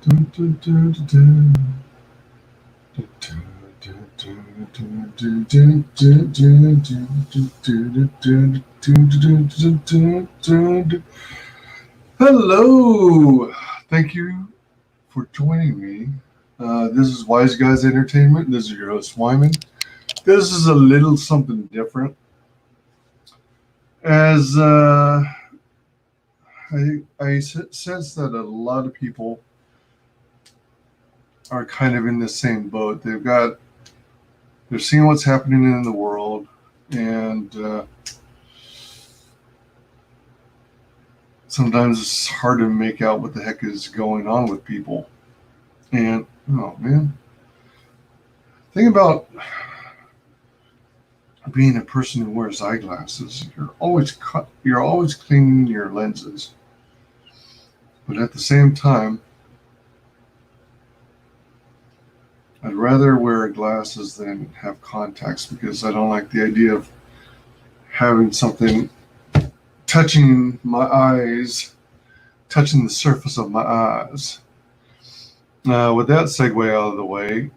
Hello, thank you for joining me. This is Wise Guys Entertainment. This is your host Wyman. This is a little something different, as I sense that a lot of people are kind of in the same boat. They're seeing what's happening in the world, and sometimes it's hard to make out what the heck is going on with people. And oh man, think about being a person who wears eyeglasses. You're always cleaning your lenses, but at the same time, I'd rather wear glasses than have contacts because I don't like the idea of having something touching my eyes, touching the surface of my eyes. With that segue out of the way,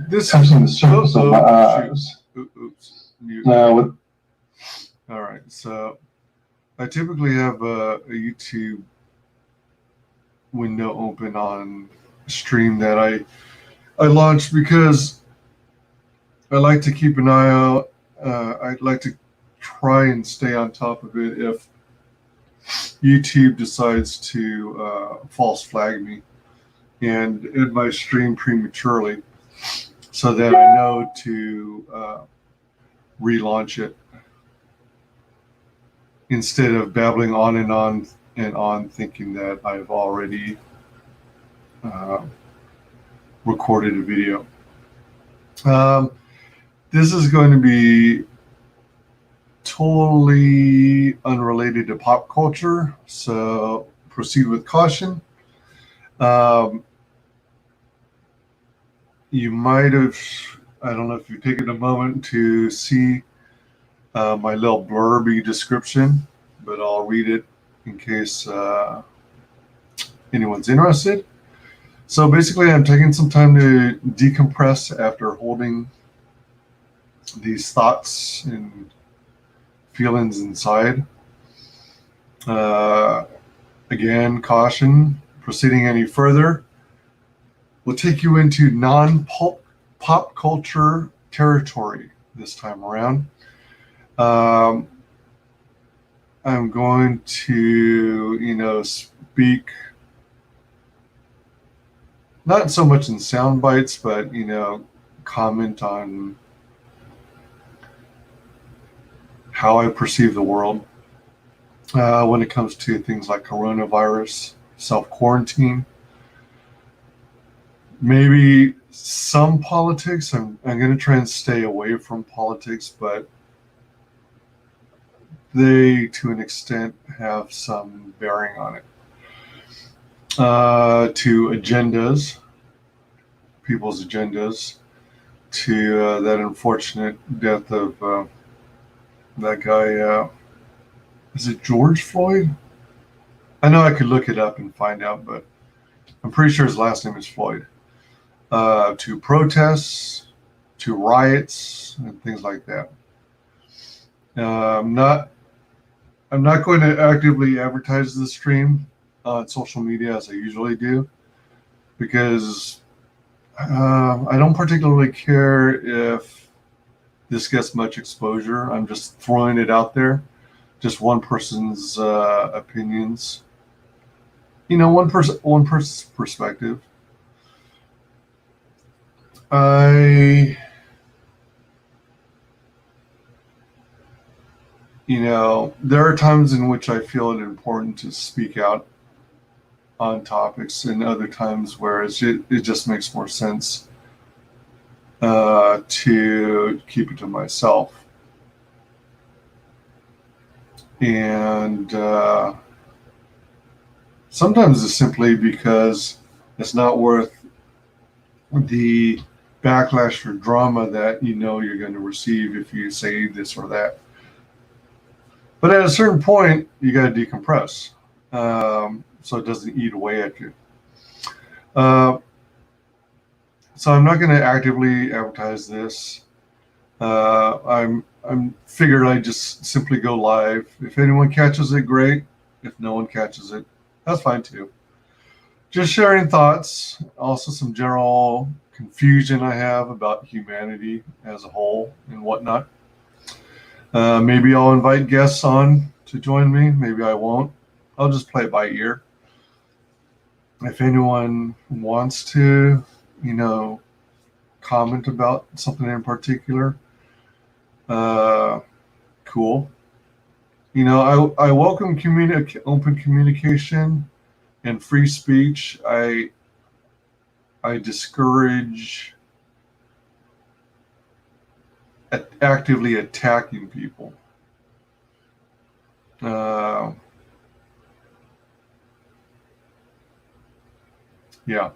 this touching the surface of my eyes. Oops. All right, so I typically have a YouTube window open on a stream that I launched because I like to keep an eye out. I'd like to try and stay on top of it if YouTube decides to false flag me and end my stream prematurely, so that I know to relaunch it instead of babbling on and on, thinking that I've already recorded a video. This is going to be totally unrelated to pop culture, so proceed with caution. You might have, I don't know if you've taken a moment to see my little blurby description, but I'll read it in case anyone's interested. So basically, I'm taking some time to decompress after holding these thoughts and feelings inside. Again, caution, proceeding any further will take you into non-pop culture territory this time around. I'm going to, speak not so much in sound bites, but, comment on how I perceive the world when it comes to things like coronavirus, self-quarantine, maybe some politics. I'm going to try and stay away from politics, but they, to an extent, have some bearing on it. To agendas, people's agendas, to that unfortunate death of that guy, is it George Floyd? I know I could look it up and find out, but I'm pretty sure his last name is Floyd. To protests, to riots, and things like that. I'm not going to actively advertise the stream on social media as I usually do, because I don't particularly care if this gets much exposure. I'm just throwing it out there, just one person's opinions, one person's perspective. There are times in which I feel it important to speak out on topics, and other times where it just makes more sense to keep it to myself. And sometimes it's simply because it's not worth the backlash or drama that you're going to receive if you say this or that. But at a certain point, you got to decompress. so it doesn't eat away at you. So I'm not going to actively advertise this. I'm figured I just simply go live. If anyone catches it, great. If no one catches it, that's fine too. Just sharing thoughts, also some general confusion I have about humanity as a whole and whatnot. Maybe I'll invite guests on to join me. Maybe I won't. I'll just play it by ear. If anyone wants to, comment about something in particular, cool. I welcome open communication and free speech. I discourage actively attacking people. Yeah.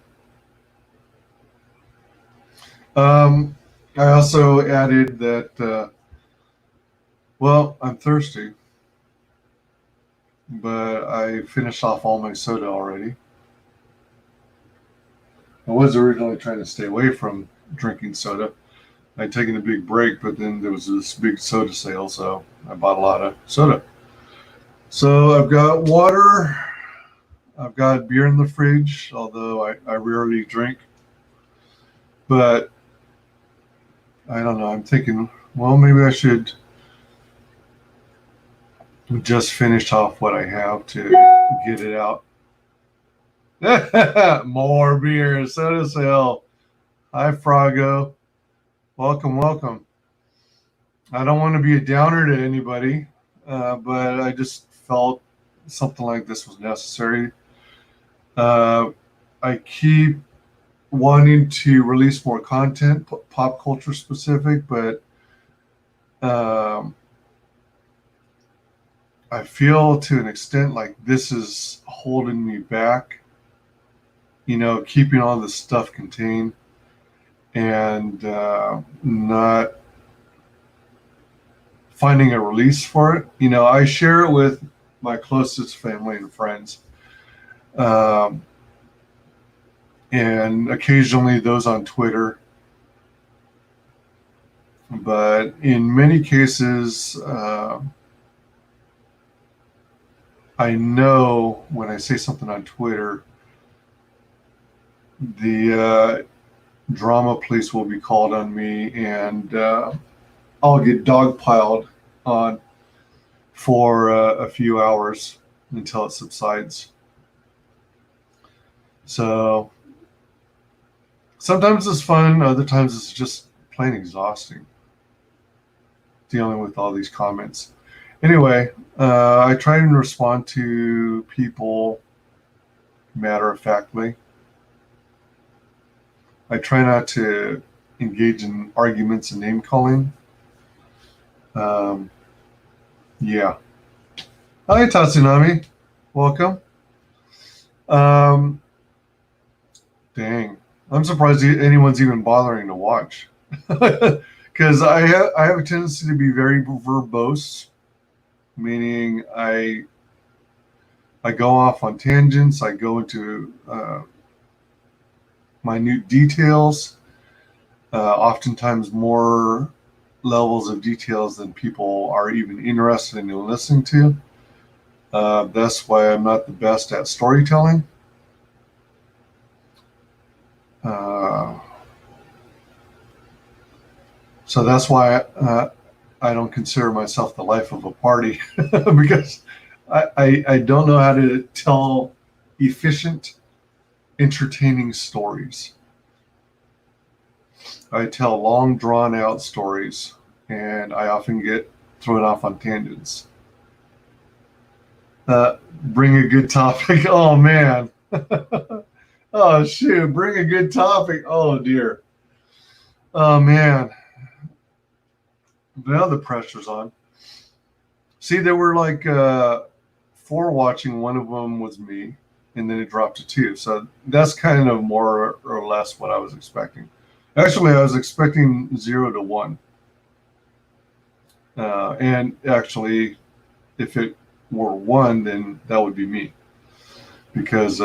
I also added that, well, I'm thirsty, but I finished off all my soda already. I was originally trying to stay away from drinking soda. I'd taken a big break, but then there was this big soda sale, so I bought a lot of soda. So I've got water. I've got beer in the fridge, although I rarely drink. But I don't know. I'm thinking, well, maybe I should just finish off what I have to get it out. More beer, soda sale. Hi, Frago. Welcome, welcome. I don't want to be a downer to anybody, but I just felt something like this was necessary. I keep wanting to release more content, pop culture specific, but I feel to an extent like this is holding me back, keeping all this stuff contained and not finding a release for it. I share it with my closest family and friends. And occasionally those on Twitter. But in many cases, I know when I say something on Twitter, the drama police will be called on me, and I'll get dogpiled on for a few hours until it subsides. So sometimes it's fun, other times it's just plain exhausting dealing with all these comments. Anyway, I try and respond to people matter-of-factly. I try not to engage in arguments and name-calling. Yeah. Hi, Tatsunami. Welcome. Dang. I'm surprised anyone's even bothering to watch. Because I have a tendency to be very verbose, meaning I go off on tangents. I go into minute details, oftentimes more levels of details than people are even interested in listening to. That's why I'm not the best at storytelling. So that's why I don't consider myself the life of a party because I don't know how to tell efficient, entertaining stories. I tell long, drawn-out stories, and I often get thrown off on tangents. Bring a good topic. Oh, man. Oh, shoot. Bring a good topic. Oh, dear. Oh, man. Now the pressure's on. See, there were like 4 watching. One of them was me, and then it dropped to 2. So that's kind of more or less what I was expecting. Actually, I was expecting 0 to 1. And actually, if it were 1, then that would be me. because,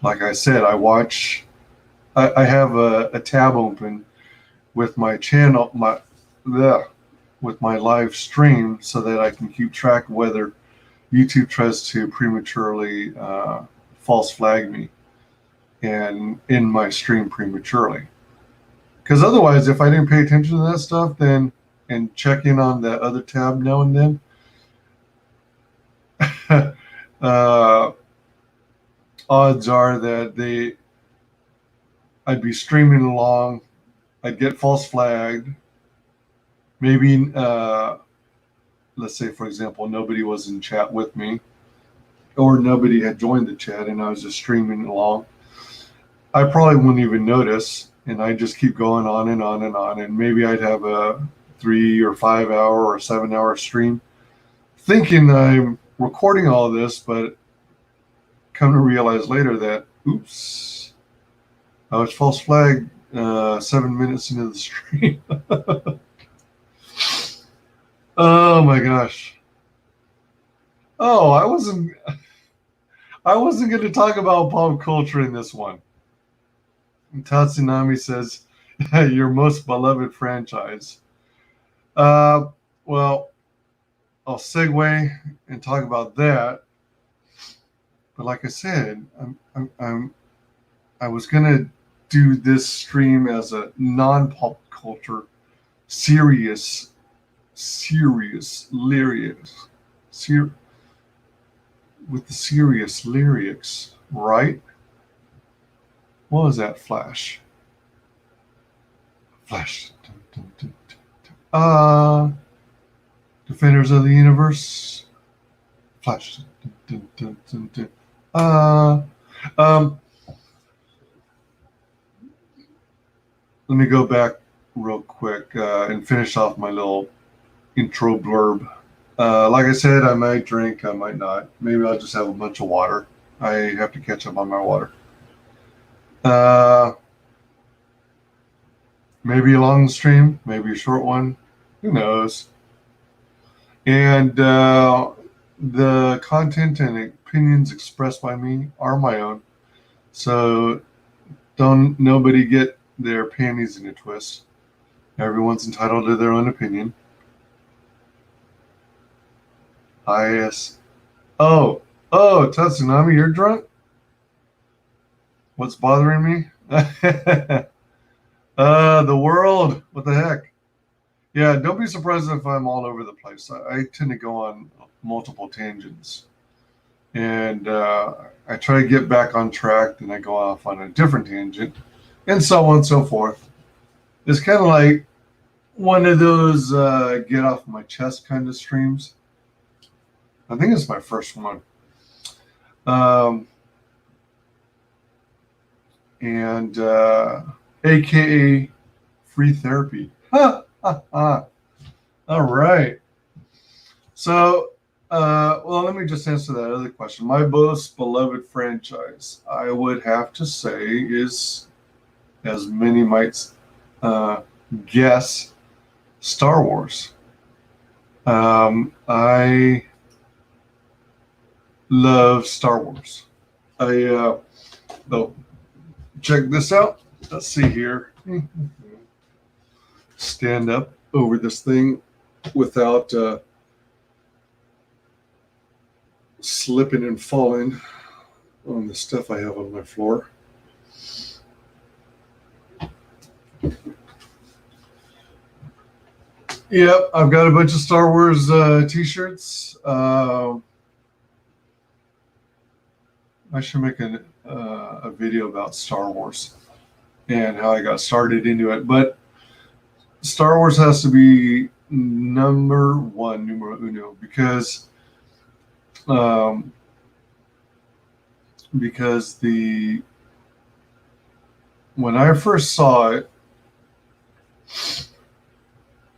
like I said, I have a tab open with my channel, with my live stream, so that I can keep track of whether YouTube tries to prematurely false flag me and end my stream prematurely. Because otherwise, if I didn't pay attention to that stuff, then and check in on that other tab now and then, odds are that I'd be streaming along, I'd get false flagged. Maybe, let's say, for example, nobody was in chat with me, or nobody had joined the chat, and I was just streaming along. I probably wouldn't even notice, and I'd just keep going on and on and on, and maybe I'd have a 3 or 5 hour or 7 hour stream, thinking I'm recording all this, but come to realize later that, oops, I was false flagged 7 minutes into the stream. Oh my gosh. Oh, I wasn't going to talk about pop culture in this one. Tatsunami says, your most beloved franchise. Well, I'll segue and talk about that. But like I said, I was gonna do this stream as a non-pop culture, serious lyrics, with the serious lyrics, right? What was that? Flash. Defenders of the Universe. Flash. Let me go back real quick and finish off my little intro blurb. Like I said, I might drink, I might not. Maybe I'll just have a bunch of water. I have to catch up on my water. Maybe a long stream, maybe a short one. Who knows? And the content and opinions expressed by me are my own. So don't nobody get their panties in a twist. Everyone's entitled to their own opinion. Oh, Tatsunami, you're drunk? What's bothering me? The world. What the heck? Yeah, don't be surprised if I'm all over the place. I tend to go on multiple tangents. And I try to get back on track, then I go off on a different tangent, and so on and so forth. It's kind of like one of those get off my chest kind of streams. I think it's my first one. And AKA free therapy. All right. So, well, let me just answer that other question. My most beloved franchise, I would have to say, is, as many might guess, Star Wars. I love Star Wars. Oh, check this out. Let's see here. Stand up over this thing without slipping and falling on the stuff I have on my floor. Yep, I've got a bunch of Star Wars t-shirts. I should make a video about Star Wars and how I got started into it. But Star Wars has to be number one, numero uno, because when I first saw it,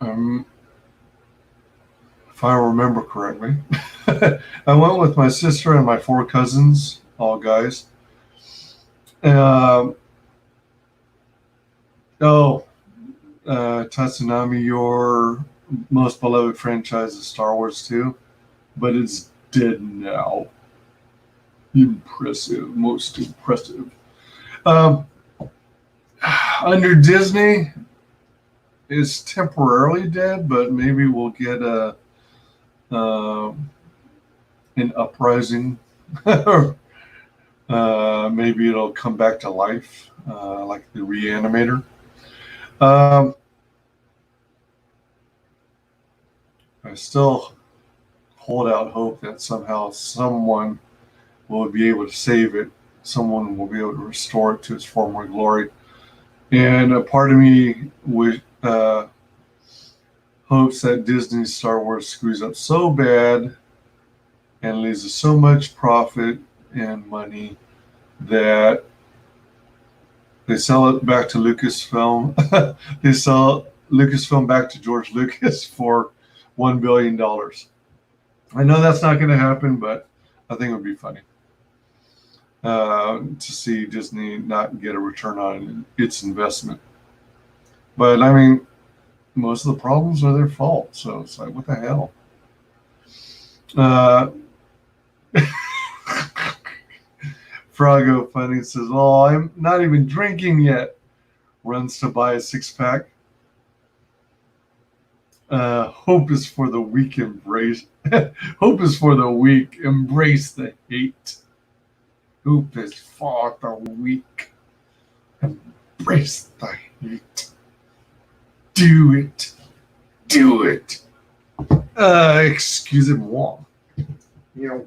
if I remember correctly, I went with my sister and my 4 cousins, all guys. Tatsunami, your most beloved franchise is Star Wars too, but it's dead now. Impressive, most impressive. Um, Under Disney is temporarily dead, but maybe we'll get uh, an uprising. Maybe it'll come back to life, like the Reanimator. Um, I still hold out hope that somehow someone will be able to save it. Someone will be able to restore it to its former glory. And a part of me hopes that Disney's Star Wars screws up so bad and loses so much profit and money that they sell it back to Lucasfilm. They sell Lucasfilm back to George Lucas for $1 billion. I know that's not going to happen, but I think it would be funny to see Disney not get a return on its investment. But I mean, most of the problems are their fault. So it's like, what the hell? Uh, Frago Funny says, "Oh, I'm not even drinking yet." Runs to buy a 6-pack. Hope is for the weak. Embrace. Hope is for the weak. Embrace the hate. Hope is for the weak. Embrace the hate. Do it. Do it. Excusez-moi. You know,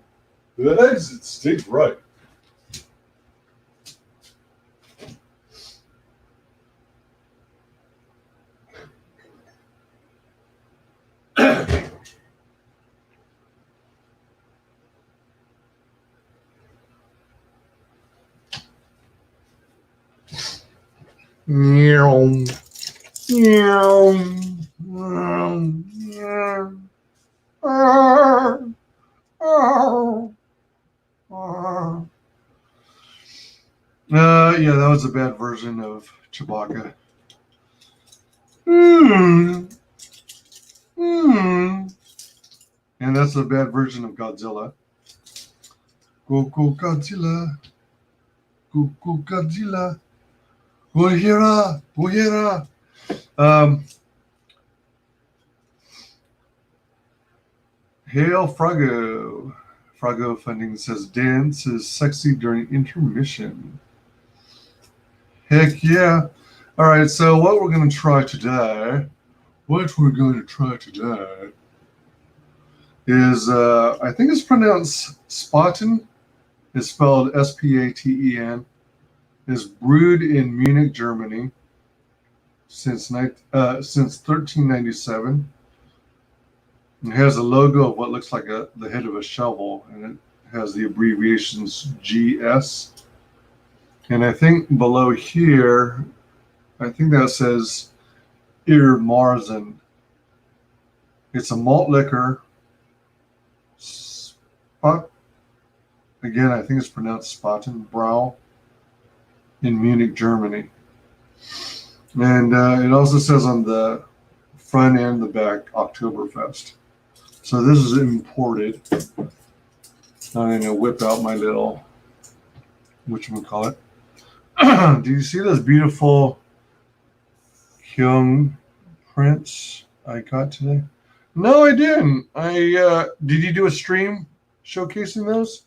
the exit stays right. Meow. Meow. Meow. Yeah, that was a bad version of Chewbacca. Mm. Mm. And that's a bad version of Godzilla. Go, go, Godzilla. Go, go, Godzilla. Gojira. Gojira. Hail Frago. Frago Funding says dance is sexy during intermission. Heck yeah. All right, so what we're going to try today is, I think it's pronounced Spaten. It's spelled Spaten. Is brewed in Munich, Germany since 1397. It has a logo of what looks like the head of a shovel, and it has the abbreviations GS. And I think below here, I think that says Ir Marzen. It's a malt liquor. Spot. Again, I think it's pronounced Spaten Brau in Munich, Germany. And it also says on the front and the back, Oktoberfest. So this is imported. I'm going to whip out my little, whatchamacallit. Do you see those beautiful young prints I got today? No, I didn't. Did you do a stream showcasing those?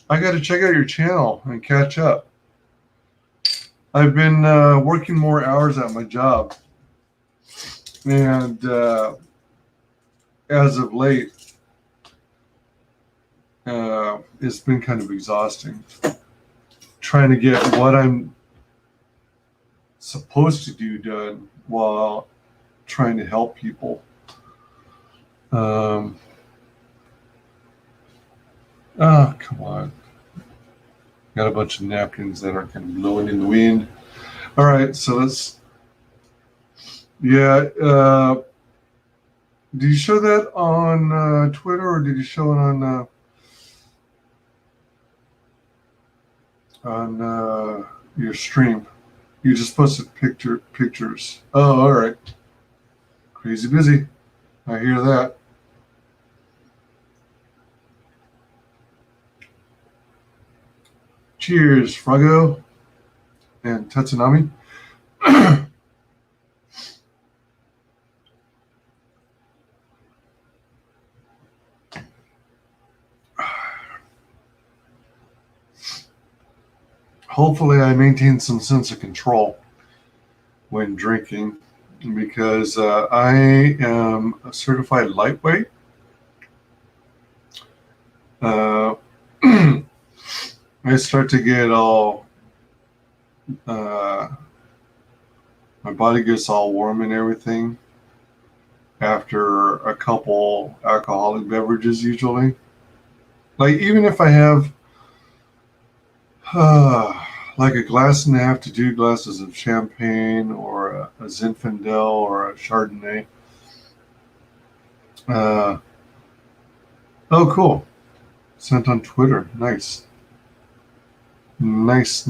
I got to check out your channel and catch up. I've been working more hours at my job, and as of late, it's been kind of exhausting trying to get what I'm supposed to do done while trying to help people. Oh, come on. Got a bunch of napkins that are kind of blowing in the wind. All right, so let's. Yeah. Did you show that on Twitter, or did you show it on your stream? You just posted pictures. Oh, all right. Crazy busy. I hear that. Cheers, Frago and Tetsunami. Hopefully, I maintain some sense of control when drinking because I am a certified lightweight. I start to get all, my body gets all warm and everything after a couple alcoholic beverages, usually. Like, even if I have like a glass and a half to 2 glasses of champagne or a Zinfandel or a Chardonnay. Oh, cool. Sent on Twitter. Nice. Nice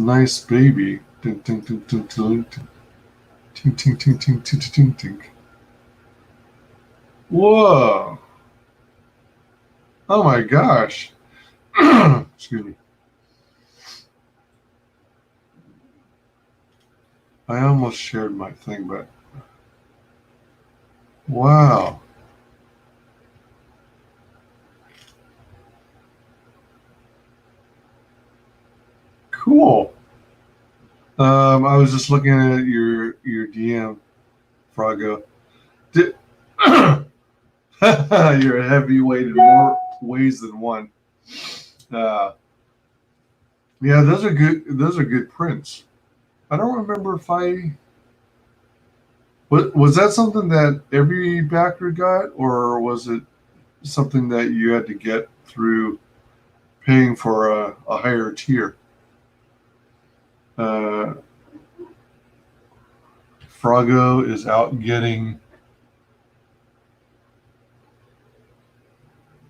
baby. Tink, tink, tink, tink, tink, tink, tink, tink, tink, tink, tink, tink, tink. Whoa. Oh my gosh. Excuse me. I almost shared my thing, but wow. Cool. I was just looking at your DM, Frago. Did, you're a heavyweight in more ways than one. Uh, yeah, those are good. Those are good prints. I don't remember if I was that something that every backer got, or was it something that you had to get through paying for a higher tier? Uh, Frago is out getting.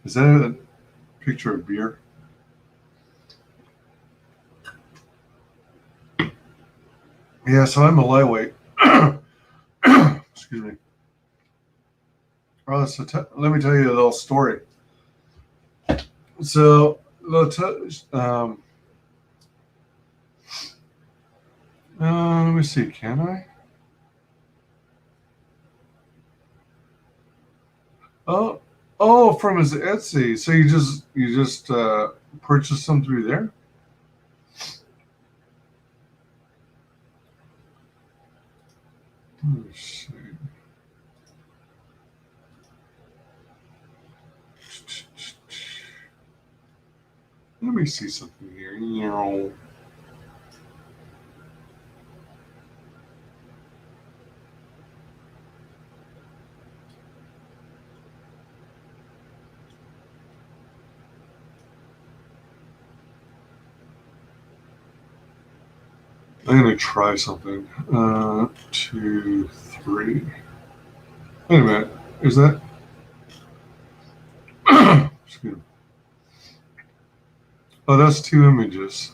Is that a picture of beer? Yeah, so I'm a lightweight. Excuse me. Oh, so let me tell you a little story. So, let me see. Can I? Oh, oh, from his Etsy. So you just purchased them through there? Let's see. Let me see something here. I'm gonna try something. 2, 3. Wait a minute. Is that? Excuse me. Oh, that's 2 images.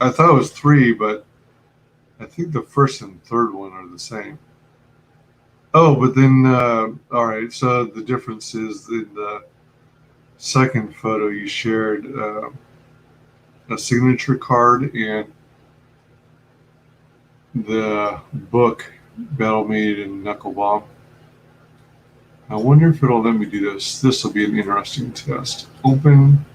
I thought it was 3, but I think the first and third one are the same. Oh, but then, all right. So the difference is in the second photo you shared a signature card and the book Battle Made in Knucklebomb. I wonder if it'll let me do this. This will be an interesting test. Open.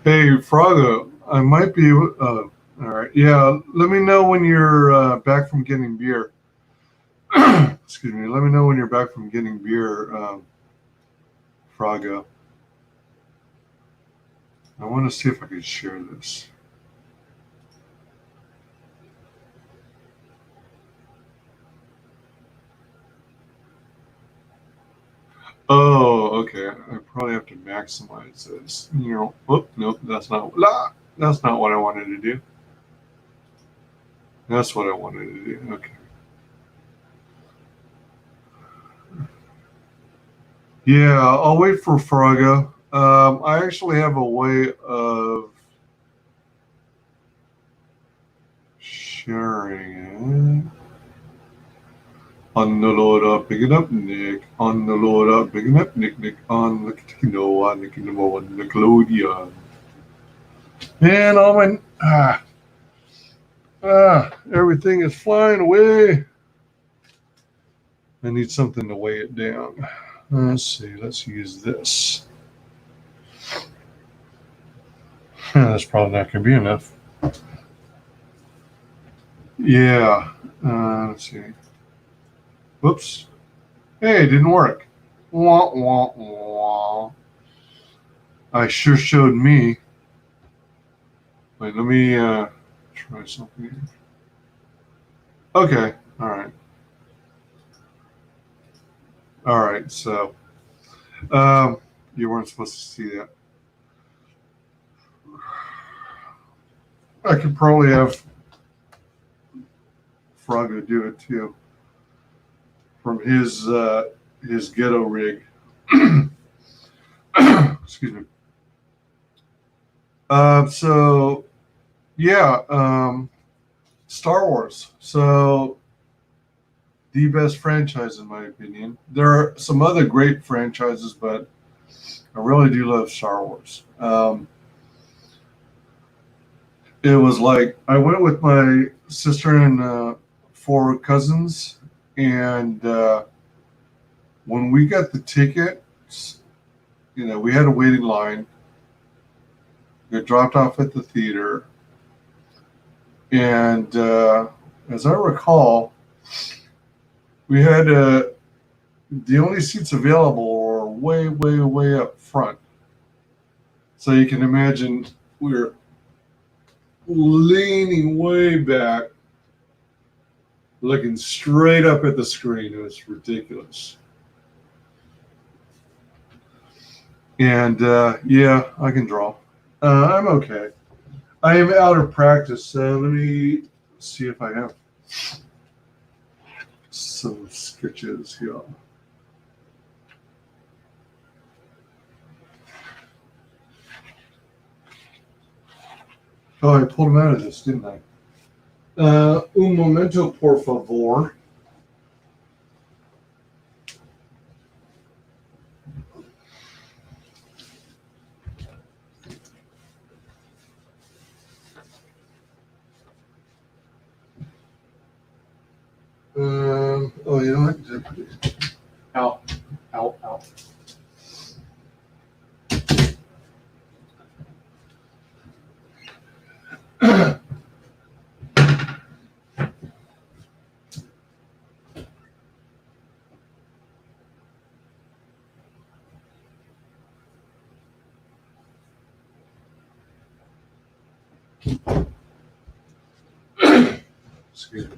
Hey, Frago, I might be. All right. Yeah, let me know when you're back from getting beer. Excuse me. Let me know when you're back from getting beer, Frago. I want to see if I can share this. Oh, okay. I probably have to maximize this. Oh, nope, that's not what I wanted to do. That's what I wanted to do. Okay. Yeah, I'll wait for Fraga. I actually have a way of sharing it. On the load up, picking up Nick. On the load up, picking up Nick. On the Noah, Nick and Nickelodeon. And all my everything is flying away. I need something to weigh it down. Let's see. Let's use this. That's probably not going to be enough. Yeah. Let's see. Whoops. Hey, it didn't work. Wah, wah, wah. I sure showed me. Wait, let me try something. Okay. All right. All right. So, you weren't supposed to see that. I could probably have Frago do it too from his ghetto rig. Excuse me. So yeah, Star Wars. So the best franchise in my opinion. There are some other great franchises, but I really do love Star Wars. It was like I went with my sister and four cousins, and when we got the tickets, we had a waiting line. Got dropped off at the theater, and as I recall, we had the only seats available were way, way, way up front. So you can imagine we were leaning way back, looking straight up at the screen. It was ridiculous. And yeah, I can draw. I'm okay. I am out of practice, so let me see if I have some sketches here. Oh, I pulled them out of this, didn't I? Un momento, por favor. Oh, you know what? Out, out, out. Excuse me.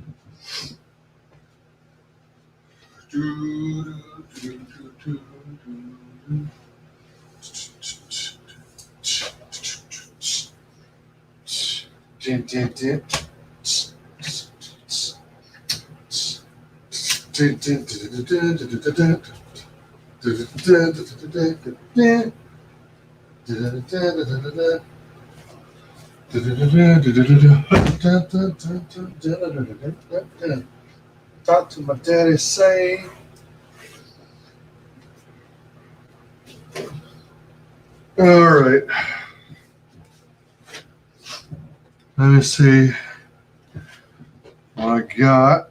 Talk to my daddy, say. All right. Let me see what I got.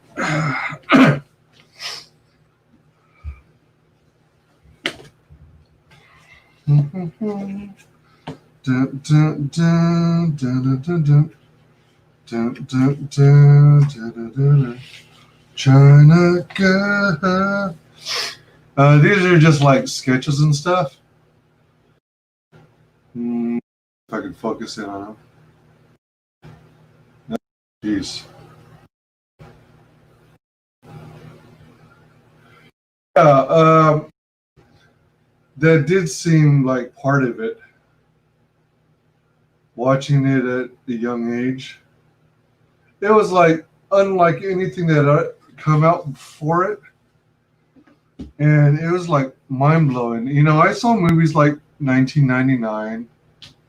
China girl. These are just like sketches and stuff. If I can focus in on them. Jeez. Yeah, that did seem like part of it. Watching it at a young age, it was like unlike anything that had come out before it. And it was like mind blowing. You know, I saw movies like 1999,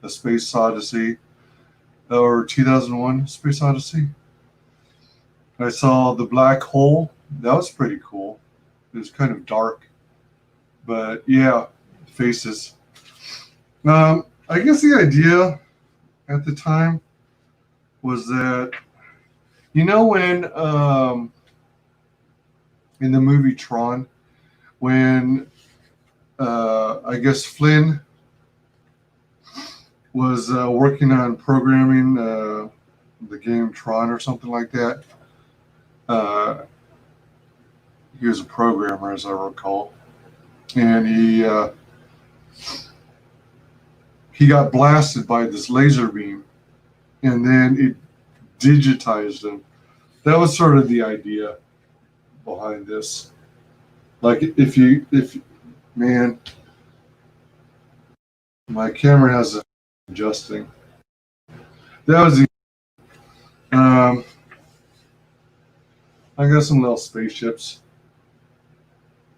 A Space Odyssey, or 2001, Space Odyssey. I saw The Black Hole. That was pretty cool. It was kind of dark, but yeah, faces. I guess the idea at the time was that, you know, when in the movie Tron, when I guess Flynn was working on programming the game Tron or something like that. Uh, he was a programmer, as I recall, and he got blasted by this laser beam, and then it digitized him. That was sort of the idea behind this. Like if man, my camera has a adjusting. That was the I got some little spaceships.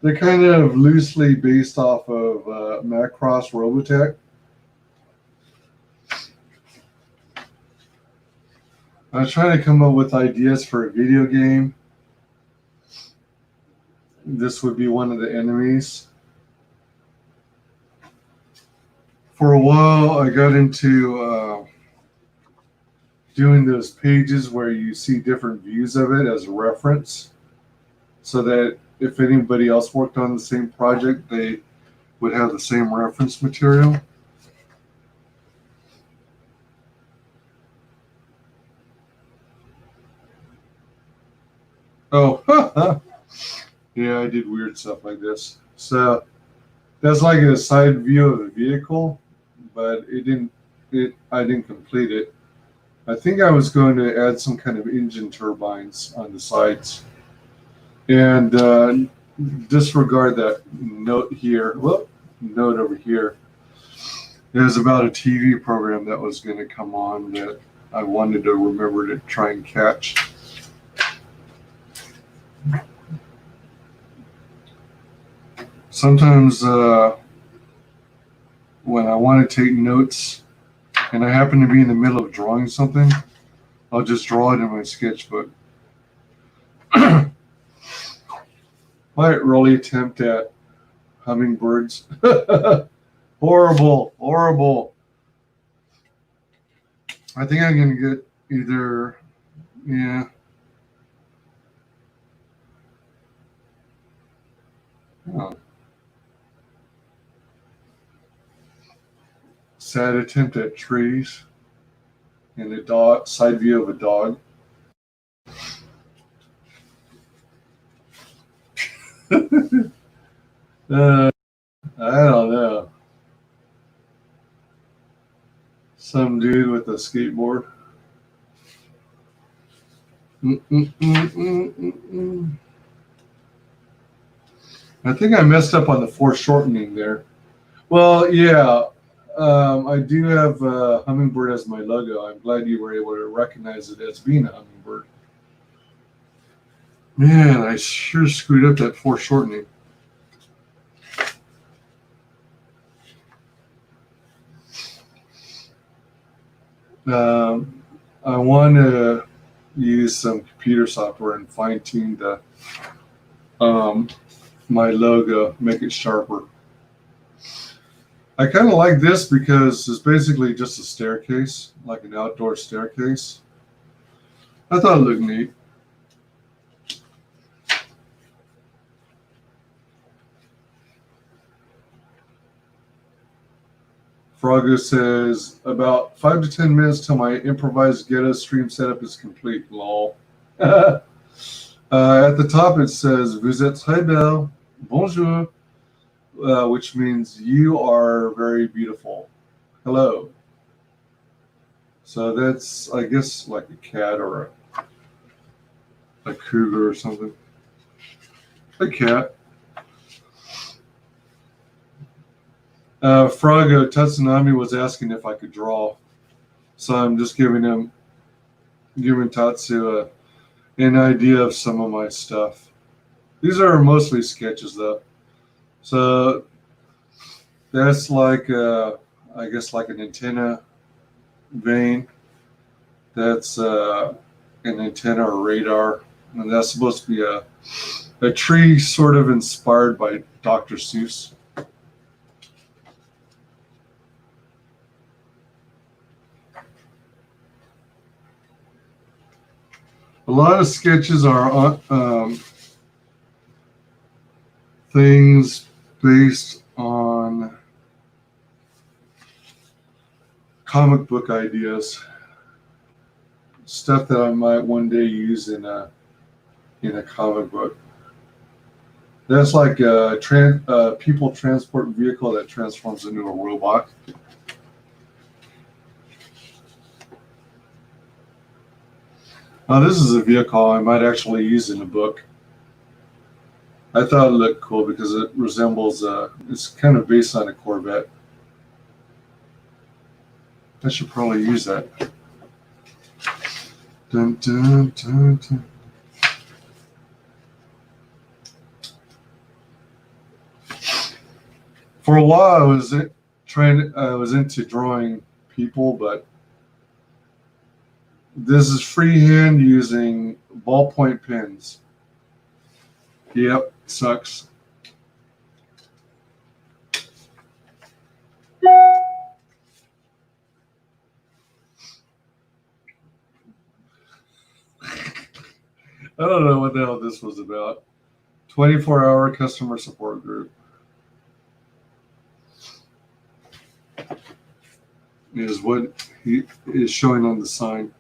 They're kind of loosely based off of Macross Robotech. I was trying to come up with ideas for a video game. This would be one of the enemies. For a while, I got into doing those pages where you see different views of it as a reference, so that if anybody else worked on the same project, they would have the same reference material. Oh, yeah, I did weird stuff like this. So that's like a side view of a vehicle, but it didn't. I didn't complete it. I think I was going to add some kind of engine turbines on the sides, and disregard that note here. Whoop, note over here. It was about a TV program that was going to come on that I wanted to remember to try and catch. Sometimes when I want to take notes and I happen to be in the middle of drawing something, I'll just draw it in my sketchbook. Might really attempt at hummingbirds. Horrible, horrible. I think I'm going to get either, yeah. Oh. Sad attempt at trees and a dog, side view of a dog. I don't know. Some dude with a skateboard. I think I messed up on the foreshortening there. Well, yeah, I do have hummingbird as my logo. I'm glad you were able to recognize it as being a hummingbird. Man, I sure screwed up that foreshortening. I want to use some computer software and fine tune the my logo, make it sharper. I kind of like this because it's basically just a staircase, like an outdoor staircase. I thought it looked neat. Froggo says, about 5 to 10 minutes till my improvised ghetto stream setup is complete. Lol. At the top it says, vous êtes très belle. Bonjour. Which means you are very beautiful. Hello. So that's, I guess, like a cat or a cougar or something. A cat. Froggo Tatsunami was asking if I could draw. So I'm just giving Tatsu an idea of some of my stuff. These are mostly sketches, though. So that's like, I guess, like an antenna vane. That's an antenna or radar, and that's supposed to be a tree sort of inspired by Dr. Seuss. A lot of sketches are on things based on comic book ideas, stuff that I might one day use in a comic book. That's like a people transport vehicle that transforms into a robot. Now, this is a vehicle I might actually use in a book. I thought it looked cool because it resembles, it's kind of based on a Corvette. I should probably use that. Dun, dun, dun, dun. For a while, I was into drawing people, but this is freehand using ballpoint pens. Yep, sucks. I don't know what the hell this was about. 24-hour customer support group is what he is showing on the sign.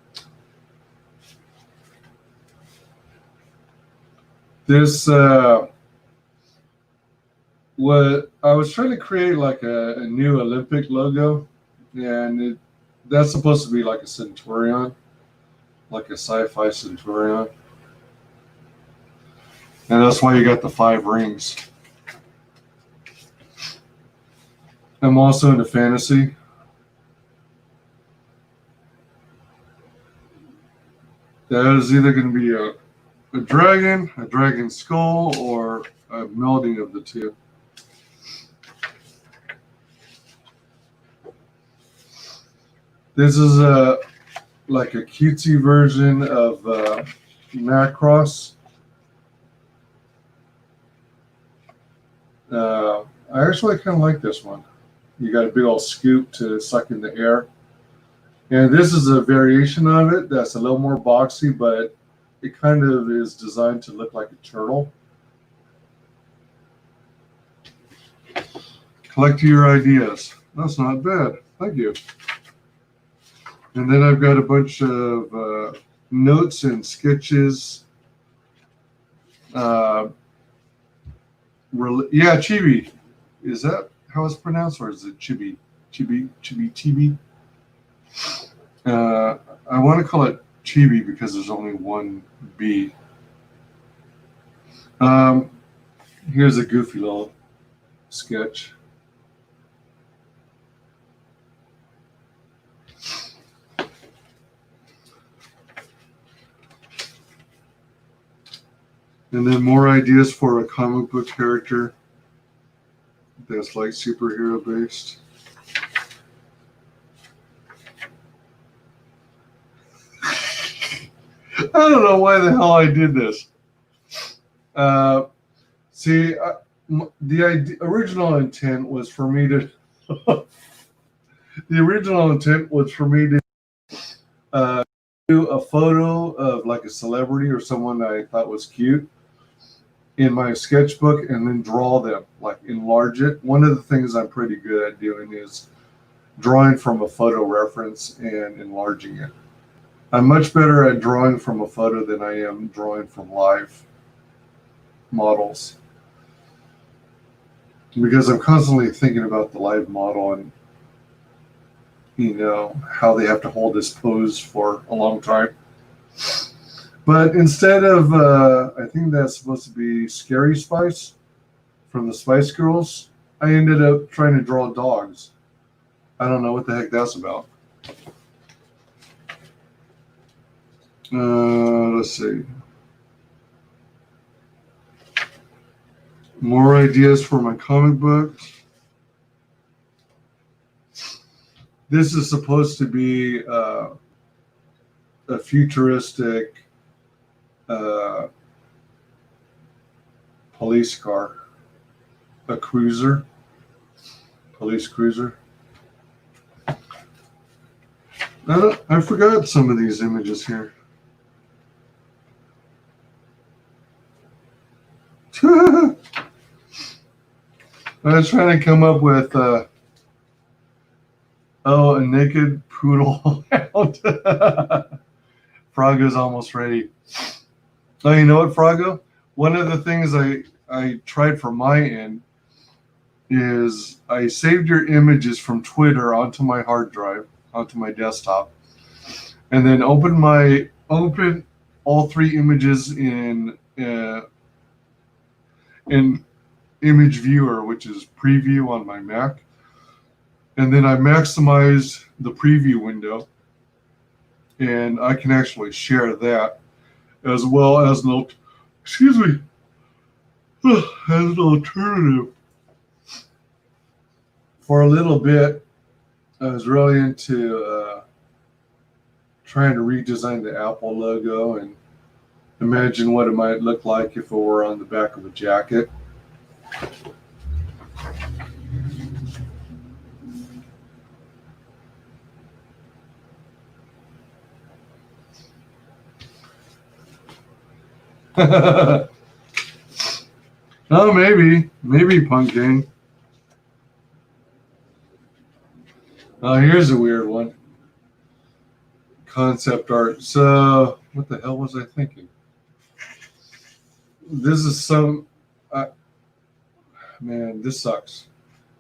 This what I was trying to create like a new Olympic logo, and that's supposed to be like a centurion, like a sci-fi centurion, and that's why you got the 5 rings. I'm also into fantasy. That is either going to be a dragon skull, or a melding of the two. This is like a cutesy version of Macross. I actually kind of like this one. You got a big old scoop to suck in the air. And this is a variation of it that's a little more boxy, but it kind of is designed to look like a turtle. Collect your ideas. That's not bad. Thank you. And then I've got a bunch of notes and sketches. Yeah, chibi. Is that how it's pronounced, or is it chibi? Chibi. I want to call it chibi because there's only one B. Here's a goofy little sketch. And then more ideas for a comic book character that's like superhero based. I don't know why the hell I did this. The original intent was for me to. The original intent was for me to do a photo of like a celebrity or someone I thought was cute in my sketchbook, and then draw them, like enlarge it. One of the things I'm pretty good at doing is drawing from a photo reference and enlarging it. I'm much better at drawing from a photo than I am drawing from live models, because I'm constantly thinking about the live model and how they have to hold this pose for a long time. But instead of, I think that's supposed to be Scary Spice from the Spice Girls, I ended up trying to draw dogs. I don't know what the heck that's about. Let's see. More ideas for my comic books. This is supposed to be a futuristic uh, police car, a cruiser, police cruiser. I forgot some of these images here. I was trying to come up with a naked poodle hound. Froggo's almost ready. Oh, you know what, Froggo? One of the things I tried for my end is I saved your images from Twitter onto my hard drive, onto my desktop, and then open all three images in image viewer, which is preview on my Mac, and then I maximized the preview window, and I can actually share that as well as as an alternative. For a little bit, I was really into trying to redesign the Apple logo and imagine what it might look like if it were on the back of a jacket. Oh, maybe Pumpkin. Oh, here's a weird one. Concept art. So, what the hell was I thinking? This is some. Man, this sucks.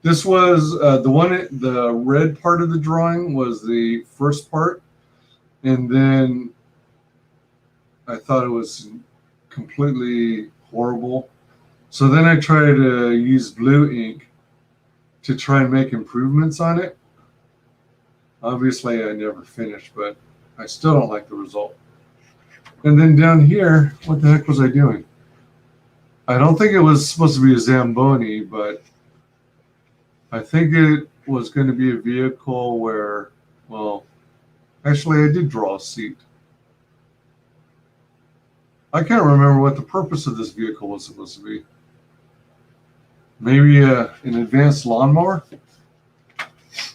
This was the red part of the drawing was the first part, and then I thought it was completely horrible. So then I tried to use blue ink to try and make improvements on it. Obviously, I never finished, but I still don't like the result. And then down here, what the heck was I doing? I don't think it was supposed to be a Zamboni, but I think it was going to be a vehicle where, well, actually I did draw a seat. I can't remember what the purpose of this vehicle was supposed to be. Maybe an advanced lawnmower?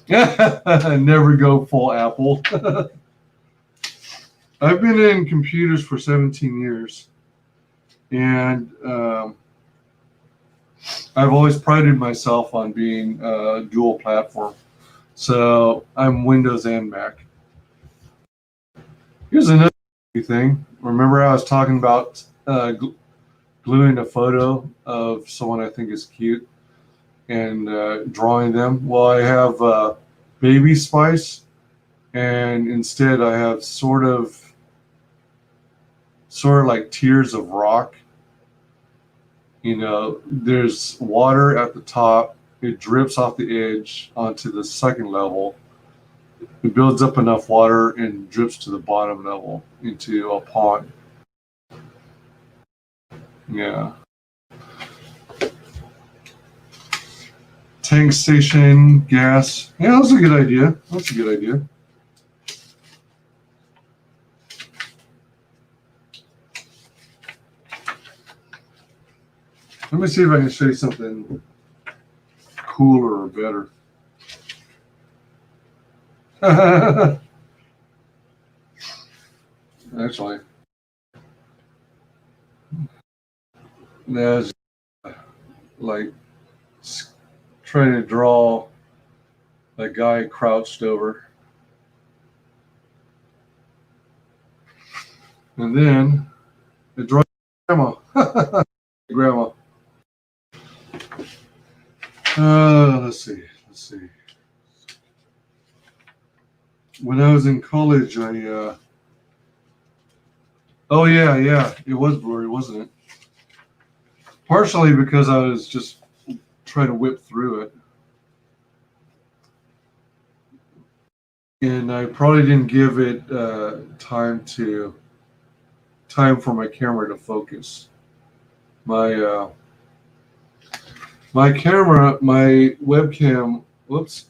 Never go full Apple. I've been in computers for 17 years, and I've always prided myself on being dual platform. So I'm Windows and Mac. Here's another thing. Remember I was talking about gluing a photo of someone I think is cute and drawing them? Well, I have Baby Spice, and instead I have sort of like tears of rock. You know, there's water at the top. It drips off the edge onto the second level. It builds up enough water and drips to the bottom level into a pond. Yeah. Tank station, gas. Yeah, that's a good idea. That's a good idea. Let me see if I can show you something cooler or better. Actually, that's like trying to draw a guy crouched over. And then I draw grandma. Grandma. Let's see. When I was in college, oh yeah, it was blurry, wasn't it? Partially because I was just trying to whip through it. And I probably didn't give it time for my camera to focus. My My camera, my webcam, whoops,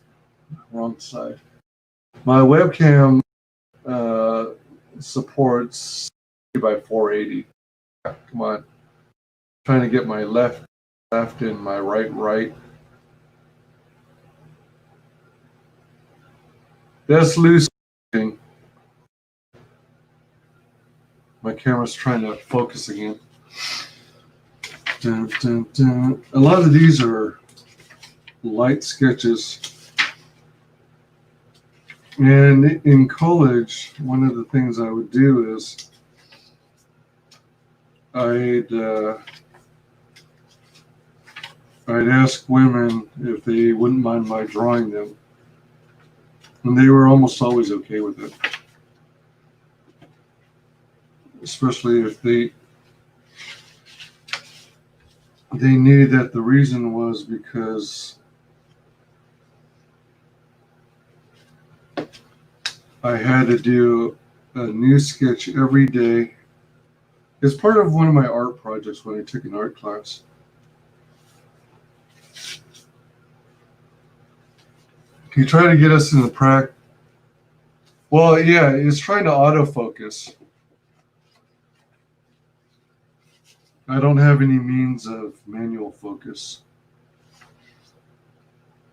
wrong side. My webcam supports 60 by 480. Come on. Trying to get my left and my right. That's loose. My camera's trying to focus again. Dun, dun, dun. A lot of these are light sketches. And in college, one of the things I would do is I'd ask women if they wouldn't mind my drawing them. And they were almost always okay with it. Especially if they knew that the reason was because I had to do a new sketch every day. It's part of one of my art projects when I took an art class. He tried to get us in the practice. Well, yeah, it's trying to autofocus. I don't have any means of manual focus.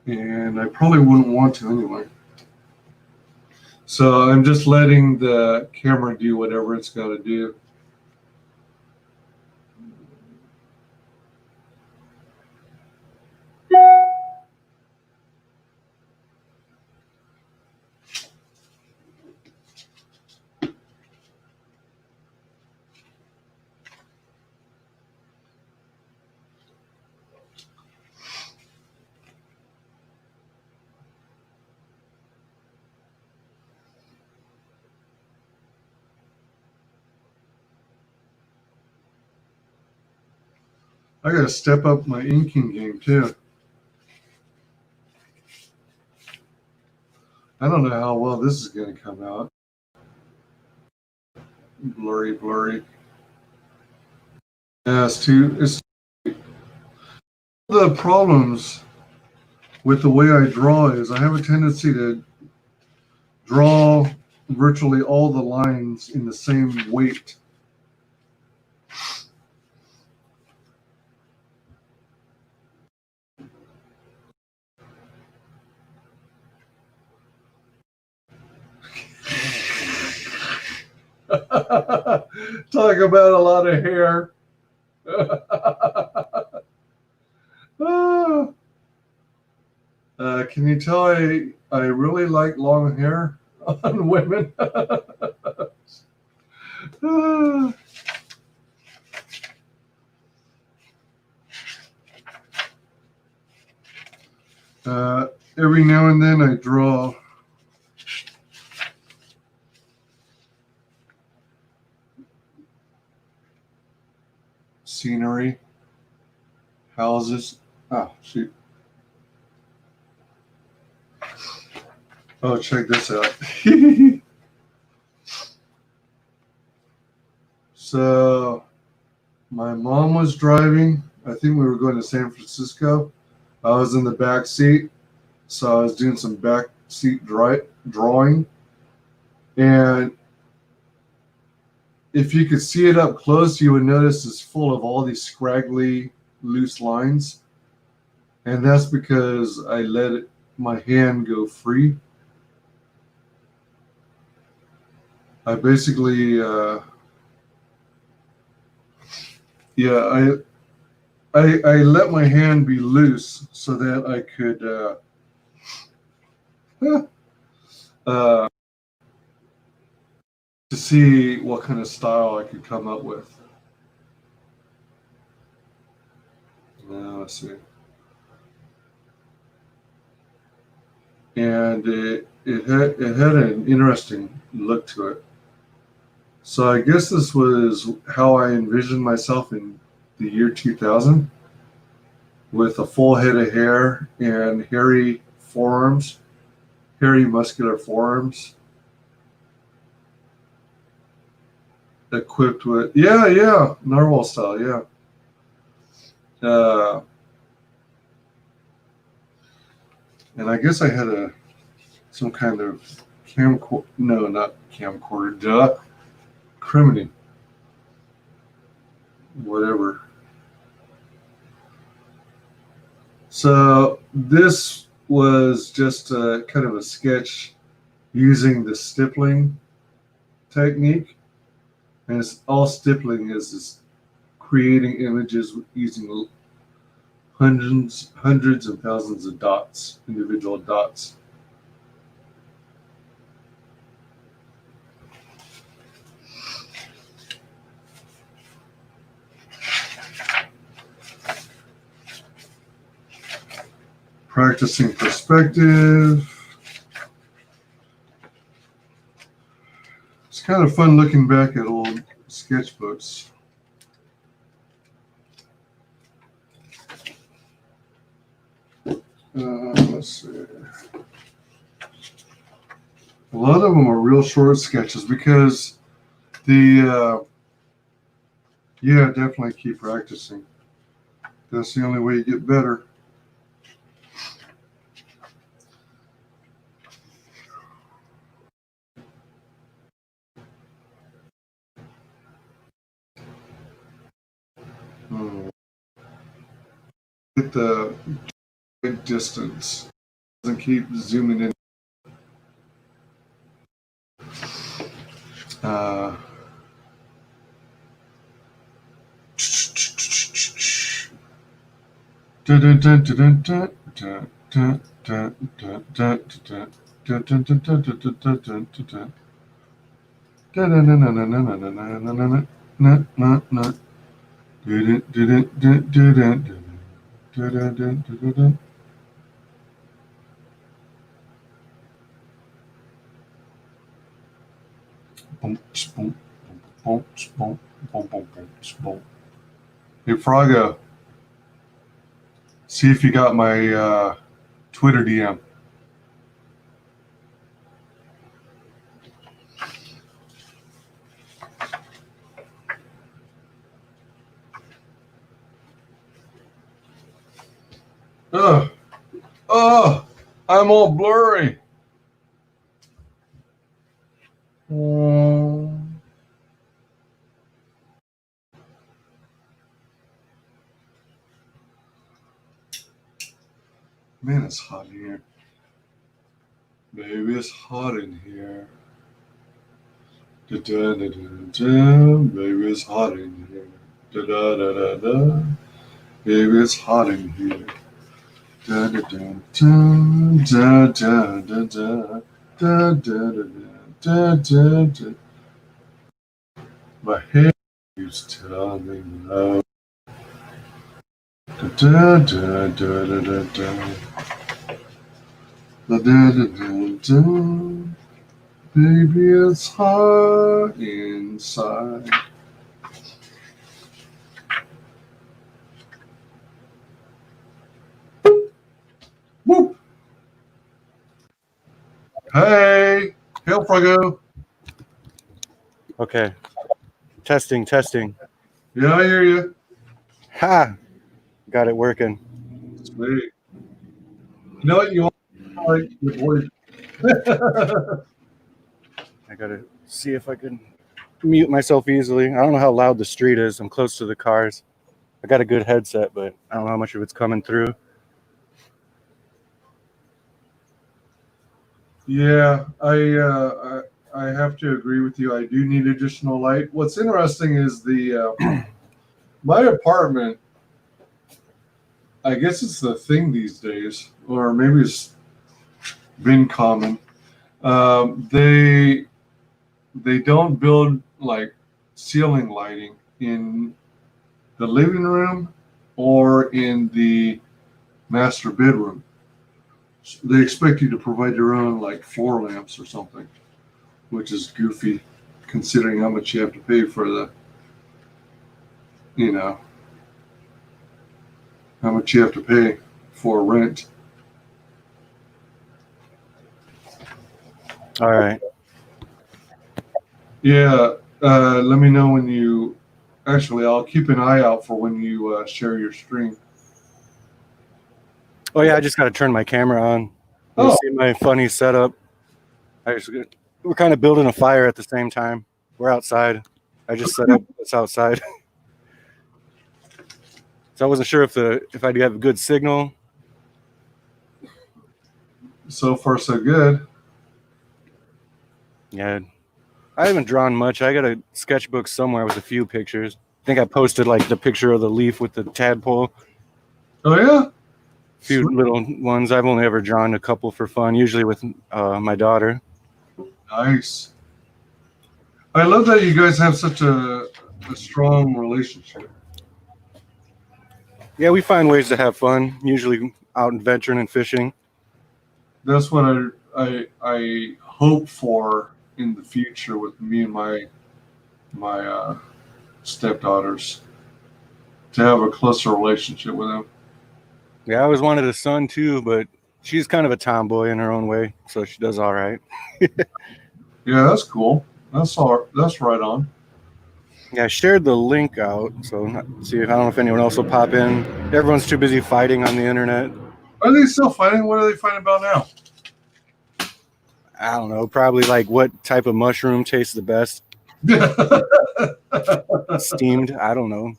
And I probably wouldn't want to anyway. So I'm just letting the camera do whatever it's got to do. I got to step up my inking game too. I don't know how well this is going to come out. Blurry. Yeah, it's the problems with the way I draw is I have a tendency to draw virtually all the lines in the same weight. Talk about a lot of hair. Can you tell I really like long hair on women? Every now and then I draw scenery, houses. Oh, shoot. Oh, check this out. So, my mom was driving. I think we were going to San Francisco. I was in the back seat, so I was doing some back seat drawing. And if you could see it up close, you would notice it's full of all these scraggly, loose lines. And that's because I let my hand go free. I basically, I let my hand be loose so that I could to see what kind of style I could come up with. Now let's see. And it had an interesting look to it. So I guess this was how I envisioned myself in the year 2000, with a full head of hair and hairy muscular forearms, equipped with narwhal style, yeah. And I guess I had some kind of camcorder. No, not camcorder. Duh. Criminy. Whatever. So this was just kind of a sketch using the stippling technique. And it's all stippling is creating images using hundreds and thousands of dots, individual dots. Practicing perspective. It's kind of fun looking back at old sketchbooks. Let's see. A lot of them are real short sketches because yeah, definitely keep practicing. That's the only way you get better. Get the distance. Doesn't keep zooming in. Hey, Fraga, see if you got my Twitter DM. I'm all blurry. Man, it's hot in here. Baby, it's hot in here. Baby, it's hot in here. Baby, it's hot in here. My head keeps telling me no. Baby, it's hot inside. Whoop. Hey, hail Frago. Okay. Testing. Yeah, I hear you. Ha! Got it working. Sweet. You know what? You like your voice. I gotta see if I can mute myself easily. I don't know how loud the street is. I'm close to the cars. I got a good headset, but I don't know how much of it's coming through. Yeah, I have to agree with you. I do need additional light. What's interesting is my apartment. I guess it's the thing these days, or maybe it's been common. They don't build like ceiling lighting in the living room or in the master bedroom. They expect you to provide your own like floor lamps or something, which is goofy considering how much you have to pay for how much you have to pay for rent. All right. Yeah, let me know when you. Actually, I'll keep an eye out for when you share your stream. Oh yeah, I just gotta turn my camera on. You Oh, see my funny setup. We're kind of building a fire at the same time. We're outside. I just set up this outside. So I wasn't sure if I'd have a good signal. so far so good. Yeah. I haven't drawn much. I got a sketchbook somewhere with a few pictures. I think I posted like the picture of the leaf with the tadpole. Oh yeah, A few little ones. I've only ever drawn a couple for fun, usually with my daughter. nice. I love that you guys have such a strong relationship. Yeah, we find ways to have fun, usually out adventuring and fishing. That's what I hope for in the future with me and my stepdaughters, to have a closer relationship with them. Yeah, I always wanted a son too, but she's kind of a tomboy in her own way, so she does all right. Yeah, that's cool. That's right on. Yeah, I shared the link out, so see if I don't know if anyone else will pop in. Everyone's too busy fighting on the internet. Are they still fighting? What are they fighting about now? I don't know, probably like what type of mushroom tastes the best. Steamed, I don't know.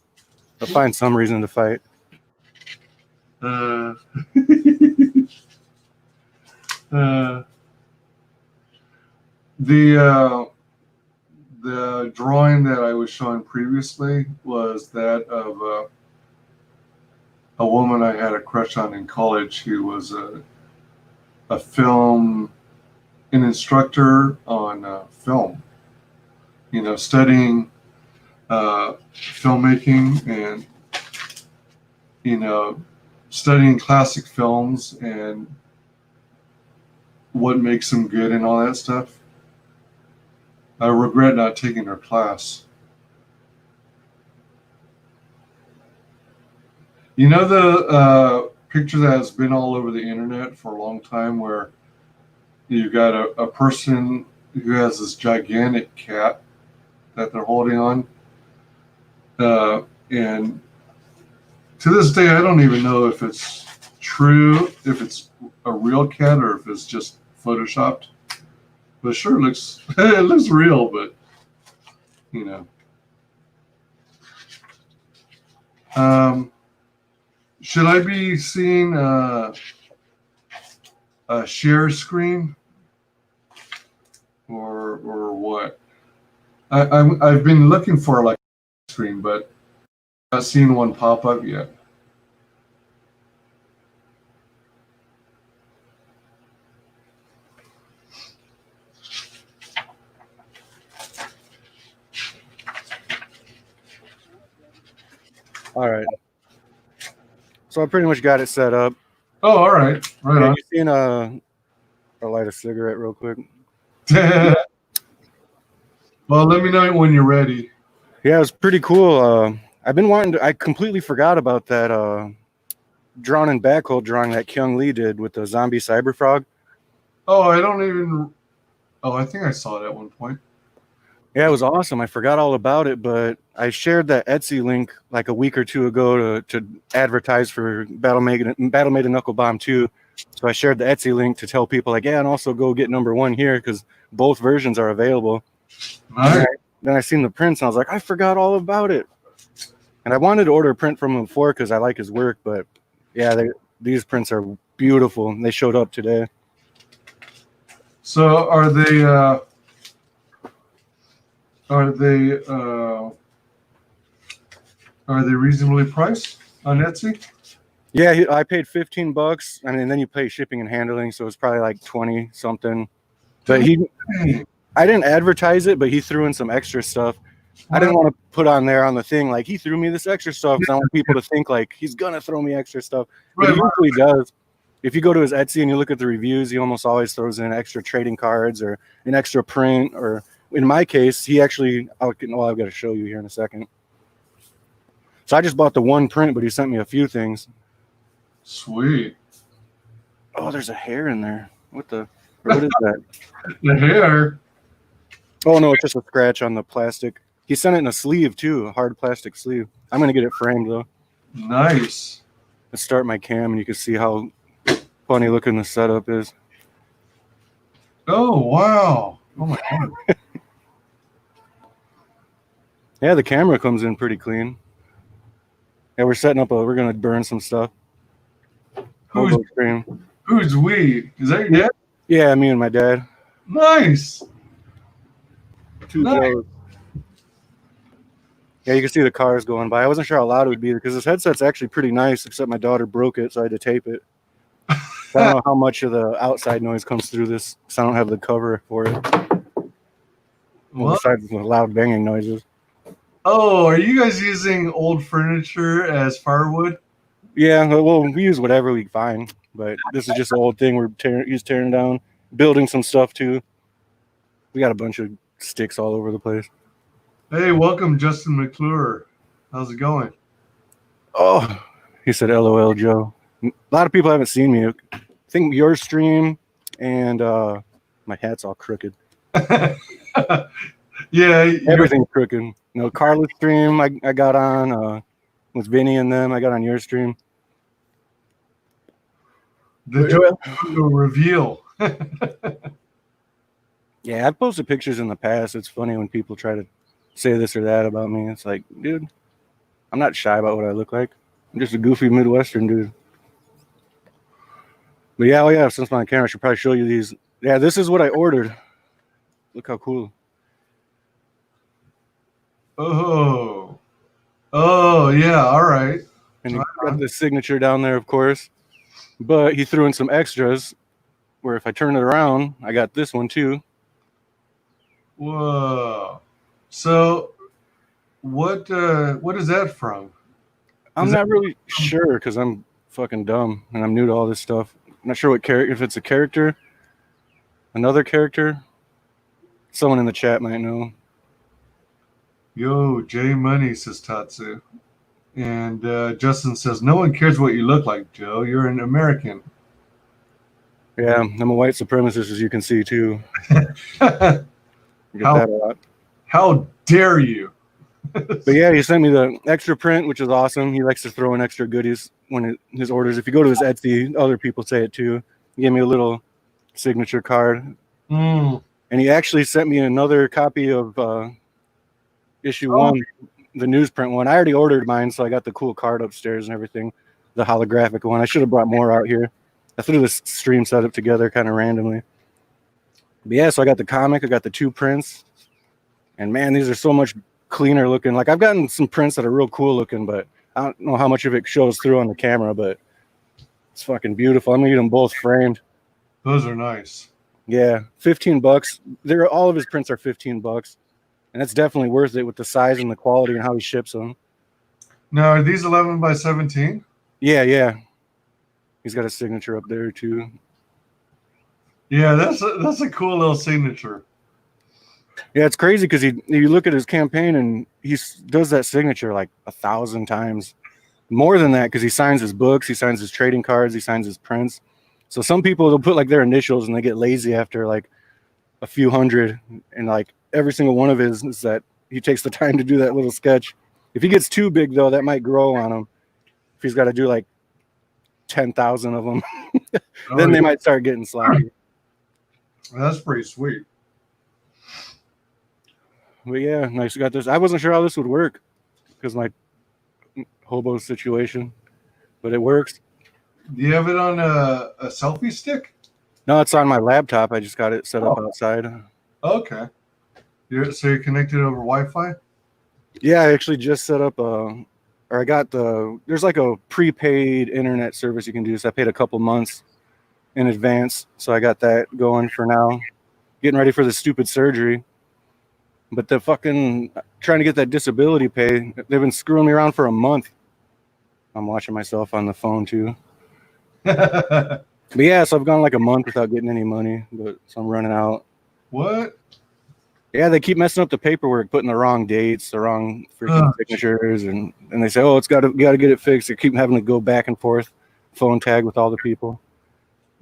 They'll find some reason to fight. uh, uh, the drawing that I was showing previously was that of a woman I had a crush on in college who was a film, an instructor on film, studying filmmaking and, studying classic films and what makes them good and all that stuff. I regret not taking her class. You know the picture that has been all over the internet for a long time where you got a person who has this gigantic cat that they're holding on. And to this day, I don't even know if it's true, if it's a real cat or if it's just photoshopped. But sure looks it looks real, but you know. Should I be seeing a share screen or what? I've been looking for like a screen, but not seen one pop up yet. All right. So I pretty much got it set up. Oh, all right. Right Yeah, on. you seen I'll light a cigarette real quick. Well, let me know when you're ready. Yeah, it was pretty cool. I've been wanting to, I completely forgot about that drawn in backhoe drawing that Kyung Lee did with the zombie cyber frog. Oh, I don't even. Oh, I think I saw it at one point. Yeah, it was awesome. I forgot all about it, but I shared that Etsy link like a week or two ago to advertise for Battle-Made and Knuckle Bomb 2. So I shared the Etsy link to tell people like, yeah, and also go get #1 here because both versions are available. Nice. Then I seen the prints and I was like, I forgot all about it. And I wanted to order a print from him before because I like his work, but yeah, these prints are beautiful. They showed up today. So are they are they reasonably priced on Etsy? Yeah, I paid $15. I mean, and then you pay shipping and handling, so it's probably like 20 something. But I didn't advertise it, but he threw in some extra stuff. I didn't want to put on there on the thing like he threw me this extra stuff because I want people to think like he's gonna throw me extra stuff. But he usually does. If you go to his Etsy and you look at the reviews, he almost always throws in extra trading cards or an extra print. Or in my case, he actually. I've got to show you here in a second. So I just bought the one print, but he sent me a few things. Sweet. Oh, there's a hair in there. What is that? The hair. Oh no, it's just a scratch on the plastic. He sent it in a sleeve too, a hard plastic sleeve. I'm gonna get it framed though. Nice. Let's start my cam and you can see how funny looking the setup is. Oh wow! Oh my god! Yeah, the camera comes in pretty clean. Yeah, we're setting up we're gonna burn some stuff. Who's Hobo stream. who's we? Is that your dad? Yeah, me and my dad. Nice. Two Nice. Joes. Yeah, you can see the cars going by. I wasn't sure how loud it would be because this headset's actually pretty nice, except my daughter broke it, so I had to tape it. I don't know how much of the outside noise comes through this, because I don't have the cover for it. Well, besides the loud banging noises. Oh, are you guys using old furniture as firewood? Yeah, well, we use whatever we find, but this is just an old thing we're tearing down, building some stuff too. We got a bunch of sticks all over the place. Hey, welcome, Justin McClure. How's it going? Oh, he said, "LOL, Joe." A lot of people haven't seen me. I think your stream and my hat's all crooked. Yeah, Everything's crooked. You know, Carla's stream I got on with Vinny and them. I got on your stream. the reveal. Yeah, I've posted pictures in the past. It's funny when people try to say this or that about me. It's like, dude, I'm not shy about what I look like. I'm just a goofy Midwestern dude. But yeah, oh yeah, since my camera, I should probably show you these. Yeah, this is what I ordered. Look how cool. Oh, yeah, all right. And he got the signature down there, of course. But he threw in some extras where if I turn it around, I got this one too. Whoa. So, what is that from? I'm not really sure because I'm fucking dumb and I'm new to all this stuff. I'm not sure what character, if it's a character, another character. Someone in the chat might know. Yo, J Money, says Tatsu. And Justin says, no one cares what you look like, Joe. You're an American. Yeah, I'm a white supremacist, as you can see, too. That a lot. How dare you? But yeah, he sent me the extra print, which is awesome. He likes to throw in extra goodies when his orders. If you go to his Etsy, other people say it too. He gave me a little signature card. And he actually sent me another copy of issue 1, the newsprint one. I already ordered mine, so I got the cool card upstairs and everything, the holographic one. I should have brought more out here. I threw this stream setup together kind of randomly. But yeah, so I got the comic, I got the 2 prints, and man, these are so much cleaner looking. Like I've gotten some prints that are real cool looking, but I don't know how much of it shows through on the camera, but it's fucking beautiful. I'm gonna get them both framed. Those are nice. Yeah, $15. All of his prints are $15. And that's definitely worth it with the size and the quality and how he ships them. Now, are these 11 by 17? Yeah. He's got a signature up there too. Yeah, that's a cool little signature. Yeah, it's crazy because you look at his campaign and he does that signature like 1,000 times. More than that because he signs his books, he signs his trading cards, he signs his prints. So some people, they'll put like their initials and they get lazy after like a few hundred, and like every single one of his is that he takes the time to do that little sketch. If he gets too big though, that might grow on him. If he's got to do like 10,000 of them, then they might start getting sloppy. That's pretty sweet. But yeah, nice. Got this. I wasn't sure how this would work because my hobo situation, but it works. Do you have it on a selfie stick? No, it's on my laptop. I just got it set up outside. Okay. So you're connected over Wi-Fi? Yeah, I actually just set up I got there's like a prepaid internet service you can do. So I paid a couple months in advance. So I got that going for now. Getting ready for the stupid surgery. But the fucking trying to get that disability pay, they've been screwing me around for a month. I'm watching myself on the phone too. But yeah, so I've gone like a month without getting any money, but so I'm running out. What? Yeah, they keep messing up the paperwork, putting the wrong dates, the wrong freaking signatures, and they say, oh, you got to get it fixed. They keep having to go back and forth, phone tag with all the people.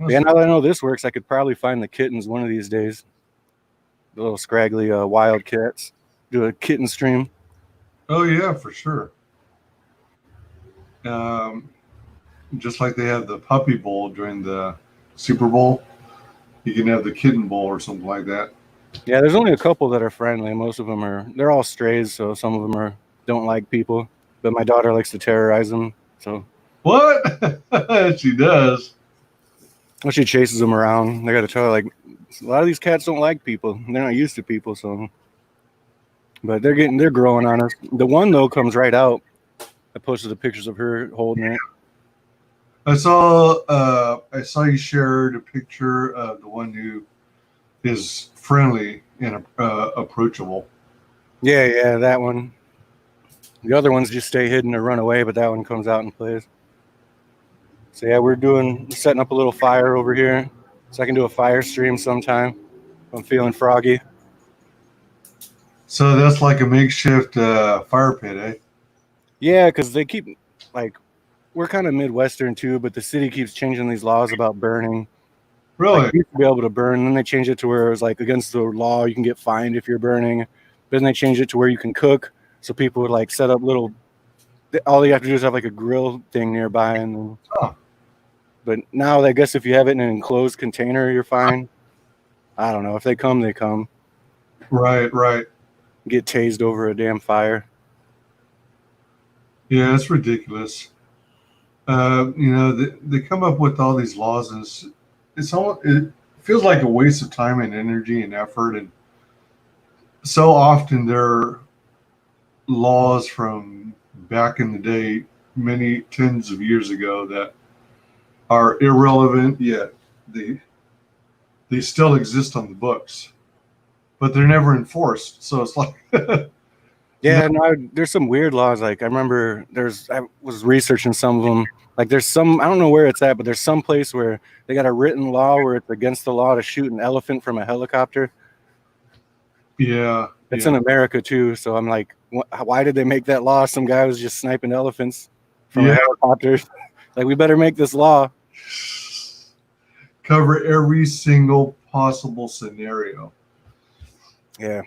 Yeah, now that I know this works, I could probably find the kittens one of these days. The little scraggly wild cats. Do a kitten stream. Oh yeah, for sure. Just like they have the Puppy Bowl during the Super Bowl. You can have the kitten bowl or something like that. Yeah, there's only a couple that are friendly. Most of them they're all strays, so some of them don't like people. But my daughter likes to terrorize them, so What? She does. well, she chases them around. I got to tell her, like, a lot of these cats don't like people. They're not used to people, so. But they're growing on us. The one though comes right out. I posted the pictures of her holding it. I saw you shared a picture of the one who is friendly and approachable. Yeah, that one. The other ones just stay hidden or run away, but that one comes out and plays. So yeah, we're setting up a little fire over here, so I can do a fire stream sometime. If I'm feeling froggy. So that's like a makeshift fire pit, eh? Yeah, because they keep like we're kind of Midwestern too, but the city keeps changing these laws about burning. Really? Like you used to be able to burn, and then they changed it to where it was like against the law, you can get fined if you're burning. But then they changed it to where you can cook, so people would like set up little. All you have to do is have like a grill thing nearby, and then. Huh. But now I guess if you have it in an enclosed container, you're fine. I don't know. If they come, they come. Right. Get tased over a damn fire. Yeah, it's ridiculous. They come up with all these laws, and it feels like a waste of time and energy and effort. And so often there are laws from back in the day, many tens of years ago, that are irrelevant, yet they still exist on the books, but they're never enforced. So it's like, Yeah, no, there's some weird laws. Like I remember I was researching some of them. Like there's some, I don't know where it's at, but there's some place where they got a written law where it's against the law to shoot an elephant from a helicopter. yeah, It's in America too. So I'm like, why did they make that law? Some guy was just sniping elephants from a helicopter. Like we better make this law. Cover every single possible scenario. Yeah.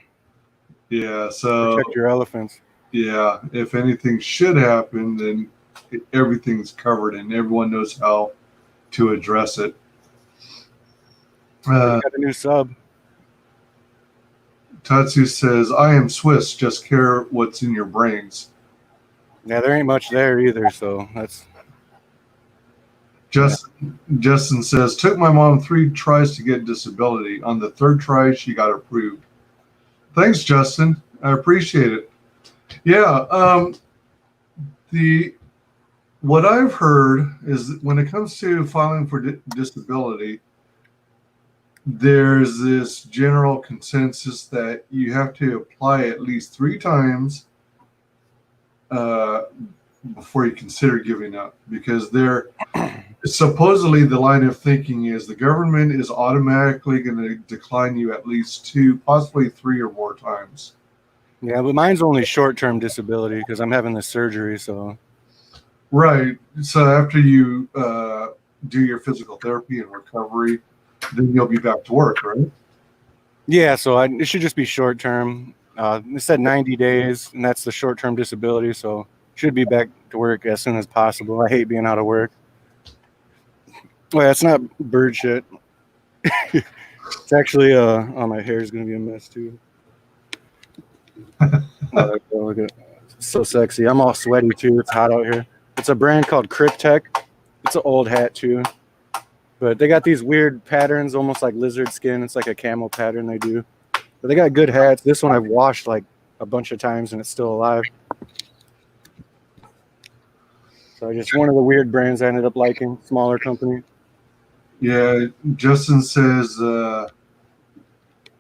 Yeah, so protect your elephants. Yeah, if anything should happen, then everything's covered and everyone knows how to address it. Got a new sub. Tatsu says, "I am Swiss. Just care what's in your brains." Yeah, there ain't much there either. So that's. Justin says, "Took my mom 3 tries to get disability. On the 3rd try, she got approved." Thanks, Justin. I appreciate it. Yeah, what I've heard is that when it comes to filing for disability, there's this general consensus that you have to apply at least 3 times before you consider giving up, because supposedly the line of thinking is the government is automatically going to decline you at least 2, possibly 3 or more times. Yeah, but mine's only short-term disability because I'm having this surgery. So. Right. So after you do your physical therapy and recovery, then you'll be back to work, right? Yeah. So it should just be short-term. It said 90 days, and that's the short-term disability. So should be back to work as soon as possible. I hate being out of work. Well, it's not bird shit. It's actually oh, my hair is gonna be a mess too. Look at it. It's so sexy. I'm all sweaty too. It's hot out here. It's a brand called Cryptech. It's an old hat too, but they got these weird patterns, almost like lizard skin. It's like a camel pattern they do, but they got good hats. This one I've washed like a bunch of times and it's still alive. So just one of the weird brands I ended up liking. Smaller company. Yeah, Justin says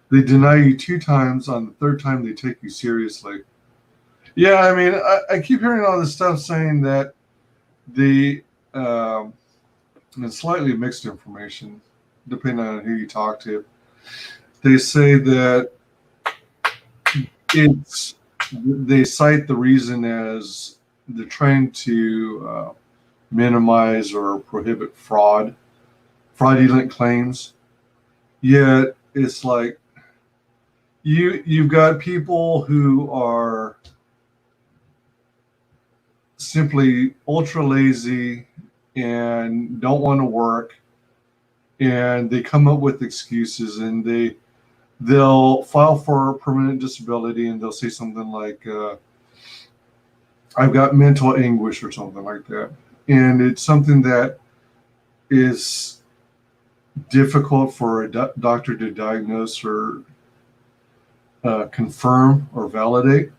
they deny you 2 times. On the 3rd time, they take you seriously. Yeah, I mean, I keep hearing all this stuff saying that and slightly mixed information, depending on who you talk to. They say that they cite the reason as they're trying to minimize or prohibit fraudulent claims. Yet it's like you've got people who are simply ultra lazy and don't want to work, and they come up with excuses, and they'll file for permanent disability, and they'll say something like, I've got mental anguish or something like that. And it's something that is difficult for a doctor to diagnose or confirm or validate.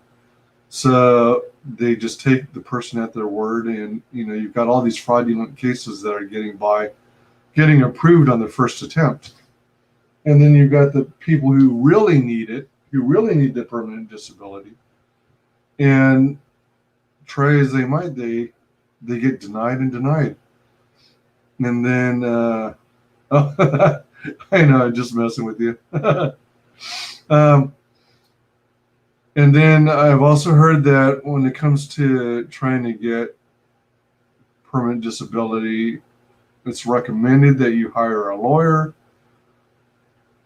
So they just take the person at their word, and you've got all these fraudulent cases that are getting approved on the first attempt. And then you've got the people who really need it, who really need the permanent disability. And try as they might, they get denied and denied. And then, I know, I'm just messing with you. And then I've also heard that when it comes to trying to get permanent disability, it's recommended that you hire a lawyer.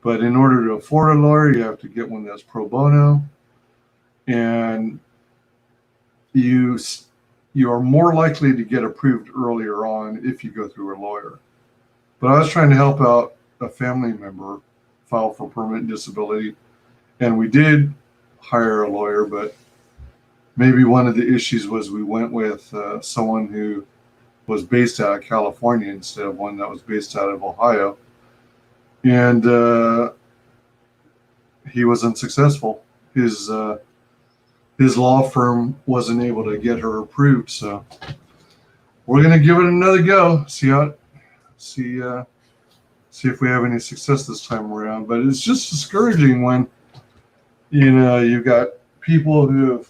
But in order to afford a lawyer, you have to get one that's pro bono. And you are more likely to get approved earlier on if you go through a lawyer. But I was trying to help out a family member file for permanent disability, and we did hire a lawyer, but maybe one of the issues was we went with someone who was based out of California instead of one that was based out of Ohio. And he was unsuccessful. His law firm wasn't able to get her approved, so we're gonna give it another go. See if we have any success this time around. But it's just discouraging when you've got people who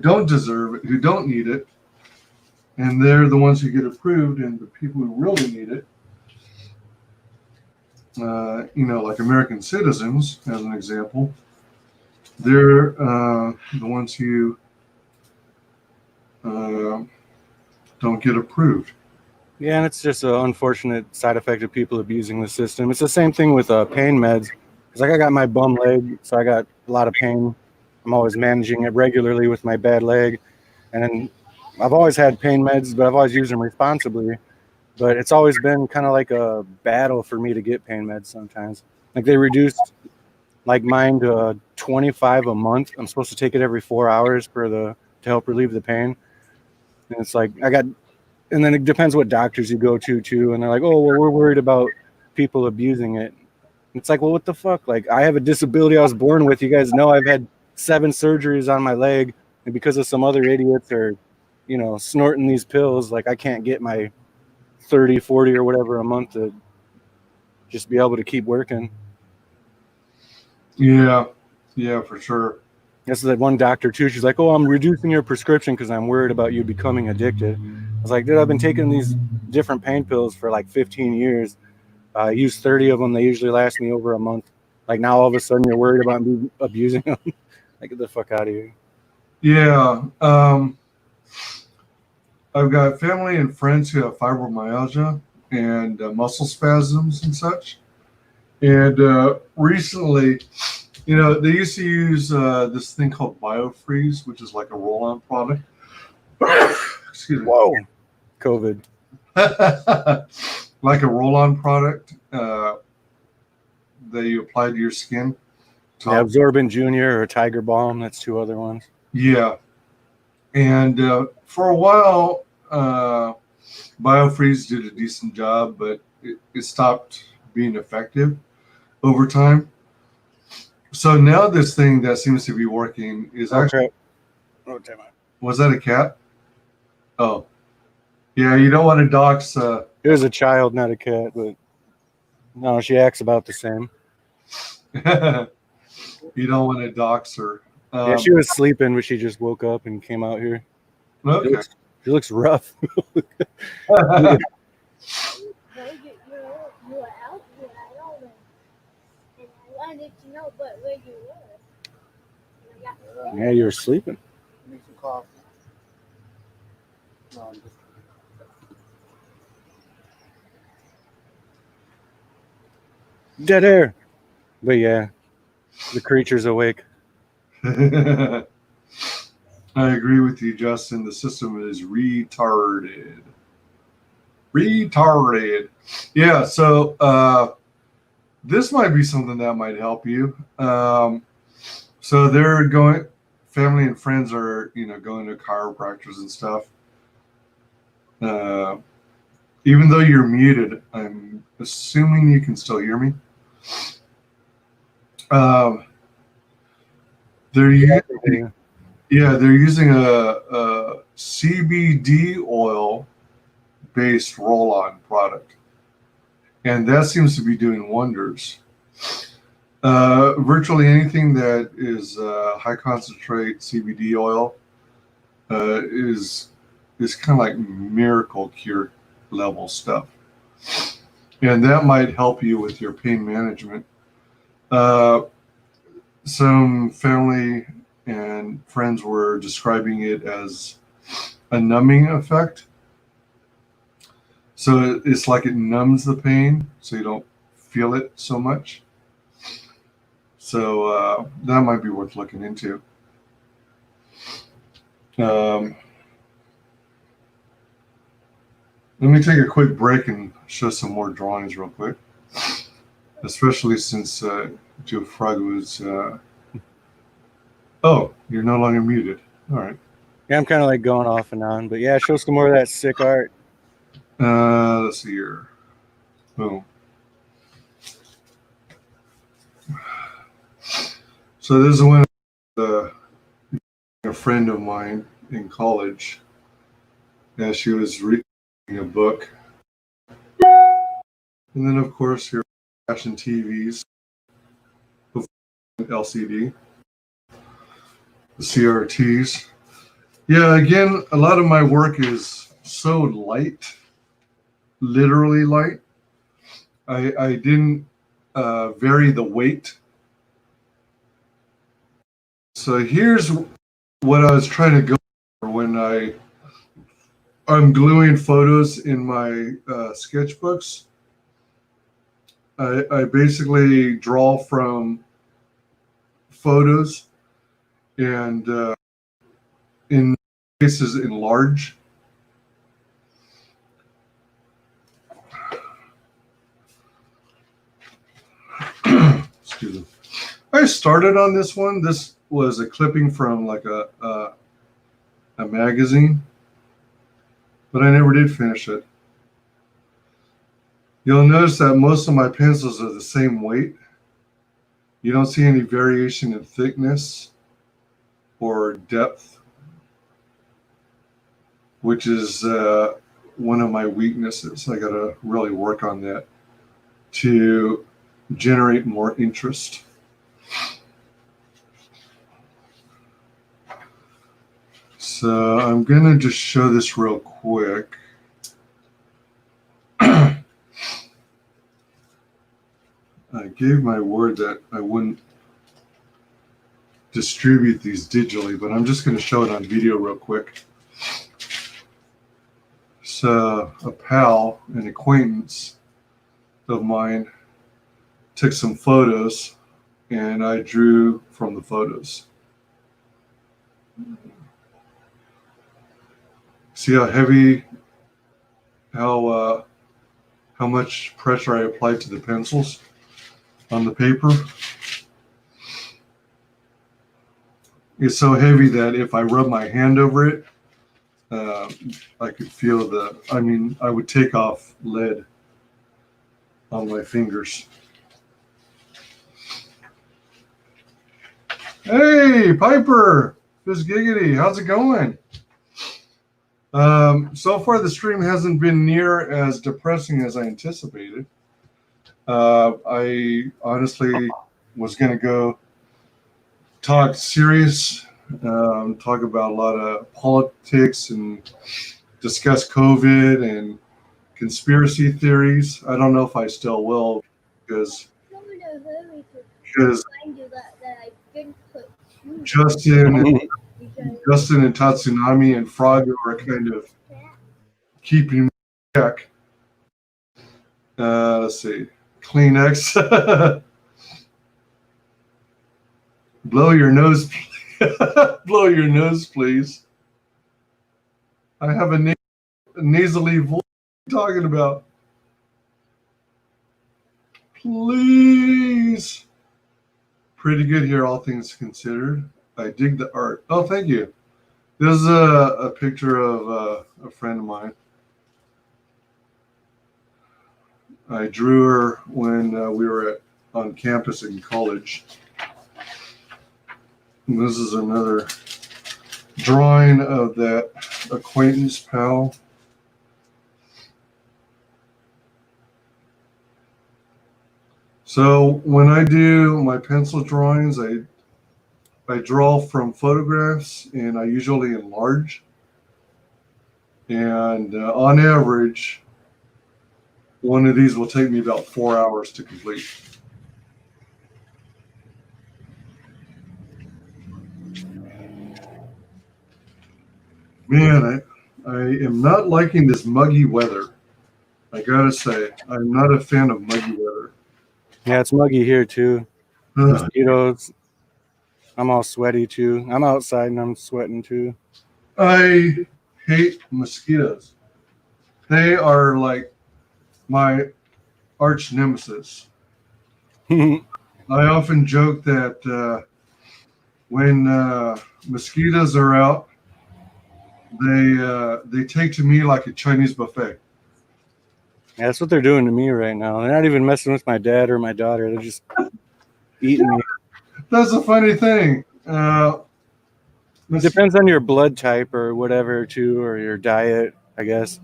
don't deserve it, who don't need it, and they're the ones who get approved, and the people who really need it, like American citizens, as an example, they're the ones who don't get approved. Yeah, and it's just an unfortunate side effect of people abusing the system. It's the same thing with pain meds. It's like I got my bum leg, so I got a lot of pain. I'm always managing it regularly with my bad leg. And then I've always had pain meds, but I've always used them responsibly. But it's always been kind of like a battle for me to get pain meds sometimes. Like they reduced mine to 25 a month. I'm supposed to take it every 4 hours to help relieve the pain. And it's like and then it depends what doctors you go to too. And they're like, oh, well, we're worried about people abusing it. It's like, well, what the fuck? Like, I have a disability I was born with. You guys know I've had 7 surgeries on my leg, and because of some other idiots are, snorting these pills, like I can't get my 30, 40 or whatever a month to just be able to keep working. Yeah, for sure. That's that one doctor too. She's like, oh, I'm reducing your prescription because I'm worried about you becoming addicted. I was like, dude, I've been taking these different pain pills for like 15 years. I use 30 of them. They usually last me over a month. Like now, all of a sudden, you're worried about me abusing them. Like, get the fuck out of here. Yeah. I've got family and friends who have fibromyalgia and muscle spasms and such. And recently, they used to use this thing called BioFreeze, which is like a roll-on product. Excuse me. Whoa. COVID. Like a roll-on product that you apply to your skin. Yeah, Absorbent Junior or Tiger Balm. That's 2 other ones. Yeah. And for a while, BioFreeze did a decent job, but it stopped being effective over time. So now this thing that seems to be working is actually... Oh, damn it. Was that a cat? Oh. Yeah, you don't want to dox... It was a child, not a cat, but no, she acts about the same. You don't want to dox her. Yeah, she was sleeping, but she just woke up and came out here. Okay. She looks rough. Yeah, you were sleeping. Make some coffee. No, I'm just... Dead air. But yeah, the creature's awake. I agree with you, Justin. The system is retarded. Retarded. Yeah, so this might be something that might help you. So they're going, family and friends are, going to chiropractors and stuff. Even though you're muted, I'm assuming you can still hear me. They're using, they're using a CBD oil based roll-on product, and that seems to be doing wonders. Virtually anything that is high concentrate CBD oil is kind of like miracle cure level stuff, and that might help you with your pain management. Some family and friends were describing it as a numbing effect. So it's like it numbs the pain, so you don't feel it so much. So that might be worth looking into. Let me take a quick break and show some more drawings real quick, especially since Joe Frago's. Oh, you're no longer muted. All right. Yeah, I'm kind of like going off and on, but yeah, show some more of that sick art. Let's see here. Boom. So this is one a friend of mine in college, and she was reading a book. And then, of course, your fashion TVs, LCD, the CRTs. Yeah, again, a lot of my work is so light, literally light. I didn't vary the weight. So here's what I was trying to go for when I'm gluing photos in my sketchbooks. I basically draw from photos and in cases enlarge. Excuse me. I started on this one. This was a clipping from like a magazine, but I never did finish it. You'll notice that most of my pencils are the same weight. You don't see any variation in thickness or depth, which is one of my weaknesses. I got to really work on that to generate more interest. So I'm going to just show this real quick. I gave my word that I wouldn't distribute these digitally, but I'm just going to show it on video real quick. So a pal, an acquaintance of mine, took some photos, and I drew from the photos. See how heavy, how much pressure I applied to the pencils on the paper? It's so heavy that if I rub my hand over it, I could feel I would take off lead on my fingers. Hey, Piper, Fizz Giggity, how's it going? So far, the stream hasn't been near as depressing as I anticipated. I honestly was going to go talk serious, talk about a lot of politics and discuss COVID and conspiracy theories. I don't know if I still will because Justin and Tatsunami and Frog are kind of keeping me in check. Let's see. Kleenex. Blow your nose. Blow your nose, please. I have a nasally voice. talking about? Please. Pretty good here, all things considered. I dig the art. Oh, thank you. This is a picture of a friend of mine. I drew her when we were on campus in college. And this is another drawing of that acquaintance pal. So when I do my pencil drawings, I draw from photographs, and I usually enlarge. And on average, one of these will take me about 4 hours to complete. Man, I am not liking this muggy weather. I gotta say, I'm not a fan of muggy weather. Yeah, it's muggy here too. Ugh. Mosquitoes. I'm all sweaty too. I'm outside and I'm sweating too. I hate mosquitoes. They are like my arch nemesis. I often joke that when mosquitoes are out, they take to me like a Chinese buffet. Yeah, that's what they're doing to me right now. They're not even messing with my dad or my daughter. They're just eating me. That's a funny thing. It depends on your blood type or whatever too, or your diet, I guess.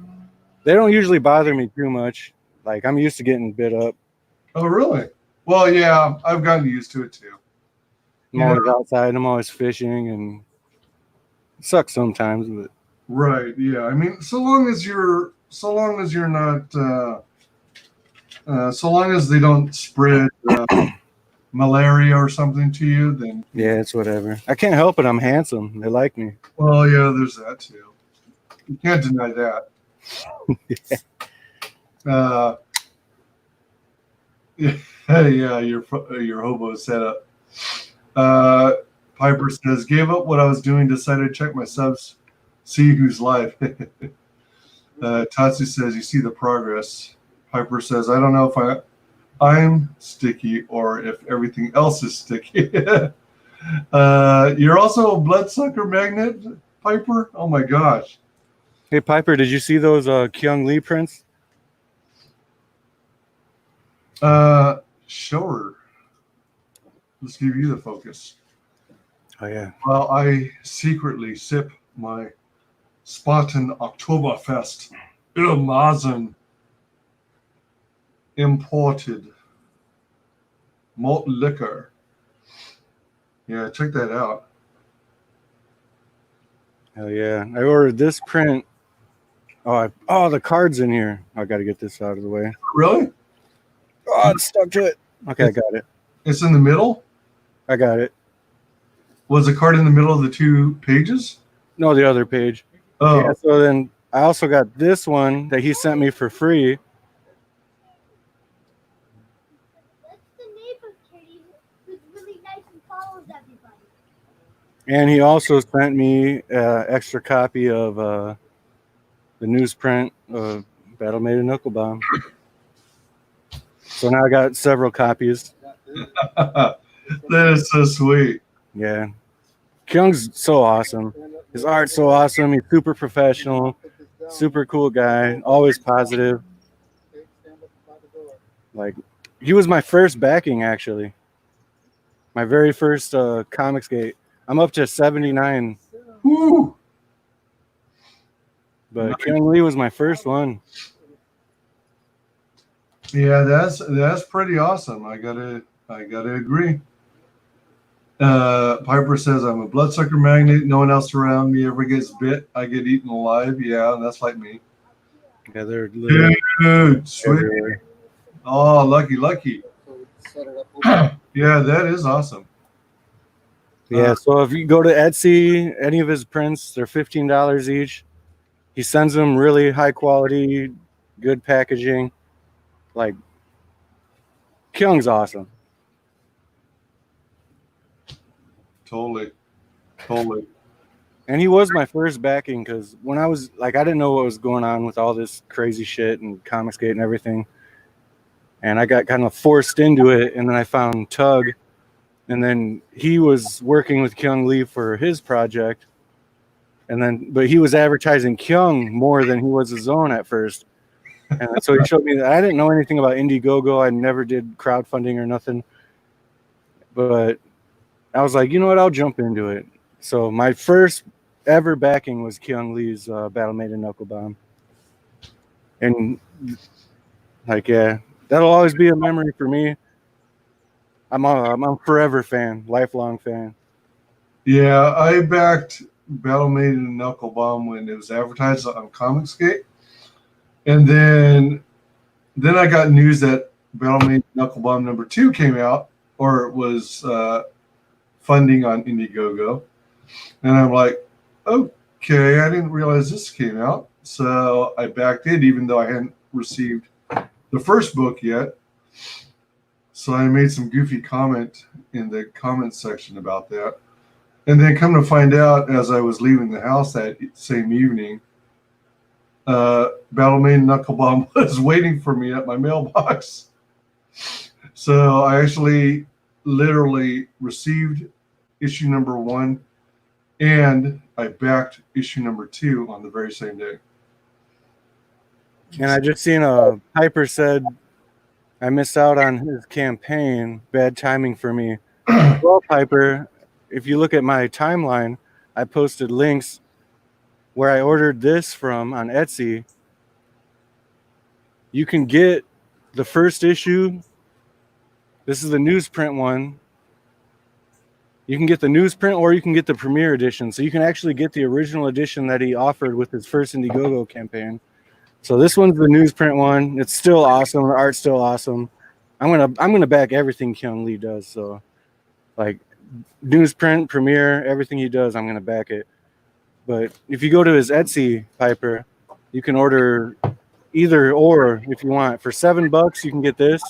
They don't usually bother me too much. Like I'm used to getting bit up. Oh, really? Well, yeah, I've gotten used to it too. I'm always outside. I'm always fishing, and it sucks sometimes. But Right. Yeah. I mean, so long as you're not, so long as they don't spread malaria or something to you, then yeah, it's whatever. I can't help it. I'm handsome. They like me. well, yeah, there's that too. You can't deny that. Yeah, yeah, your hobo setup. Piper says, gave up what I was doing, decided to check my subs, see who's live. Tatsu says, you see the progress. Piper says, I don't know if I'm sticky or if everything else is sticky. You're also a bloodsucker magnet, Piper? Oh my gosh. Hey, Piper, did you see those Kyung Lee prints? Sure. Let's give you the focus. Oh, yeah. While I secretly sip my Spaten Oktoberfest Ilmazen imported malt liquor. Yeah, check that out. Hell yeah. I ordered this print. Oh, the card's in here. I got to get this out of the way. Really? Oh, it's stuck to it. Okay, I got it. It's in the middle? I got it. Was the card in the middle of the two pages? No, the other page. Oh. Yeah, so then I also got this one that he sent me for free. That's the neighbor kitty who's really nice and follows everybody. And he also sent me an extra copy of the newsprint of Battle Made in Knucklebomb. So now I got several copies. That is so sweet. Yeah. Kyung's so awesome. His art's so awesome. He's super professional, super cool guy, always positive. Like, he was my first backing, actually. My very first Comics Gate. I'm up to 79. Woo. But Nice. Kyung Lee was my first one. Yeah, that's pretty awesome. I gotta agree. Piper says, I'm a bloodsucker magnet. No one else around me ever gets bit. I get eaten alive. Yeah, that's like me. Yeah, they're literally Dude, sweet. everywhere. Oh, lucky. Yeah, that is awesome. Yeah, so if you go to Etsy, any of his prints, they're $15 each. He sends them really high quality, good packaging. Like, Kyung's awesome. Totally. And he was my first backing because when I was like, I didn't know what was going on with all this crazy shit and Comicsgate and everything. And I got kind of forced into it. And then I found Tug. And then he was working with Kyung Lee for his project. But he was advertising Kyung more than he was his own at first. And so he showed me that I didn't know anything about Indiegogo. I never did crowdfunding or nothing. But I was like, you know what? I'll jump into it. So my first ever backing was Kyung Lee's Battle Made in Knuckle Bomb. And like, yeah, that'll always be a memory for me. I'm a forever fan, lifelong fan. Yeah, I backed Battle Made in Knuckle Bomb when it was advertised on Comicsgate. And then I got news that Battle Made Knuckle Bomb #2 came out, or it was funding on Indiegogo. And I'm like, okay, I didn't realize this came out. So I backed it, even though I hadn't received the first book yet. So I made some goofy comment in the comment section about that. And then come to find out, as I was leaving the house that same evening, Battle Made Knuckle Bomb was waiting for me at my mailbox. So I actually literally received issue #1 and I backed issue #2 on the very same day. And I just seen Piper said I missed out on his campaign. Bad timing for me. Well, Piper, if you look at my timeline, I posted links where I ordered this from on Etsy. You can get the first issue. This is the newsprint one. You can get the newsprint or you can get the premiere edition. So you can actually get the original edition that he offered with his first Indiegogo campaign. So this one's the newsprint one. It's still awesome. The art's still awesome. I'm gonna back everything Kyung Lee does. So like newsprint, premiere, everything he does, I'm gonna back it. But if you go to his Etsy, Piper, you can order either or if you want. For $7, you can get this,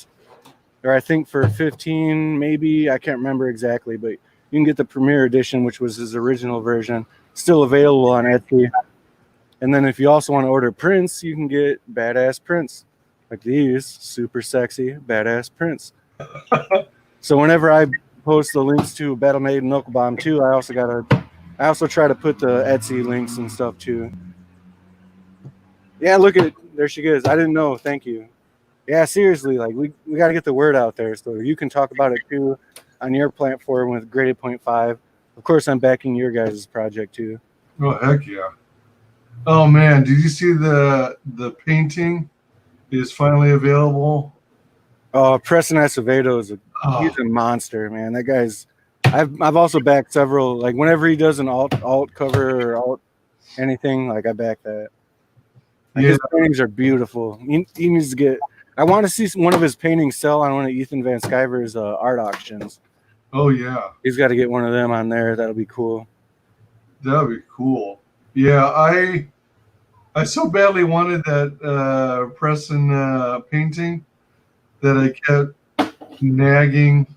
or I think for 15, maybe, I can't remember exactly, but you can get the premiere edition, which was his original version, still available on Etsy. And then if you also want to order prints, you can get badass prints like these, super sexy badass prints. So whenever I post the links to Battle Made in Knuckle Bomb 2, I also try to put the Etsy links and stuff too. Yeah, look at it. There she goes. I didn't know. Thank you. Yeah, seriously, like we got to get the word out there so you can talk about it too on your platform with Grade 8.5. Of course, I'm backing your guys' project too. Oh, heck yeah. Oh, man, did you see the painting is finally available? Oh, Preston Acevedo he's a monster, man. That guy's. I've also backed several. Like whenever he does an alt cover or alt anything, like I back that. Like his paintings are beautiful. He needs to get. I want to see one of his paintings sell on one of Ethan Van Sciver's art auctions. Oh yeah, he's got to get one of them on there. That'll be cool. That'd be cool. Yeah, I so badly wanted that Preston painting that I kept nagging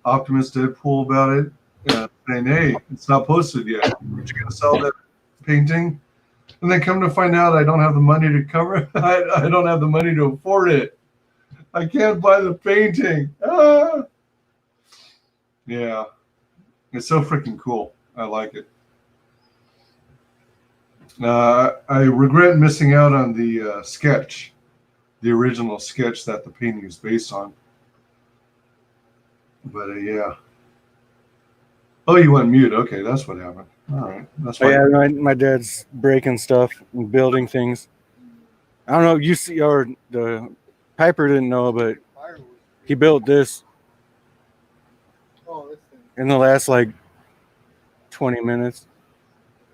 Optimus Deadpool about it, saying, "Hey, it's not posted yet. Aren't you gonna sell that painting?" And then come to find out, I don't have the money to cover it. I don't have the money to afford it. I can't buy the painting. Ah! Yeah, it's so freaking cool. I like it. I regret missing out on the sketch, the original sketch that the painting is based on. But yeah. Oh, you went mute. Okay, that's what happened. All right, that's fine. Yeah, my dad's breaking stuff and building things. I don't know. You see, or the Piper didn't know, but he built this in the last like 20 minutes.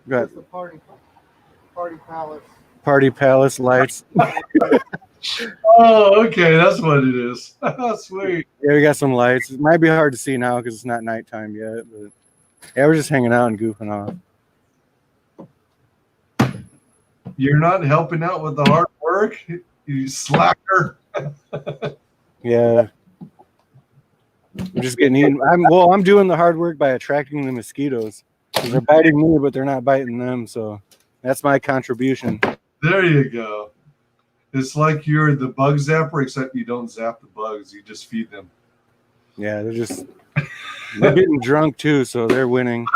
Got the party palace. Party palace lights. Oh, okay, that's what it is. Sweet. Yeah, we got some lights. It might be hard to see now because it's not nighttime yet, but yeah, we're just hanging out and goofing off. You're not helping out with the hard work, you slacker. Yeah. I'm just getting eaten. I'm doing the hard work by attracting the mosquitoes. They're biting me, but they're not biting them. So that's my contribution. There you go. It's like you're the bug zapper, except you don't zap the bugs. You just feed them. Yeah, they're getting drunk too, so they're winning.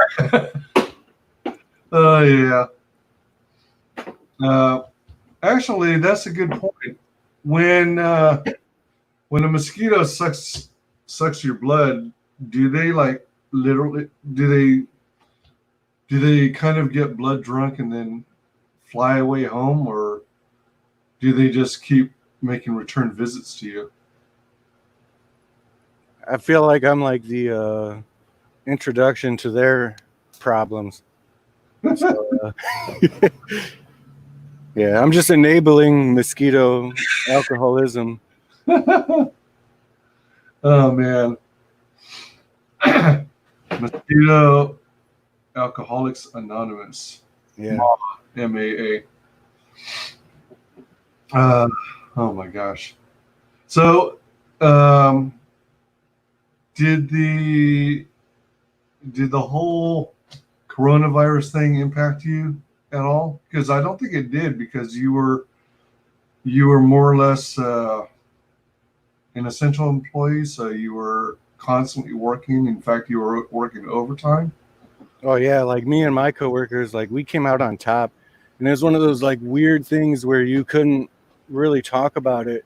Oh, yeah. Actually, that's a good point. When a mosquito sucks your blood, do they like literally do they kind of get blood drunk and then fly away home, or do they just keep making return visits to you? I feel like I'm like the introduction to their problems. So, yeah, I'm just enabling mosquito alcoholism. Oh man. Mosquito Alcoholics Anonymous. Yeah. MAA. Oh my gosh. So, did the whole coronavirus thing impact you at all? Because I don't think it did, because you were more or less an essential employee, so you were constantly working. In fact, you were working overtime. Oh yeah, like me and my coworkers, like we came out on top, and it was one of those like weird things where you couldn't really talk about it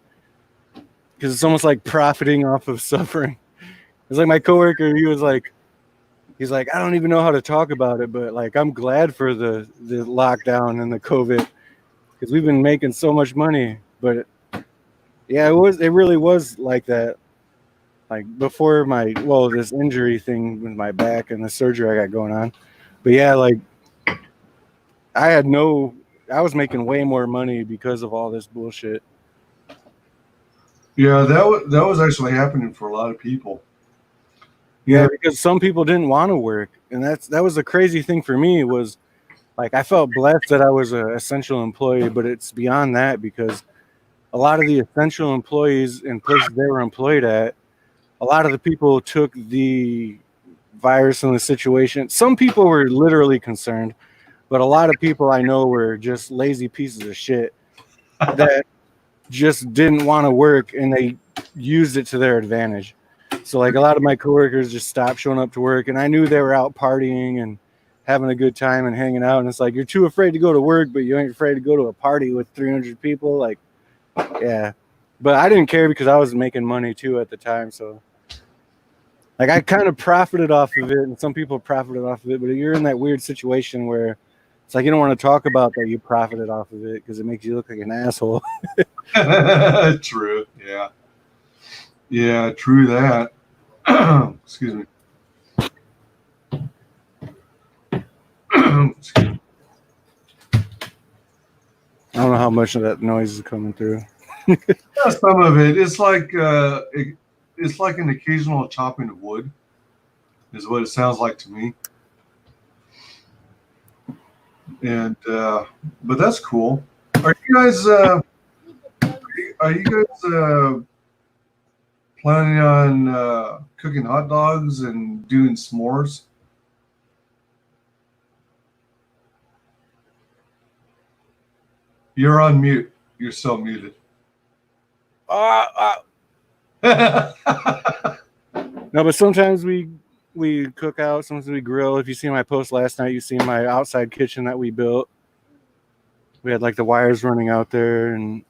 because it's almost like profiting off of suffering. It's like my coworker, he's like, I don't even know how to talk about it, but like I'm glad for the lockdown and the COVID because we've been making so much money. But yeah, it really was like that. Like before this injury thing with my back and the surgery I got going on. But yeah, like I was making way more money because of all this bullshit. Yeah, that was actually happening for a lot of people. Yeah, because some people didn't want to work, and that was the crazy thing for me was like I felt blessed that I was an essential employee, but it's beyond that because a lot of the essential employees in places they were employed at, a lot of the people took the virus and the situation. Some people were literally concerned, but a lot of people I know were just lazy pieces of shit that just didn't want to work, and they used it to their advantage. So like a lot of my coworkers just stopped showing up to work, and I knew they were out partying and having a good time and hanging out. And it's like, you're too afraid to go to work, but you ain't afraid to go to a party with 300 people. Like, yeah. But I didn't care because I was making money too at the time. So like I kind of profited off of it, and some people profited off of it. But you're in that weird situation where it's like you don't want to talk about that you profited off of it because it makes you look like an asshole. True. Yeah. Yeah, true that. Excuse me. Excuse me. I don't know how much of that noise is coming through. Yeah, some of it. It's like an occasional chopping of wood, is what it sounds like to me. And but that's cool. Are you guys planning on cooking hot dogs and doing s'mores? You're on mute. You're so muted. No, but sometimes we cook out, sometimes we grill. If you see my post last night, you see my outside kitchen that we built. We had like the wires running out there, and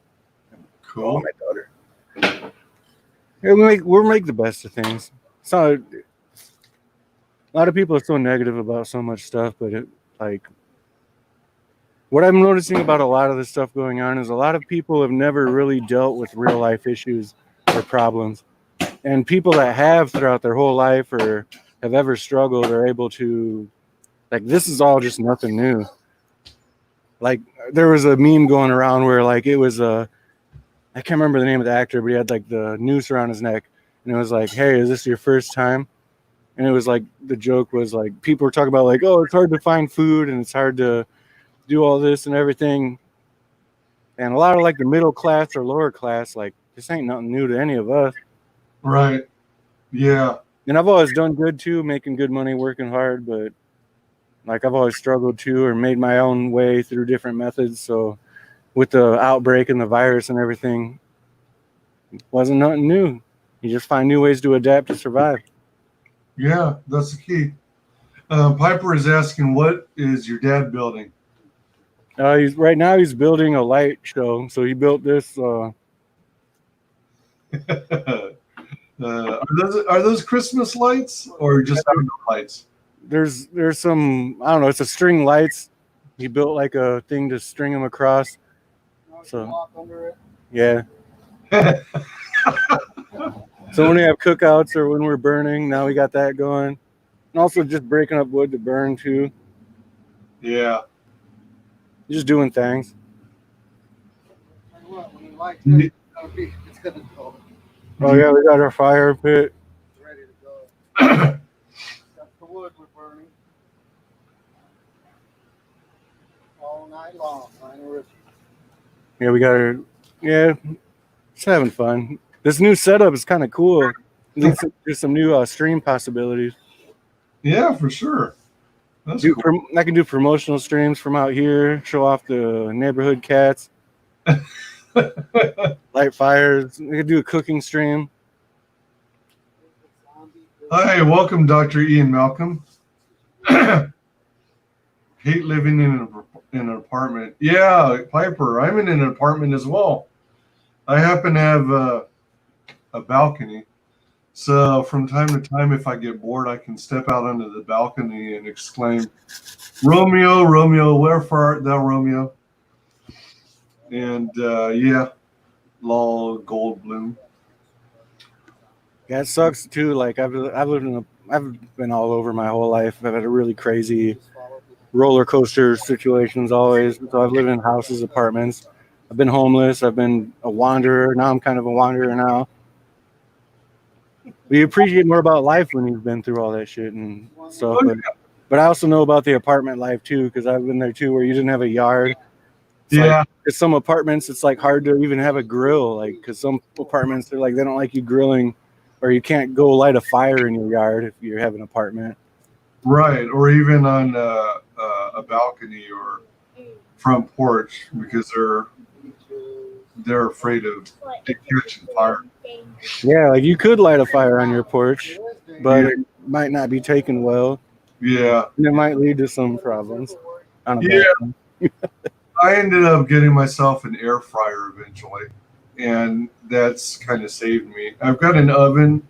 Cool. my daughter. Yeah, we'll make the best of things. So a lot of people are so negative about so much stuff, but what I'm noticing about a lot of the stuff going on is a lot of people have never really dealt with real life issues or problems. And people that have throughout their whole life or have ever struggled are able to, like, this is all just nothing new. Like, there was a meme going around where, like, it was I can't remember the name of the actor, but he had, like, the noose around his neck. And it was like, hey, is this your first time? And it was like, the joke was, like, people were talking about, like, oh, it's hard to find food and it's hard to do all this and everything. And a lot of, like, the middle class or lower class, like, this ain't nothing new to any of us. Right. Yeah. And I've always done good too, making good money, working hard, but Like I've always struggled to, or made my own way through different methods. So with the outbreak and the virus and everything, it wasn't nothing new. You just find new ways to adapt to survive. Yeah, that's the key. Piper is asking, what is your dad building? Right now he's building a light show. So he built this. Are those Christmas lights or just outdoor lights? There's some, I don't know, it's a string lights. He built like a thing to string them across. So Walk under it. yeah. So when we have cookouts or when we're burning, now we got that going. And also just breaking up wood to burn too. Yeah. Just doing things. Tell you what, when you light it, it's gonna go. Oh yeah, we got our fire pit. It's ready to go. That's the wood we're burning. All night long. Yeah, we got our, yeah, just having fun. This new setup is kind of cool. Leads to some new stream possibilities. Yeah, for sure. That's cool. I can do promotional streams from out here, show off the neighborhood cats, light fires. We could do a cooking stream. Hi, welcome, Dr. Ian Malcolm. Hate living in an apartment. Yeah, Piper, I'm in an apartment as well. I happen to have a balcony. So from time to time, if I get bored, I can step out onto the balcony and exclaim, Romeo, Romeo, wherefore art thou, Romeo? And yeah, lol, Goldblum. Yeah, it sucks too. Like I've been all over my whole life. I've had a really crazy roller coaster situations always. So I've lived in houses, apartments. I've been homeless. I've been a wanderer. Now I'm kind of a wanderer now. But you appreciate more about life when you've been through all that shit and stuff. But I also know about the apartment life too, because I've been there too, where you didn't have a yard. It's Yeah. like, at some apartments, it's like hard to even have a grill. Like, because some apartments, they're like, they don't like you grilling, or you can't go light a fire in your yard if you have an apartment. Right, or even on a balcony or front porch because they're afraid of catching fire. Yeah, like you could light a fire on your porch, but it might not be taken well. Yeah. And it might lead to some problems. Yeah. I ended up getting myself an air fryer eventually, and that's kind of saved me. I've got an oven.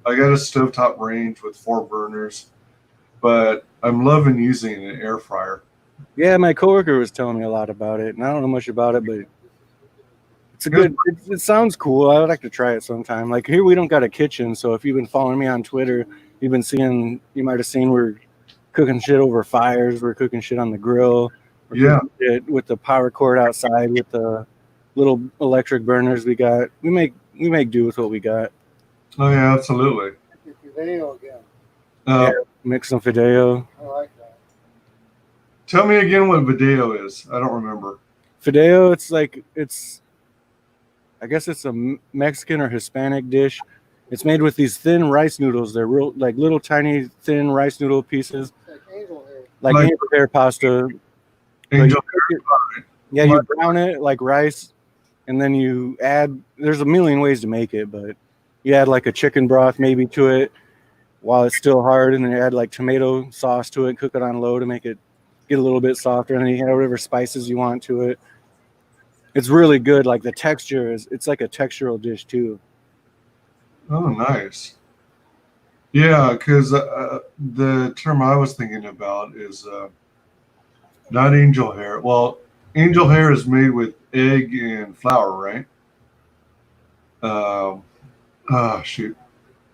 I got a stovetop range with 4 burners, but I'm loving using an air fryer. Yeah, my coworker was telling me a lot about it, and I don't know much about it, but it's a good. It sounds cool. I would like to try it sometime. Like here, we don't got a kitchen, so if you've been following me on Twitter, you might have seen we're cooking shit over fires. We're cooking shit on the grill. Yeah. With the power cord outside, with the little electric burners we got. We make do with what we got. Oh yeah, absolutely. Fideo again. Yeah, mix some Fideo. I like that. Tell me again what Video is. I don't remember. Fideo, I guess it's a Mexican or Hispanic dish. It's made with these thin rice noodles. They're real, like little tiny thin rice noodle pieces. It's like angel hair. Like angel hair pasta. Angel Yeah, you brown it like rice, and then you add, there's a million ways to make it, but you add like a chicken broth maybe to it while it's still hard, and then you add like tomato sauce to it, cook it on low to make it get a little bit softer, and then you add whatever spices you want to it. It's really good. Like the texture it's like a textural dish too. Oh, nice. Yeah, because the term I was thinking about is not angel hair. Well, angel hair is made with egg and flour, right? Shoot.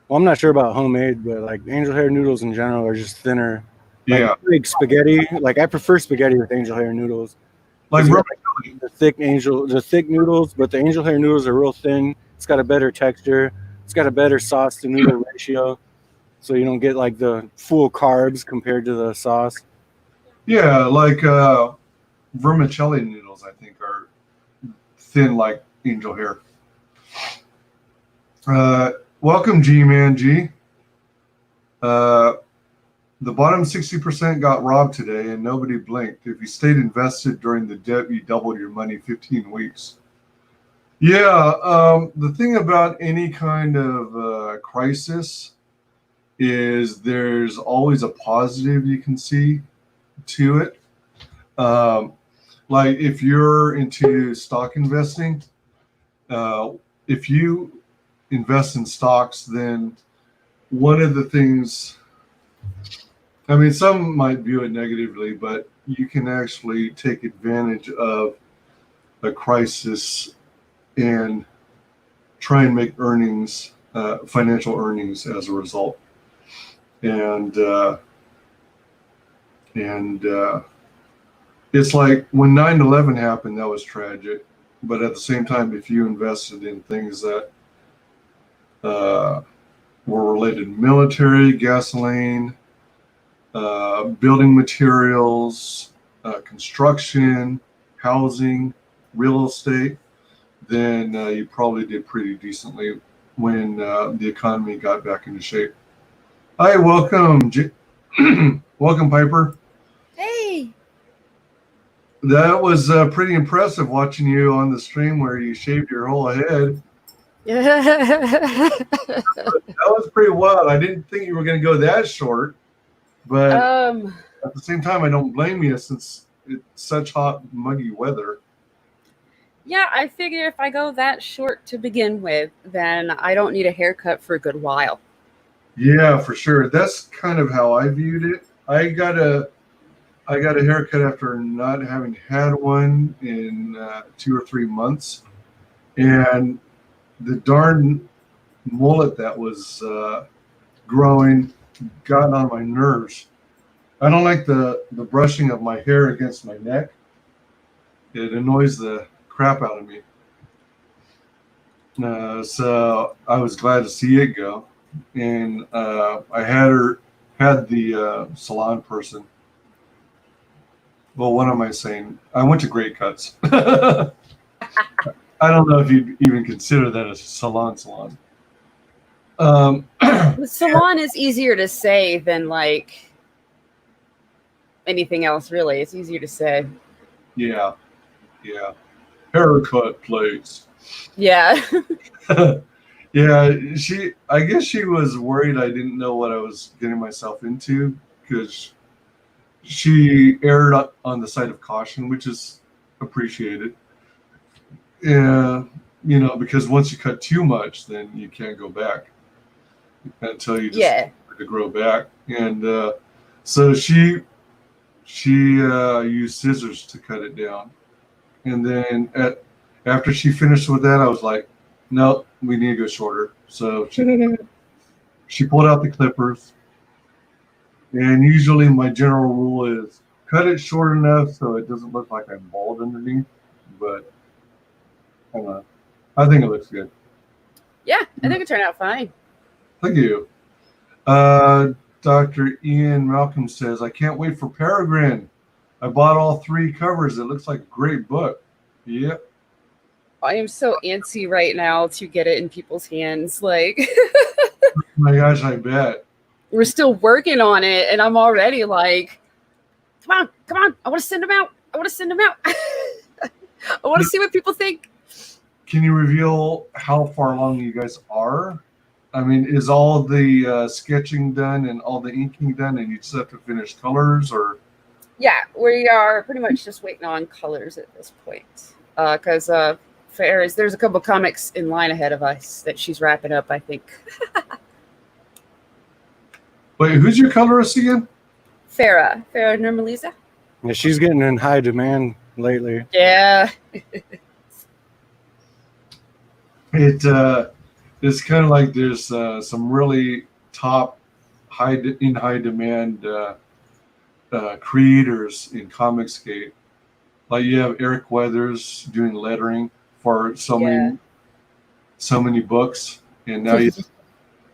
Well, I'm not sure about homemade, but like angel hair noodles in general are just thinner. Like, Yeah. Like spaghetti. Like I prefer spaghetti with angel hair noodles. Like The thick noodles, but the angel hair noodles are real thin. It's got a better texture. It's got a better sauce to noodle ratio, so you don't get like the full carbs compared to the sauce. yeah, like vermicelli noodles, I think, are thin like angel hair. Welcome, G-Man G. The bottom 60% got robbed today, and nobody blinked. If you stayed invested during the dip, you doubled your money 15 weeks. Yeah, the thing about any kind of crisis is there's always a positive you can see to it. Like if you're into stock investing, if you invest in stocks, then one of the things, I mean, some might view it negatively, but you can actually take advantage of a crisis and try and make earnings, financial earnings as a result. And it's like when 9/11 happened, that was tragic. But at the same time, if you invested in things that were related to military, gasoline, building materials, construction, housing, real estate, then you probably did pretty decently when the economy got back into shape. Hi, welcome, welcome, Piper. Hey. That was pretty impressive watching you on the stream where you shaved your whole head. That was pretty wild. I didn't think you were going to go that short, but at the same time, I don't blame you since it's such hot, muggy weather. Yeah, I figure if I go that short to begin with, then I don't need a haircut for a good while. Yeah, for sure. That's kind of how I viewed it. I got a haircut after not having had one in 2 or 3 months, and the darn mullet that was growing got on my nerves. I don't like the brushing of my hair against my neck. It annoys the crap out of me. So I was glad to see it go, and I had the salon person. Well, what am I saying? I went to Great Cuts. I don't know if you'd even consider that a salon. The salon is easier to say than like anything else, really. It's easier to say. Yeah. Haircut place. Yeah. Yeah, I guess she was worried I didn't know what I was getting myself into because she erred on the side of caution, which is appreciated. Yeah, because once you cut too much, then you can't go back until you just start to grow back. And so she used scissors to cut it down. And then after she finished with that, I was like, no, we need to go shorter. So she pulled out the clippers. And usually my general rule is cut it short enough so it doesn't look like I'm bald underneath. But I don't know. I think it looks good. Yeah, I think it turned out fine. Thank you. Dr. Ian Malcolm says, I can't wait for Peregrine. I bought all 3 covers. It looks like a great book. Yep. I am so antsy right now to get it in people's hands. Like, Oh my gosh, I bet. we're still working on it, and I'm already like, come on. I want to send them out. I want to see what people think. Can you reveal how far along you guys are? I mean, is all the sketching done and all the inking done and you just have to finish colors, or? Yeah, we are pretty much just waiting on colors at this point. Because there's a couple comics in line ahead of us that she's wrapping up, I think. Wait, who's your colorist again? Farah Normaliza. Yeah, she's getting in high demand lately. Yeah. It's kind of like there's some really top high demand creators in Comicsgate. Like you have Eric Weathers doing lettering for so many books, and now you have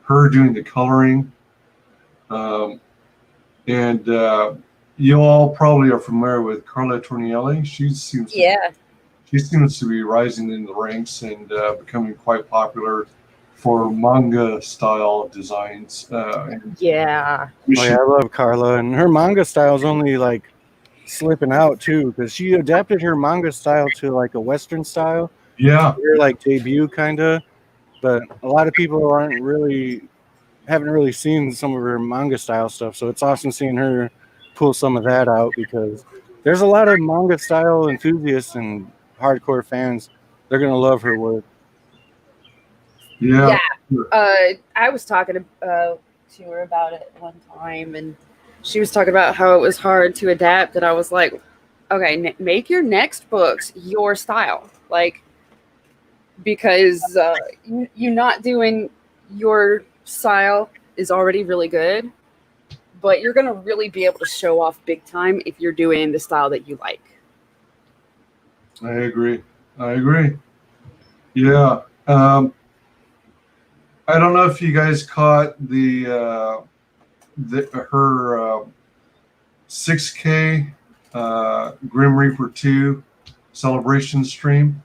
her doing the coloring. And you all probably are familiar with Carla Tornielli. She seems to be rising in the ranks and becoming quite popular for manga style designs. Yeah. We Oh yeah, I love Carla, and her manga style is only like slipping out too, because she adapted her manga style to like a Western style, yeah, her like debut kind of. But a lot of people haven't really seen some of her manga style stuff, so it's awesome seeing her pull some of that out because there's a lot of manga style enthusiasts and hardcore fans. They're gonna love her work. yeah, I was talking to her about it one time, and she was talking about how it was hard to adapt. And I was like, okay, make your next books your style, like, because you not doing your style is already really good, but you're gonna really be able to show off big time if you're doing the style that you like. I agree. I agree. Yeah. I don't know if you guys caught her 6K Grim Reaper 2 celebration stream.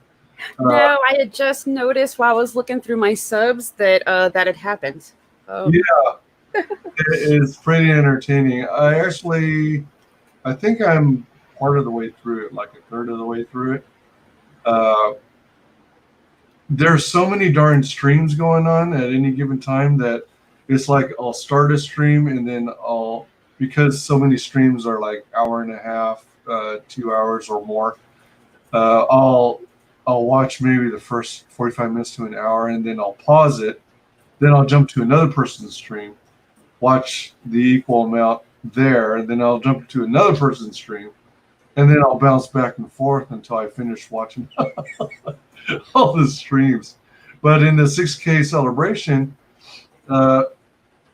No, I had just noticed while I was looking through my subs that that had happened. Oh. Yeah, it is pretty entertaining. I think I'm part of the way through it, like a third of the way through it. There's so many darn streams going on at any given time that it's like I'll start a stream and then because so many streams are like hour and a half, 2 hours or more. I'll watch maybe the first 45 minutes to an hour and then I'll pause it. Then I'll jump to another person's stream, watch the equal amount there, and then I'll jump to another person's stream, and then I'll bounce back and forth until I finish watching all the streams. But in the 6K celebration,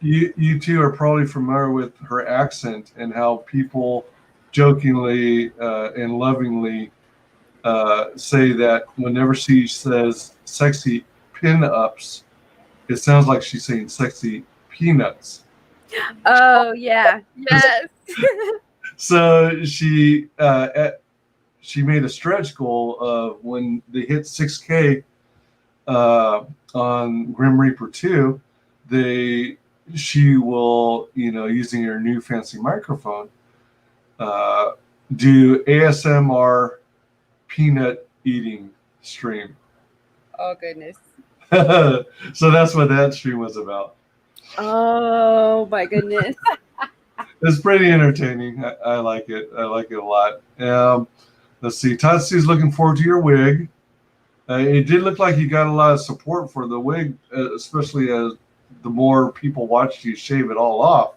you two are probably familiar with her accent and how people jokingly and lovingly say that whenever she says sexy pin-ups, it sounds like she's saying sexy peanuts. Oh yeah, yes. So she made a stretch goal of when they hit 6K on Grim Reaper 2, she will, using her new fancy microphone, do ASMR peanut eating stream. Oh goodness. So that's what that stream was about. Oh my goodness. It's pretty entertaining. I like it. I like it a lot. Let's see. Tatsu's looking forward to your wig. It did look like you got a lot of support for the wig, especially as the more people watched you shave it all off.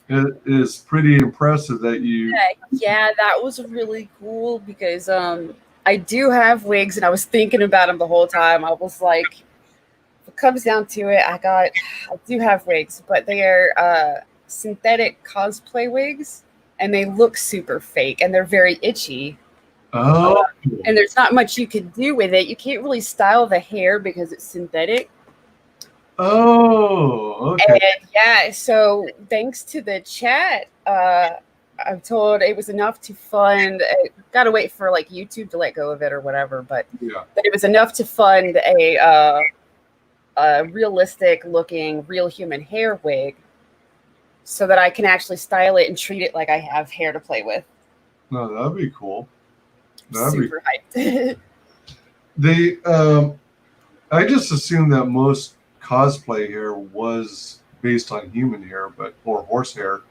It is pretty impressive that you. Yeah, that was really cool because I do have wigs and I was thinking about them the whole time. I was like, if it comes down to it, I do have wigs, but they are synthetic cosplay wigs and they look super fake and they're very itchy. Oh. And there's not much you can do with it. You can't really style the hair because it's synthetic. Oh, okay. And yeah, so thanks to the chat, I'm told it was enough to fund. Gotta wait for like YouTube to let go of it or whatever, but it was enough to fund a realistic looking real human hair wig, so that I can actually style it and treat it like I have hair to play with. No, that'd be cool. Super hyped. I just assumed that most cosplay hair was based on human hair, or horse hair,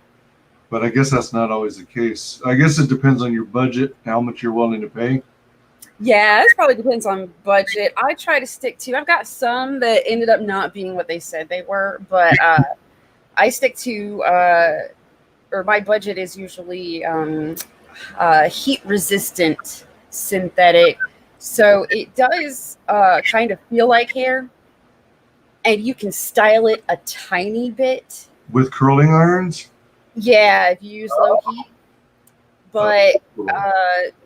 but I guess that's not always the case. I guess it depends on your budget, how much you're willing to pay. Yeah, it probably depends on budget. I try to stick to. I've got some that ended up not being what they said they were, but I stick to. Or my budget is usually heat resistant synthetic, so it does kind of feel like hair, and you can style it a tiny bit with curling irons. Yeah, if you use low heat. But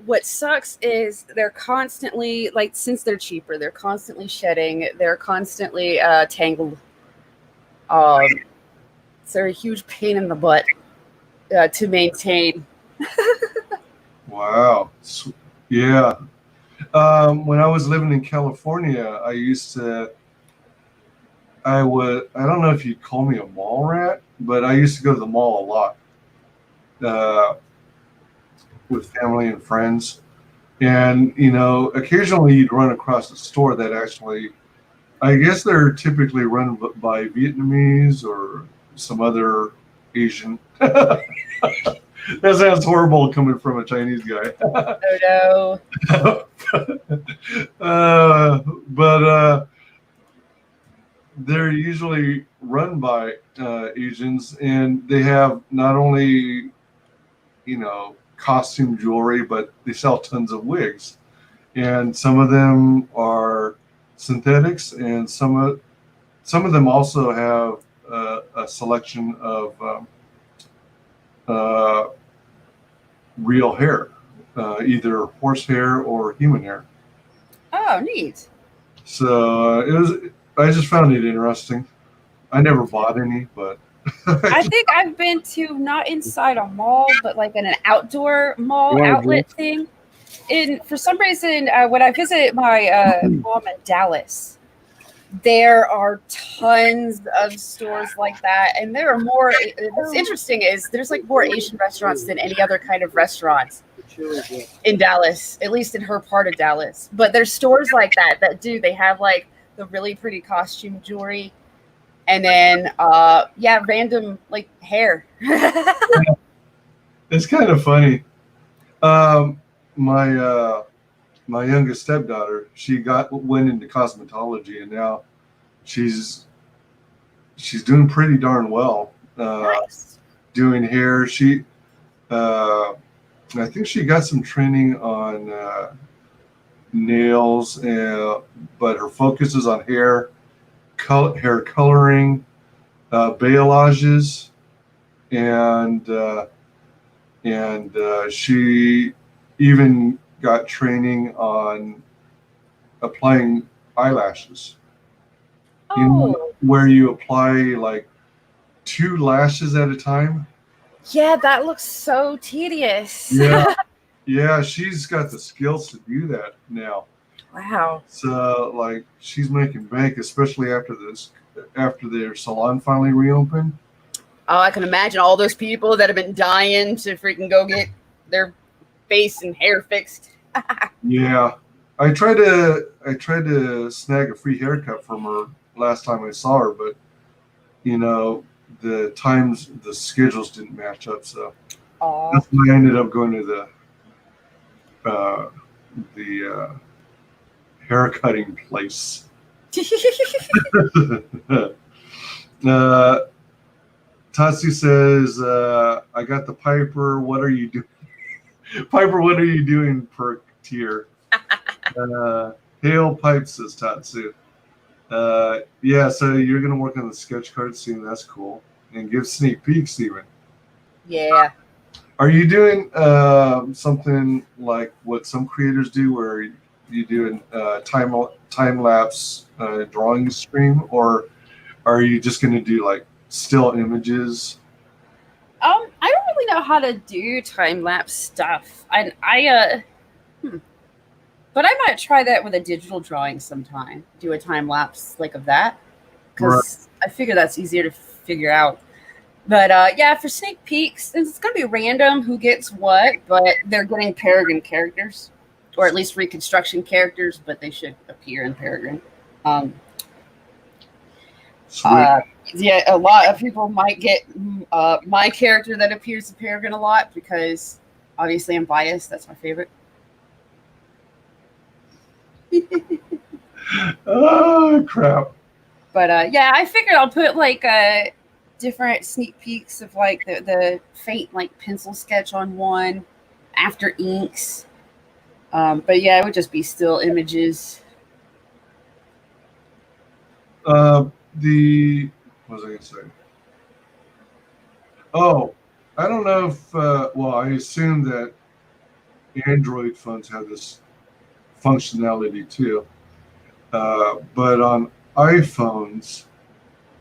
what sucks is they're constantly, like, since they're cheaper, they're constantly shedding, they're constantly tangled. So they're a huge pain in the butt to maintain. Wow. Yeah. When I was living in California, I used to I don't know if you'd call me a mall rat, but I used to go to the mall a lot with family and friends. And, occasionally you'd run across a store that actually, I guess they're typically run by Vietnamese or some other Asian. That sounds horrible coming from a Chinese guy. Oh no. But they're usually run by Asians, and they have not only, costume jewelry, but they sell tons of wigs. And some of them are synthetics, and some of them also have a selection of real hair, either horsehair or human hair. Oh, neat. So I just found it interesting. I never bought any, but I think I've been to not inside a mall, but like in an outdoor mall outlet thing. And for some reason, when I visit my mom in Dallas, there are tons of stores like that, and there are more. What's interesting is there's like more Asian restaurants than any other kind of restaurants in Dallas, at least in her part of Dallas. But there's stores like that they have like the really pretty costume jewelry, and then random like hair. it's kind of funny. My youngest stepdaughter, she went into cosmetology, and now she's doing pretty darn well. Nice. Doing hair. I think she got some training on nails, but her focus is on hair coloring, bailages, and she even got training on applying eyelashes. Oh, Where you apply like 2 lashes at a time. yeah, that looks so tedious. Yeah, she's got the skills to do that now. Wow. So like she's making bank, especially after their salon finally reopened. Oh, I can imagine all those people that have been dying to freaking go get their face and hair fixed. Yeah, I tried to snag a free haircut from her last time I saw her, but the schedules didn't match up, so that's why I ended up going to the hair cutting place. Tatsu says, I got the Piper. What are you doing? Piper, what are you doing per tier? Hail Pipe, says Tatsu. Yeah, so you're going to work on the sketch card scene. That's cool. And give sneak peeks even. Yeah. Are you doing something like what some creators do where you do a time-lapse drawing stream? Or are you just going to do like still images? I don't really know how to do time-lapse stuff. But I might try that with a digital drawing sometime. Do a time-lapse like of that. Because I figure that's easier to figure out. But for sneak peeks, it's going to be random who gets what, but they're getting Peregrine characters, or at least reconstruction characters, but they should appear in Peregrine. A lot of people might get my character that appears in Peregrine a lot because obviously I'm biased. That's my favorite. Oh, crap. But I figured I'll put like different sneak peeks of like the faint like pencil sketch on one after inks. But yeah, it would just be still images. What was I going to say? Oh, I don't know if, I assume that Android phones have this functionality too. But on iPhones,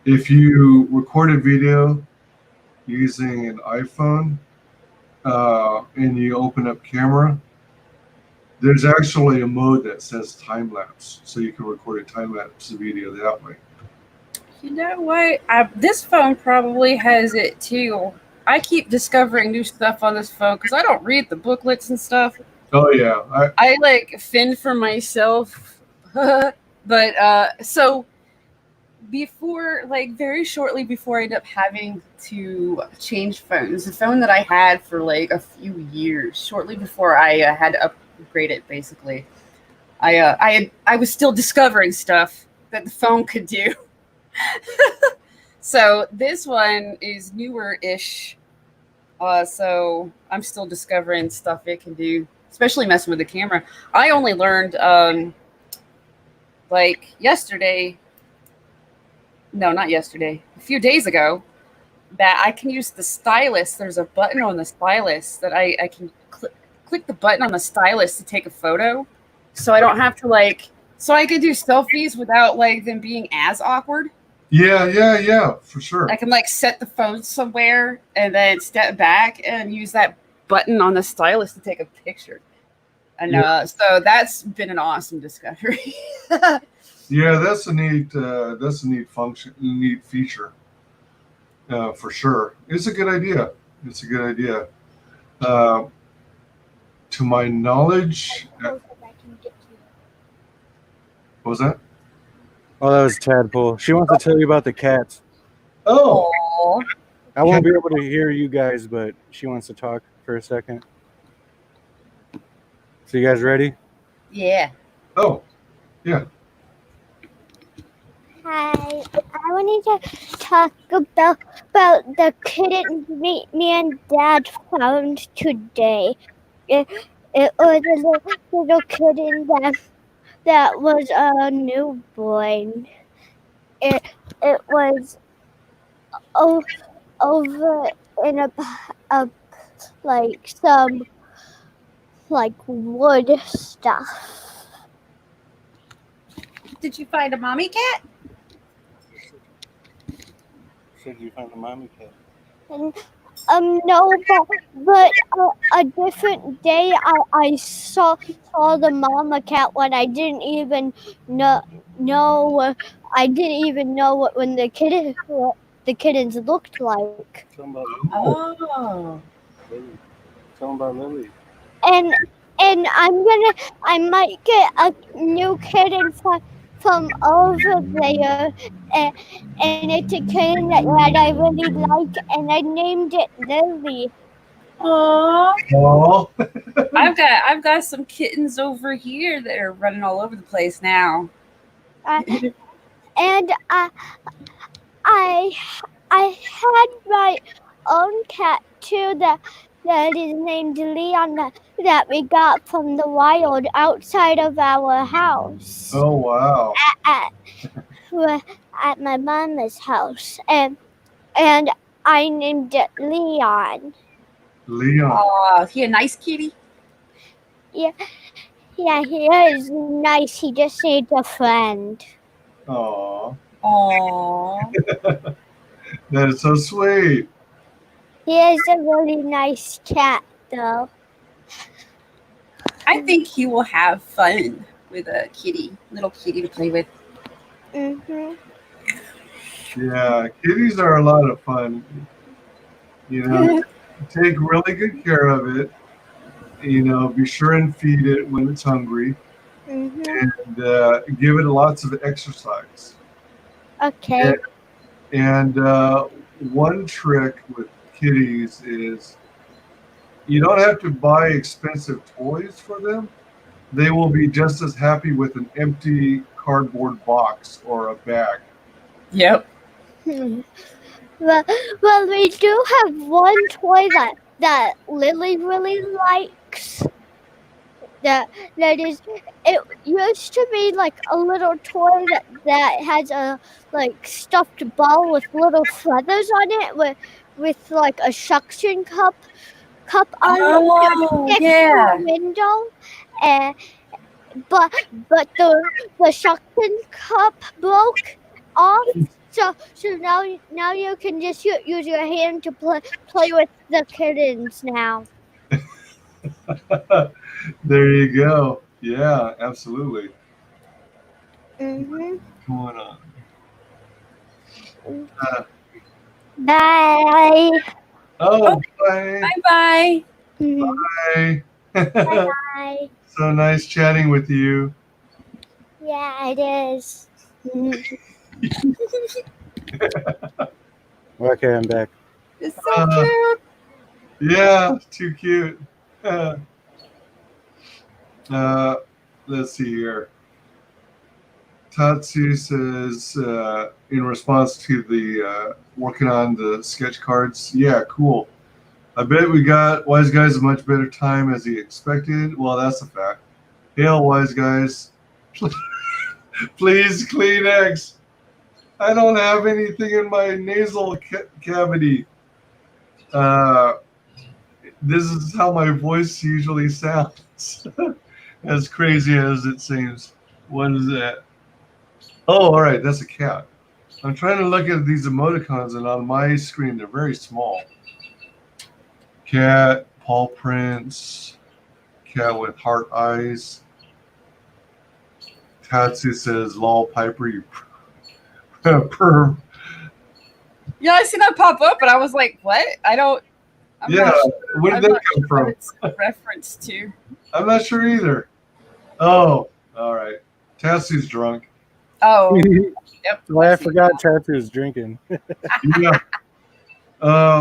if you record a video using an iPhone and you open up camera, there's actually a mode that says time lapse, so you can record a time lapse video that way. You know what? This phone probably has it too. I keep discovering new stuff on this phone because I don't read the booklets and stuff. Oh yeah, I like fend for myself. But so before, like very shortly before I ended up having to change phones, the phone that I had for like a few years, shortly before I had to upgrade it, basically, I was still discovering stuff that the phone could do. So this one is newer-ish. So I'm still discovering stuff it can do, especially messing with the camera. I only learned like yesterday. No, not yesterday. A few days ago, that I can use the stylus. There's a button on the stylus that I can click the button on the stylus to take a photo. So I don't have to like. So I can do selfies without like them being as awkward. yeah, for sure. I can like set the phone somewhere and then step back and use that button on the stylus to take a picture. And so that's been an awesome discovery. Yeah, that's a neat function, neat feature, for sure. It's a good idea. It's a good idea. Uh, to my knowledge, what was that? Oh, that was Tadpole. She wants to tell you about the cats. Oh, Aw. I won't be able to hear you guys, but she wants to talk for a second. So you guys ready? Yeah. oh, yeah. Hi, I wanted to talk about the kitten me and Dad found today. It was a little kitten that was a newborn. It was over in a like some like wood stuff. Did you find a mommy cat? Said you found a mommy cat. And, no, but a different day I saw the mama cat when I didn't even know I didn't even know what the kittens looked like. Tell them about Oh. Lily. Tell them about Lily. And I might get a new kitten from over there, and it's a kitten that I really like, and I named it Lily. Aww. Oh, I've got some kittens over here that are running all over the place now. And I had my own cat too that is named Leon that we got from the wild outside of our house. oh wow. At my mama's house, and I named it Leon. Leon. Aw, he a nice kitty? Yeah, he is nice. He just needs a friend. Aw, Aww. that is so sweet. He is a really nice cat, though. I think he will have fun with a little kitty to play with. Mhm. Yeah, kitties are a lot of fun. You know, take really good care of it. You know, be sure and feed it when it's hungry, Mhm. and give it lots of exercise. Okay. And one trick with kitties is you don't have to buy expensive toys for them. They will be just as happy with an empty cardboard box or a bag. Yep. Well, we do have one toy that Lily really likes. That is, it used to be like a little toy that has a like stuffed ball with little feathers on it with like a suction cup on it Oh, next to yeah. a window, and but the suction cup broke off. So now you can just use your hand to play with the kittens now. There you go. Yeah, absolutely. Mhm. What's going on? Bye. Oh, bye. Bye. Bye. Bye. So nice chatting with you. Yeah, it is. Okay, I'm back. It's so cute. Yeah, too cute. Let's see here. Tatsu says, in response to the working on the sketch cards, yeah, cool. I bet we got Wise Guys a much better time as he expected. Well, that's a fact. Hail, Wise Guys. Please, Kleenex. I don't have anything in my nasal cavity. This is how my voice usually sounds. As crazy as it seems. What is that? Oh, all right, that's a cat. I'm trying to look at these emoticons, and on my screen, they're very small. Cat, paw prints, cat with heart eyes. Tatsu says, "Lol, Piper, you perv." Yeah, I seen that pop up, but I was like, what? I'm Yeah, not sure. where did I'm that not come sure from? what it's a reference to. I'm not sure either. Oh, all right. Tatsu's drunk. Oh, yep. Well, I see forgot that. Tattoo's drinking. Yeah.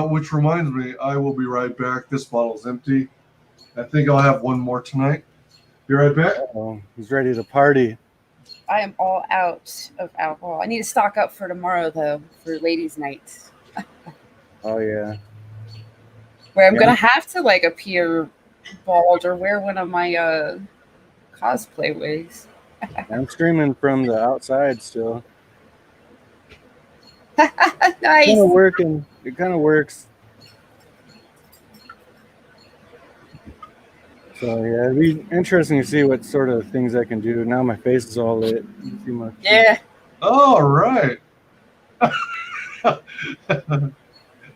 Which reminds me, I will be right back. This bottle's empty. I think I'll have one more tonight. Be right back. Oh, he's ready to party. I am all out of alcohol. I need to stock up for tomorrow, though, for ladies' night, Oh yeah. where I'm Yeah. gonna have to like appear bald or wear one of my cosplay wigs. I'm streaming from the outside still. Nice. Kind of working. It kind of works. So yeah, it'd be interesting to see what sort of things I can do. Now my face is all lit. See my Yeah. All right.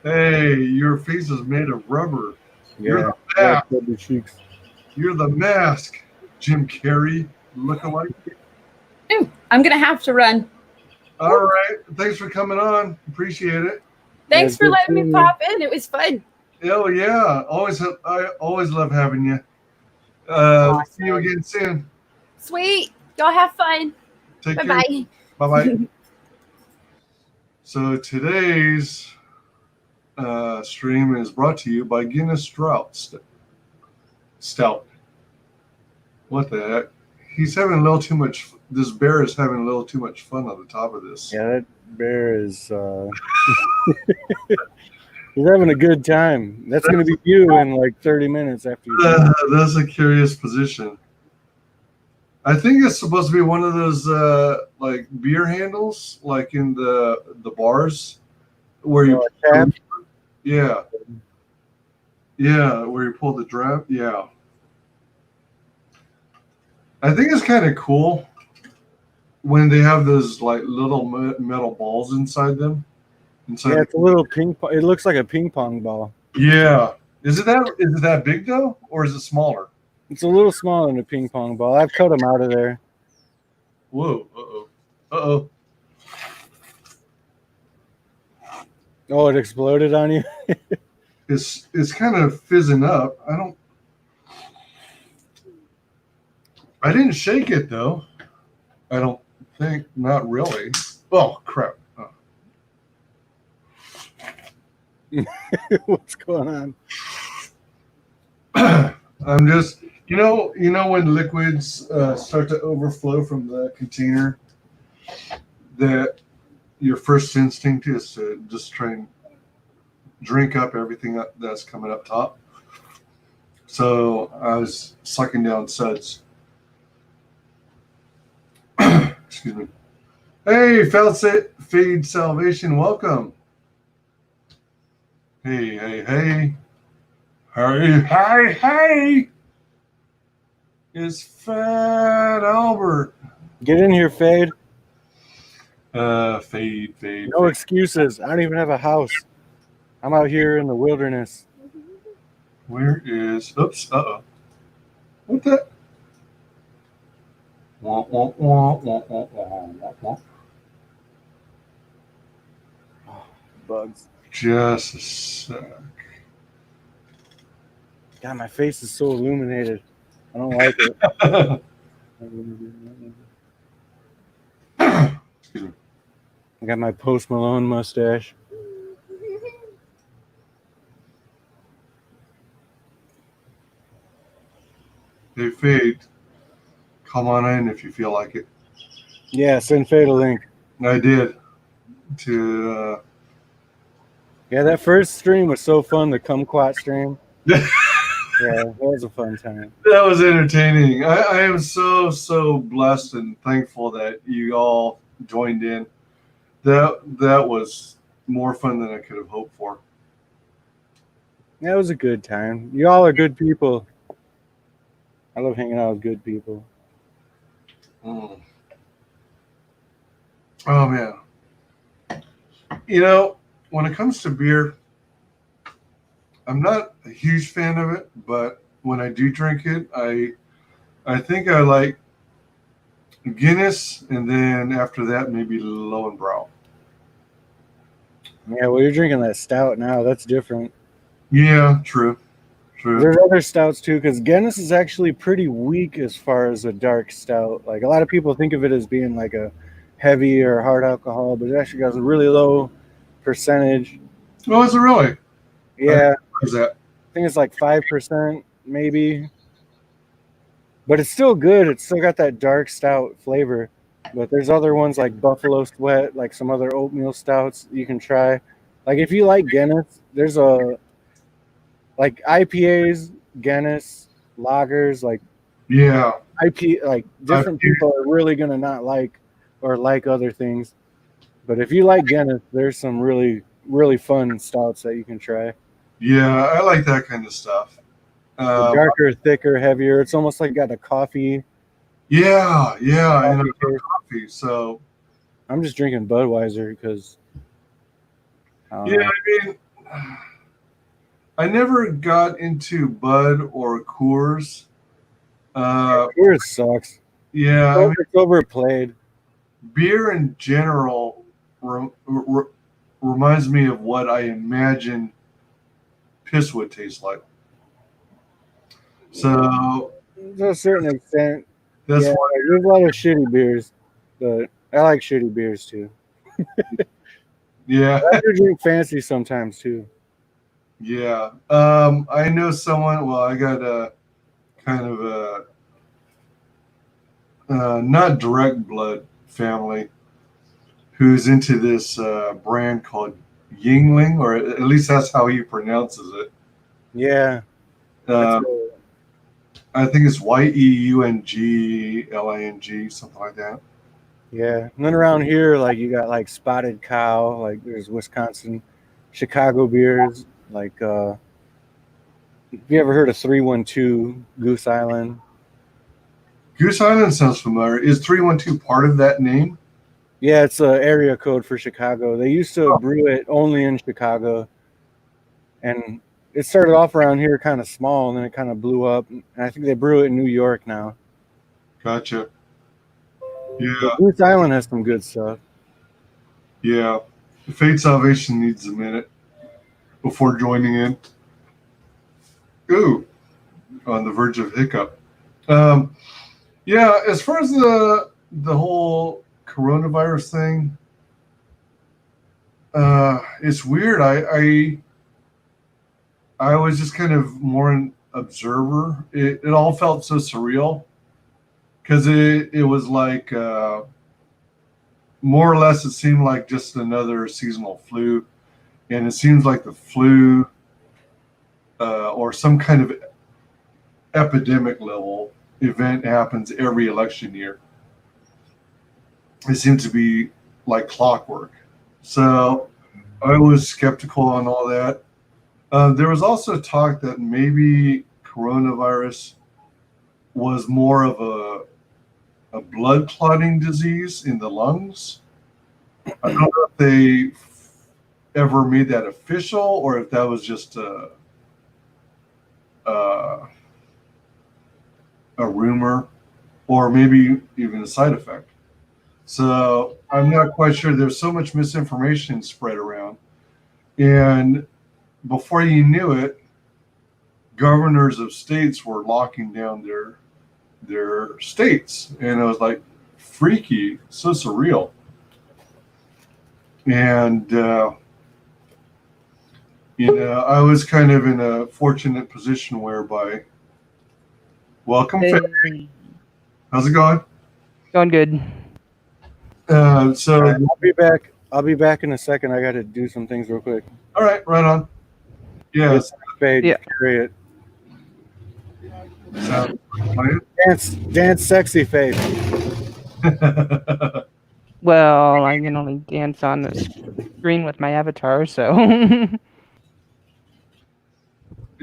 Hey, your face is made of rubber. You're yeah. the Yeah, mask. chubby cheeks. You're the mask, Jim Carrey lookalike. Ooh, I'm gonna have to run. All right. Thanks for coming on. Appreciate it. Thanks Yeah, for good letting me seeing you. pop in. It was fun. Oh yeah. I always love having you. See you again soon. Sweet. Y'all have fun. Take Bye care. bye. Bye bye. So today's stream is brought to you by Guinness Stout. What the heck? He's having a little too much. This bear is having a little too much fun on the top of this. Yeah, that bear is he's having a good time. That's gonna be you in like 30 minutes after you That's a curious position. I think it's supposed to be one of those like beer handles, like in the bars, where you tab. yeah, where you pull the draft. Yeah, I think it's kind of cool when they have those like little metal balls inside them. Yeah, it's a little ping pong. It looks like a ping pong ball. Yeah, is it that big though, or is it smaller? It's a little smaller than a ping pong ball. I've cut them out of there. Whoa! Uh-oh! Oh, it exploded on you. It's kind of fizzing up. I didn't shake it though. I don't think. Not really. Oh crap! What's going on? I'm just, when liquids start to overflow from the container, that your first instinct is to just try and drink up everything that's coming up top. So I was sucking down suds. Excuse me. Hey, Fade Salvation, welcome. Hey. Hey. It's Fat Albert. Get in here, Fade. Fade. No excuses. I don't even have a house. I'm out here in the wilderness. Where is? Oops. What the? Wah. bugs. Just a sec. God, my face is so illuminated. I don't like it. Excuse me. I got my Post Malone mustache. Hey, Fade, come on in if you feel like it. Yeah, send Fade a link. I did. To Yeah, that first stream was so fun, the kumquat stream. Yeah, that was a fun time. that was entertaining. I am so blessed and thankful that you all joined in. That was more fun than I could have hoped for. That was a good time. You all are good people. I love hanging out with good people. Mm. Oh man. You know, when it comes to beer, I'm not a huge fan of it, but when I do drink it, I think I like Guinness, and then after that maybe Lowenbrau. Yeah, well, you're drinking that stout now. That's different. Yeah, true. There's other stouts too, because Guinness is actually pretty weak as far as a dark stout. Like a lot of people think of it as being like a heavy or hard alcohol, but it actually has a really low percentage. Oh, is it really? Yeah, What is that? I think it's like 5% maybe. But it's still good. It's still got that dark stout flavor. But there's other ones like Buffalo Sweat, like some other oatmeal stouts you can try. Like if you like Guinness, there's like IPAs, Guinness, lagers, like Yeah. like different people are really gonna not like or like other things. But if you like Guinness, there's some really fun stouts that you can try. Yeah, I like that kind of stuff. Darker, thicker, heavier. It's almost like got a coffee. Yeah, and I Coffee love taste. coffee, so I'm just drinking Budweiser because yeah, I mean, I never got into Bud or Coors. Coors sucks. Yeah, I mean, It's overplayed. beer in general reminds me of what I imagine piss would taste like. So To a certain extent, that's yeah, why. there's a lot of shitty beers, but I like shitty beers too. Yeah, I like to drink fancy sometimes too. yeah. I know someone. Well, I got a kind of a not direct blood family who's into this brand called Yingling, or at least that's how he pronounces it. Yeah, Um, I think it's Yeungling, something like that. yeah. And then around here, like you got like Spotted Cow, like there's Wisconsin, Chicago beers. Like, have you ever heard of 312 Goose Island? Goose Island sounds familiar. Is 312 part of that name? Yeah, it's an area code for Chicago. They used to brew it only in Chicago, and it started off around here kind of small, and then it kind of blew up. And I think they brew it in New York now. Gotcha. Yeah, But Goose Island has some good stuff. yeah. Fate Salvation needs a minute before joining in. Ooh, on the verge of hiccup. Yeah, as far as the whole coronavirus thing, it's weird. I was just kind of more an observer. It all felt so surreal because it was like more or less it seemed like just another seasonal flu, and it seems like the flu or some kind of epidemic level event happens every election year. It seems to be like clockwork. So I was skeptical on all that. There was also talk that maybe coronavirus was more of a blood clotting disease in the lungs. I don't know if they ever made that official or if that was just a rumor or maybe even a side effect. So I'm not quite sure. There's so much misinformation spread around. And before you knew it, governors of states were locking down their states, and it was like freaky, so surreal. And I was kind of in a fortunate position whereby, welcome, Faye. How's it going? Going good. So All right, I'll be back. I'll be back in a second. I got to do some things real quick. all right, right on. Yes. Fade, Yeah. carry it. Sounds like Dance, sexy fade. a Well, I can only dance on the screen with my avatar, so.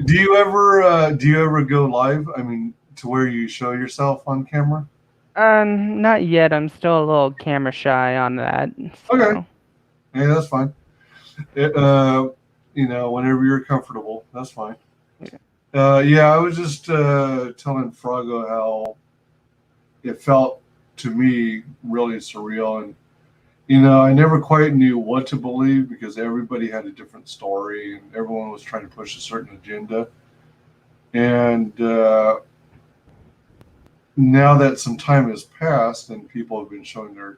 Do you ever go live? I mean, to where you show yourself on camera? Not yet. I'm still a little camera shy on that. So. Okay. Yeah, that's fine. Whenever you're comfortable, that's fine. Yeah, I was just telling Frago how it felt to me really surreal, and I never quite knew what to believe because everybody had a different story and everyone was trying to push a certain agenda. And now that some time has passed and people have been showing their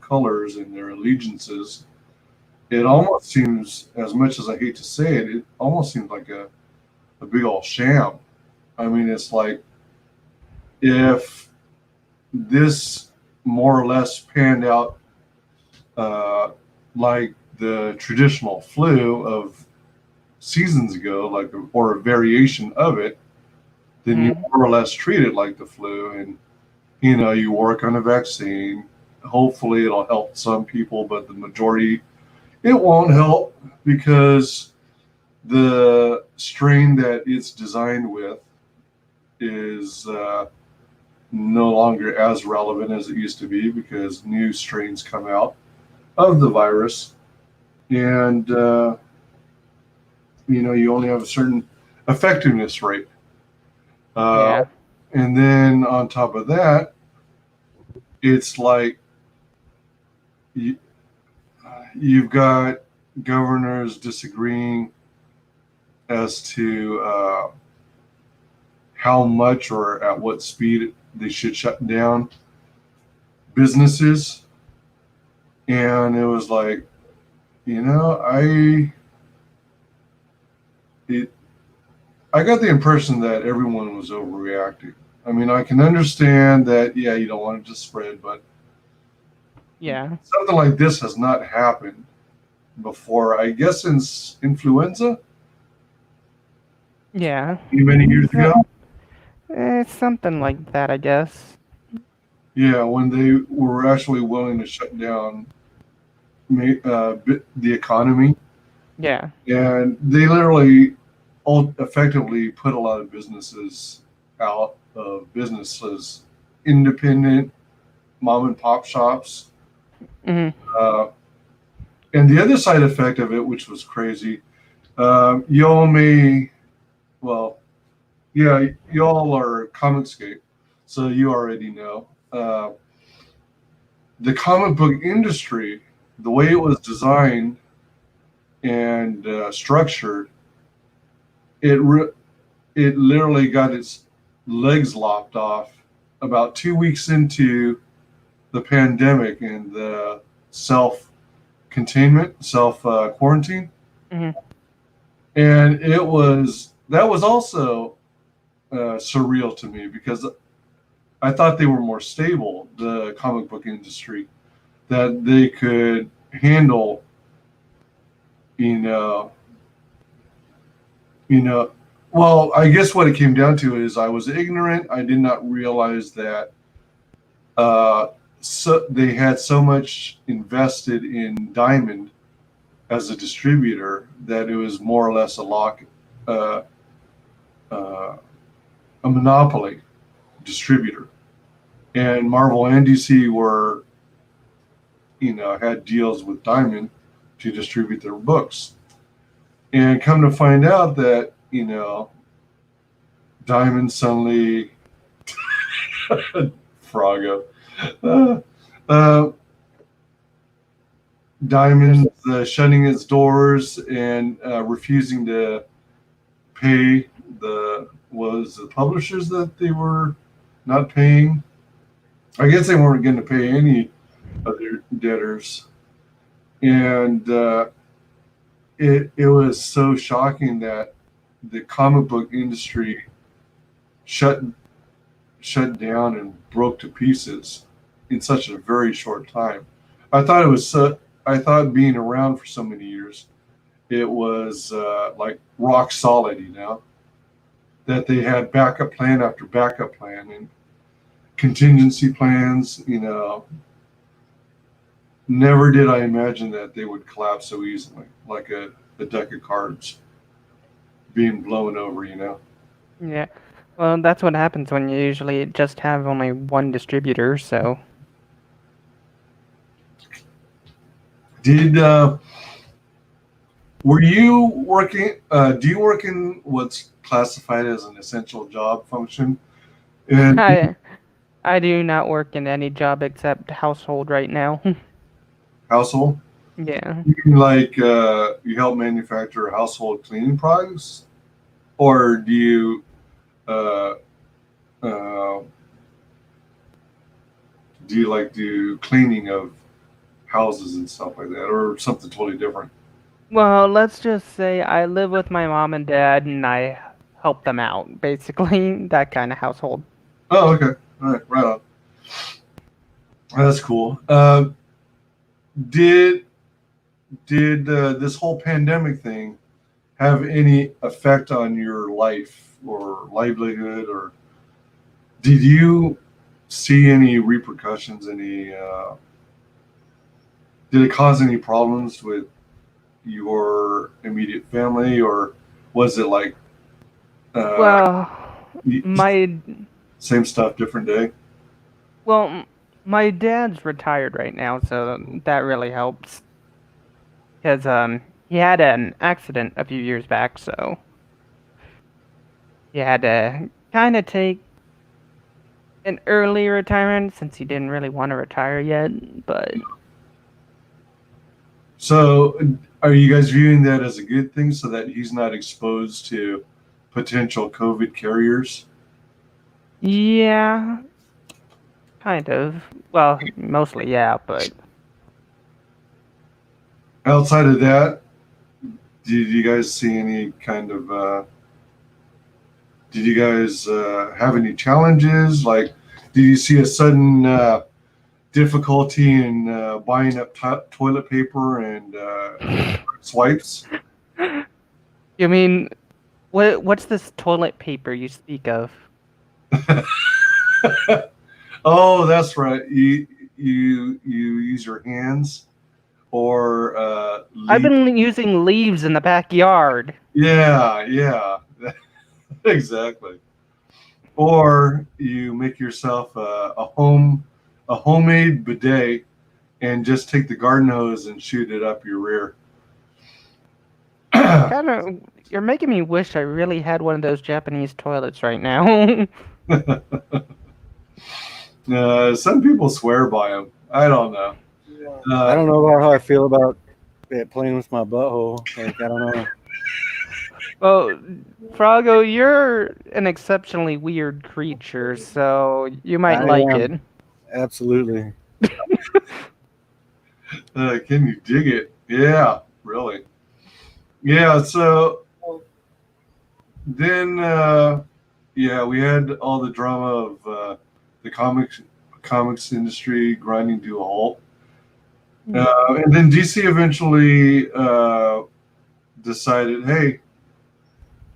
colors and their allegiances, it almost seems, as much as I hate to say it, it almost seems like a big old sham. I mean, it's like if this more or less panned out like the traditional flu of seasons ago, or a variation of it, then you more or less treat it like the flu, and you work on a vaccine. Hopefully, it'll help some people, but the majority, it won't help because the strain that it's designed with is no longer as relevant as it used to be because new strains come out of the virus, and you only have a certain effectiveness rate. Yeah. And then on top of that, it's like you've got governors disagreeing as to how much or at what speed they should shut down businesses. And it was like, I got the impression that everyone was overreacting. I mean, I can understand that, yeah, you don't want it to spread, but Yeah. something like this has not happened before. I guess since influenza, Yeah. many years ago. It's something like that, I guess. Yeah, when they were actually willing to shut down the economy, Yeah. and they literally effectively put a lot of businesses out of businesses, independent mom and pop shops. Hmm. And the other side effect of it, which was crazy, y'all are Comicscape, so you already know. The comic book industry, the way it was designed and structured, it literally got its legs lopped off about 2 weeks into the pandemic and the self-containment, self-quarantine. Mm-hmm. And that was also surreal to me because I thought they were more stable, the comic book industry, that they could handle, well, I guess what it came down to is I was ignorant. I did not realize that so they had so much invested in Diamond as a distributor that it was more or less a monopoly distributor, and Marvel and DC were had deals with Diamond to distribute their books, and come to find out that Diamond suddenly Frago Diamond shutting its doors and refusing to pay the publishers that they were not paying. I guess they weren't going to pay any of their debtors, and it was so shocking that the comic book industry shut down and broke to pieces in such a very short time. I thought it was I thought being around for so many years, it was like rock solid, that they had backup plan after backup plan and contingency plans, Never did I imagine that they would collapse so easily, like a deck of cards being blown over, Yeah. Well, that's what happens when you usually just have only one distributor, so. Did were you working? Do you work in what's classified as an essential job function? And I do not work in any job except household right now. household, Yeah. you mean like you help manufacture household cleaning products, or do you uh, uh, do cleaning of houses and stuff like that, or something totally different? Well, let's just say I live with my mom and dad and I help them out, basically, that kind of household. Oh, okay, all right, right on. That's cool. Did this whole pandemic thing have any effect on your life or livelihood, or did you see any repercussions? Did it cause any problems with your immediate family, or was it like Well, my same stuff, different day? well, my dad's retired right now, so that really helps. Because he had an accident a few years back, so he had to kind of take an early retirement since he didn't really want to retire yet. But So, are you guys viewing that as a good thing, so that he's not exposed to potential COVID carriers? yeah, kind of. Well, mostly, yeah, but Outside of that, did you guys see any kind of? Did you guys have any challenges? Like, did you see a sudden difficulty in buying up toilet paper and swipes? you mean what's this toilet paper you speak of? Oh, that's right. You use your hands or I've been using leaves in the backyard. yeah, exactly. Or you make yourself a homemade bidet and just take the garden hose and shoot it up your rear. Kind of, you're making me wish I really had one of those Japanese toilets right now. Some people swear by them. I don't know. I don't know about how I feel about it playing with my butthole. Like, I don't know. Well, Frago, you're an exceptionally weird creature, so you might I like am. it. Absolutely. Can you dig it? Yeah, really. Yeah, so then yeah, we had all the drama of the comics industry grinding to a halt. And then DC eventually decided, hey,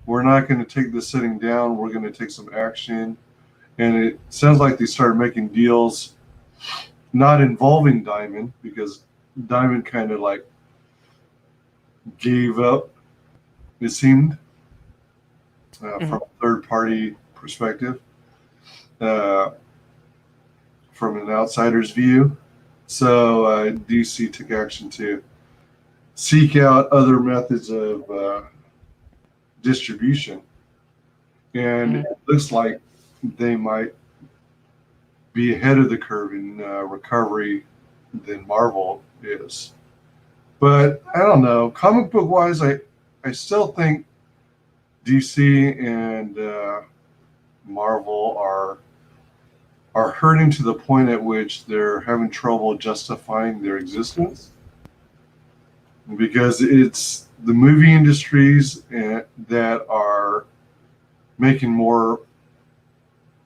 we're not going to take this sitting down. We're going to take some action. And it sounds like they started making deals not involving Diamond, because Diamond kind of like gave up, it seemed, from a third party perspective, from an outsider's view. So DC took action to seek out other methods of distribution. And it looks like they might be ahead of the curve in recovery than Marvel is. But I don't know. Comic book wise, I still think DC and Marvel are hurting to the point at which they're having trouble justifying their existence because it's the movie industries that are making more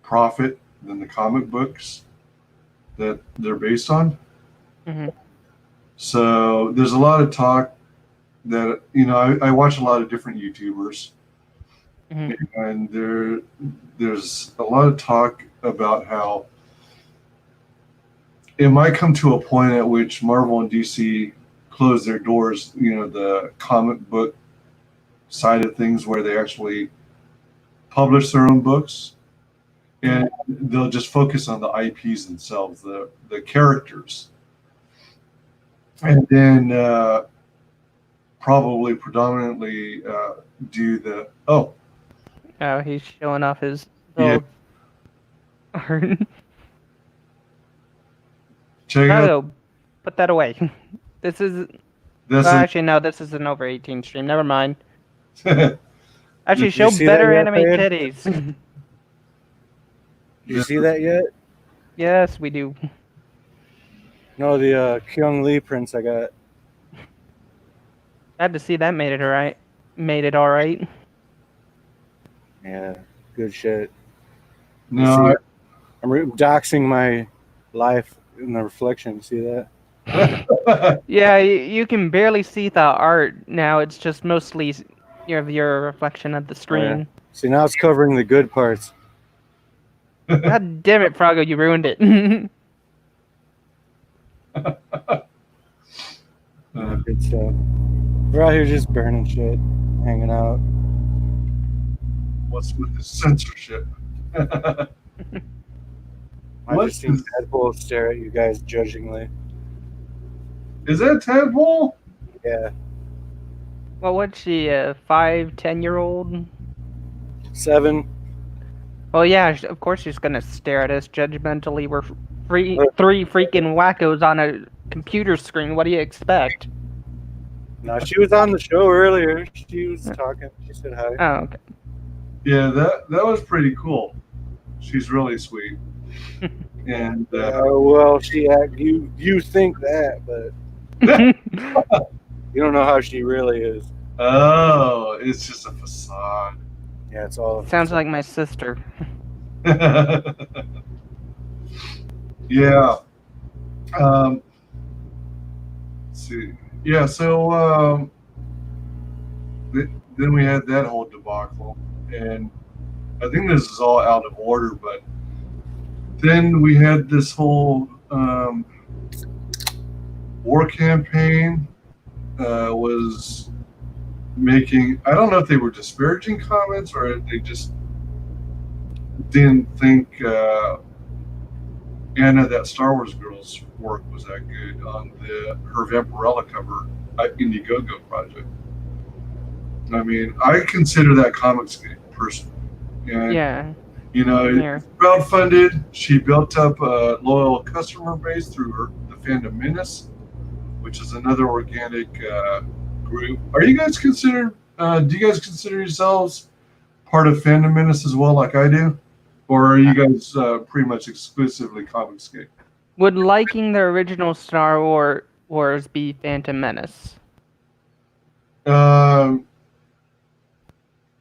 profit than the comic books that they're based on. Hmm. So there's a lot of talk that, I watch a lot of different YouTubers, Hmm. and there's a lot of talk about how it might come to a point at which Marvel and DC close their doors, the comic book side of things where they actually publish their own books, and they'll just focus on the IPs themselves, the characters. And then probably predominantly do the Oh, he's showing off his little art. check out Drago, put that away. This is this. actually no, this is an over 18 stream. Never mind. Is, Actually, Did you show see better that yet, anime Fred? titties. You see that yet? Yes, we do. No, the Kyung Lee prints I got. Glad to see that made it alright. Made it alright. Yeah, good shit. no, See, I'm doxing my life in the reflection. See that? Yeah, you can barely see the art now. It's just mostly your reflection of the screen. See, now it's covering the good parts. God damn it, Froggo, you ruined it. Good stuff. We're out here just burning shit, hanging out. what's with the censorship? I What's just seen Deadpool stare at you guys judgingly. Is that Tadpole? Yeah, Well, what's she, a 5-10-year-old? 7. Well, yeah, of course she's gonna stare at us judgmentally. We're three freaking wackos on a computer screen. What do you expect? No, she was on the show earlier. She was talking. She said hi. Oh, okay. Yeah, that was pretty cool. She's really sweet. And Well, you think that, but you don't know how she really is. oh, it's just a facade. Yeah, it's all. Sounds like my sister. Yeah. Let's see. Yeah, so then we had that whole debacle, and I think this is all out of order, but then we had this whole war campaign was making, I don't know if they were disparaging comments or if they just didn't think Anna, that Star Wars girl's work was that good on her Vampirella cover Indiegogo project. I mean, I consider that comics personally. And, Yeah. it's crowdfunded. She built up a loyal customer base through the Fandom Menace, which is another organic group. Are you guys considered? Do you guys consider yourselves part of Fandom Menace as well, like I do, or are you guys pretty much exclusively Comicsgate? Would liking the original Star Wars be Phantom Menace?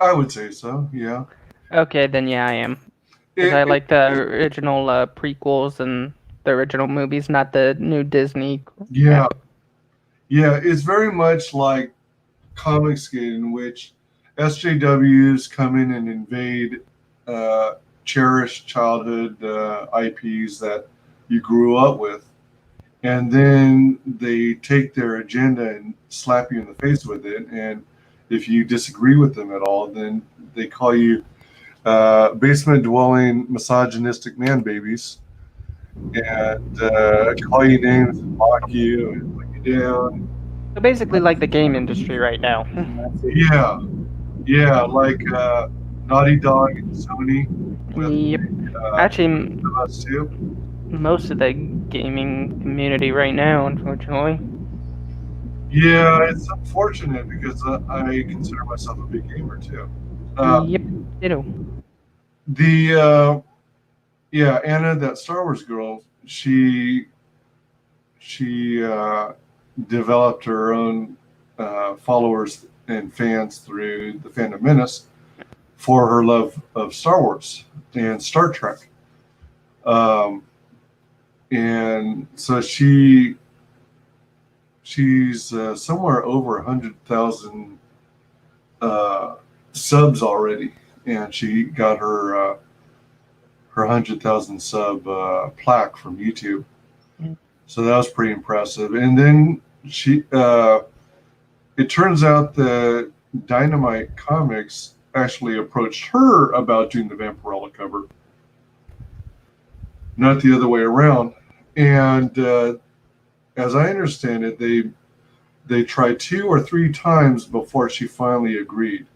I would say so. Yeah. Okay, then yeah, I am. Because I like the original prequels and the original movies, not the new Disney. Yeah. Yeah, it's very much like Comicsgate, in which SJWs come in and invade cherished childhood IPs that you grew up with, and then they take their agenda and slap you in the face with it. And if you disagree with them at all, then they call you basement-dwelling misogynistic man babies, and call you names and mock you and put you down. So basically, like the game industry right now. Yeah, like Naughty Dog and Sony. Yep. Actually, Us too. most of the gaming community right now, unfortunately. Yeah, it's unfortunate because I consider myself a big gamer too. Uh, Yep, ditto. the yeah, Anna, that Star Wars girl, she developed her own followers and fans through the Phantom Menace for her love of Star Wars and Star Trek. Um, and so she's somewhere over 100,000 subs already, and she got her 100,000 sub plaque from YouTube. Mm. So that was pretty impressive. And then it turns out that Dynamite Comics actually approached her about doing the Vampirella cover, not the other way around. And as I understand it, they tried 2 or 3 times before she finally agreed.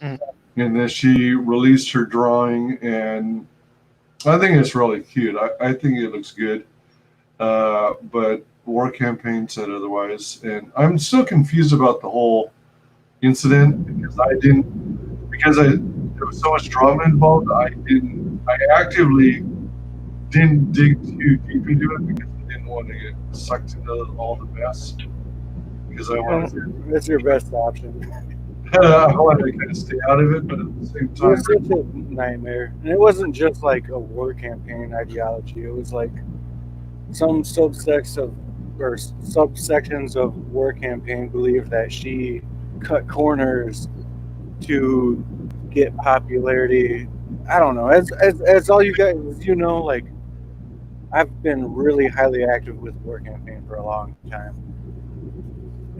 Mm. And then she released her drawing, and I think it's really cute. I think it looks good. But War Campaign said otherwise. And I'm still confused about the whole incident because there was so much drama involved. I actively didn't dig too deep into it because I didn't want to get sucked into all the mess. Because I wanted That's your best option. I wanted to kind of stay out of it, but at the same It time, was such a nightmare. And it wasn't just like a war campaign ideology. It was like some subsects of or subsections of war campaign believe that she cut corners to get popularity. I don't know. As all you guys like I've been really highly active with war campaign for a long time.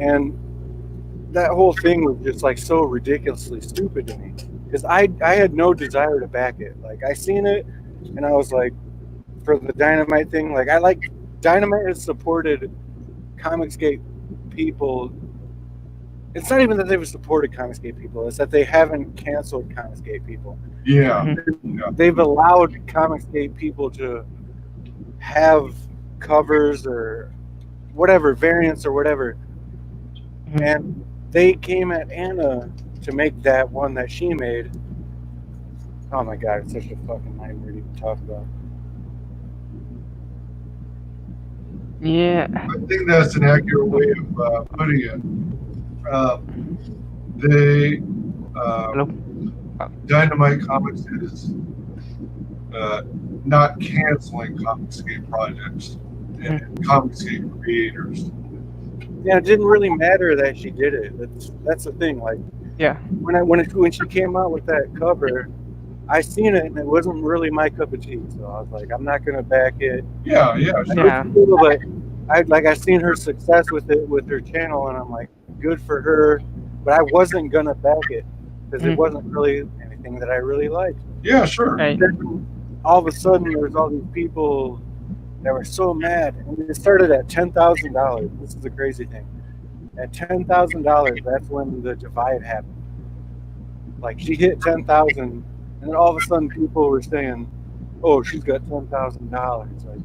And that whole thing was just like so ridiculously stupid to me because I had no desire to back it. Like I seen it and I was like, for the Dynamite thing, like I like Dynamite has supported Comicsgate people. It's not even that they've supported Comicsgate people; it's that they haven't canceled Comicsgate people. yeah, They've allowed Comicsgate people to have covers or whatever variants or whatever, and they came at Anna to make that one that she made. Oh my god, it's such a fucking nightmare to even talk about. Yeah. I think that's an accurate way of putting it. They Hello. Dynamite Comics is not canceling Comicsgate projects and Comicsgate creators. Yeah, it didn't really matter that she did it. That's the thing. Like, Yeah. when she came out with that cover, I seen it and it wasn't really my cup of tea. So I was like, I'm not gonna back it. Yeah, Yeah. But I seen her success with it with her channel, and I'm like, good for her. But I wasn't gonna back it because it wasn't really anything that I really liked. yeah, sure. Right. Then all of a sudden, there was all these people that were so mad, and it started at $10,000. This is the crazy thing. At $10,000, that's when the divide happened. Like she hit 10,000, and then all of a sudden, people were saying, "Oh, she's got $10,000. Like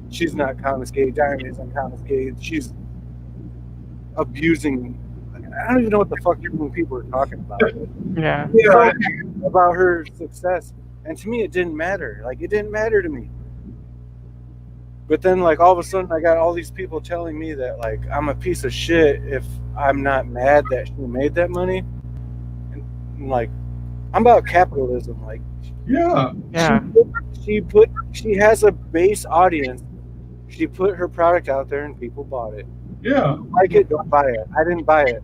she's not Comicsgate. Diamond isn't Comicsgate. She's abusing." I don't even know what the fuck people were talking about. Yeah. Yeah, About her success, and to me, it didn't matter. Like it didn't matter to me. But then, like all of a sudden, I got all these people telling me that like I'm a piece of shit if I'm not mad that she made that money. And like, I'm about capitalism. Like, yeah, Yeah. she has a base audience. She put her product out there, and people bought it. yeah, Like it, don't buy it. I didn't buy it.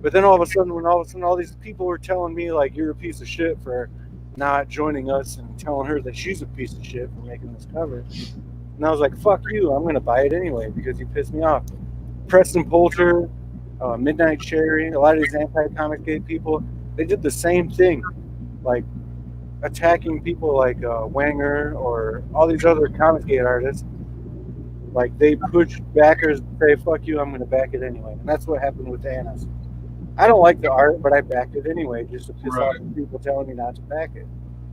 But then all of a sudden, all these people were telling me like you're a piece of shit for not joining us and telling her that she's a piece of shit for making this cover. And I was like, fuck you, I'm going to buy it anyway because you pissed me off. Preston Poulter, Midnight Cherry, a lot of these anti-Comicsgate people, they did the same thing. Like attacking people like Wanger or all these other Comicsgate artists. Like they push backers and say, fuck you, I'm going to back it anyway. And that's what happened with Anna's. I don't like the art, but I backed it anyway just to piss off the people telling me not to back it.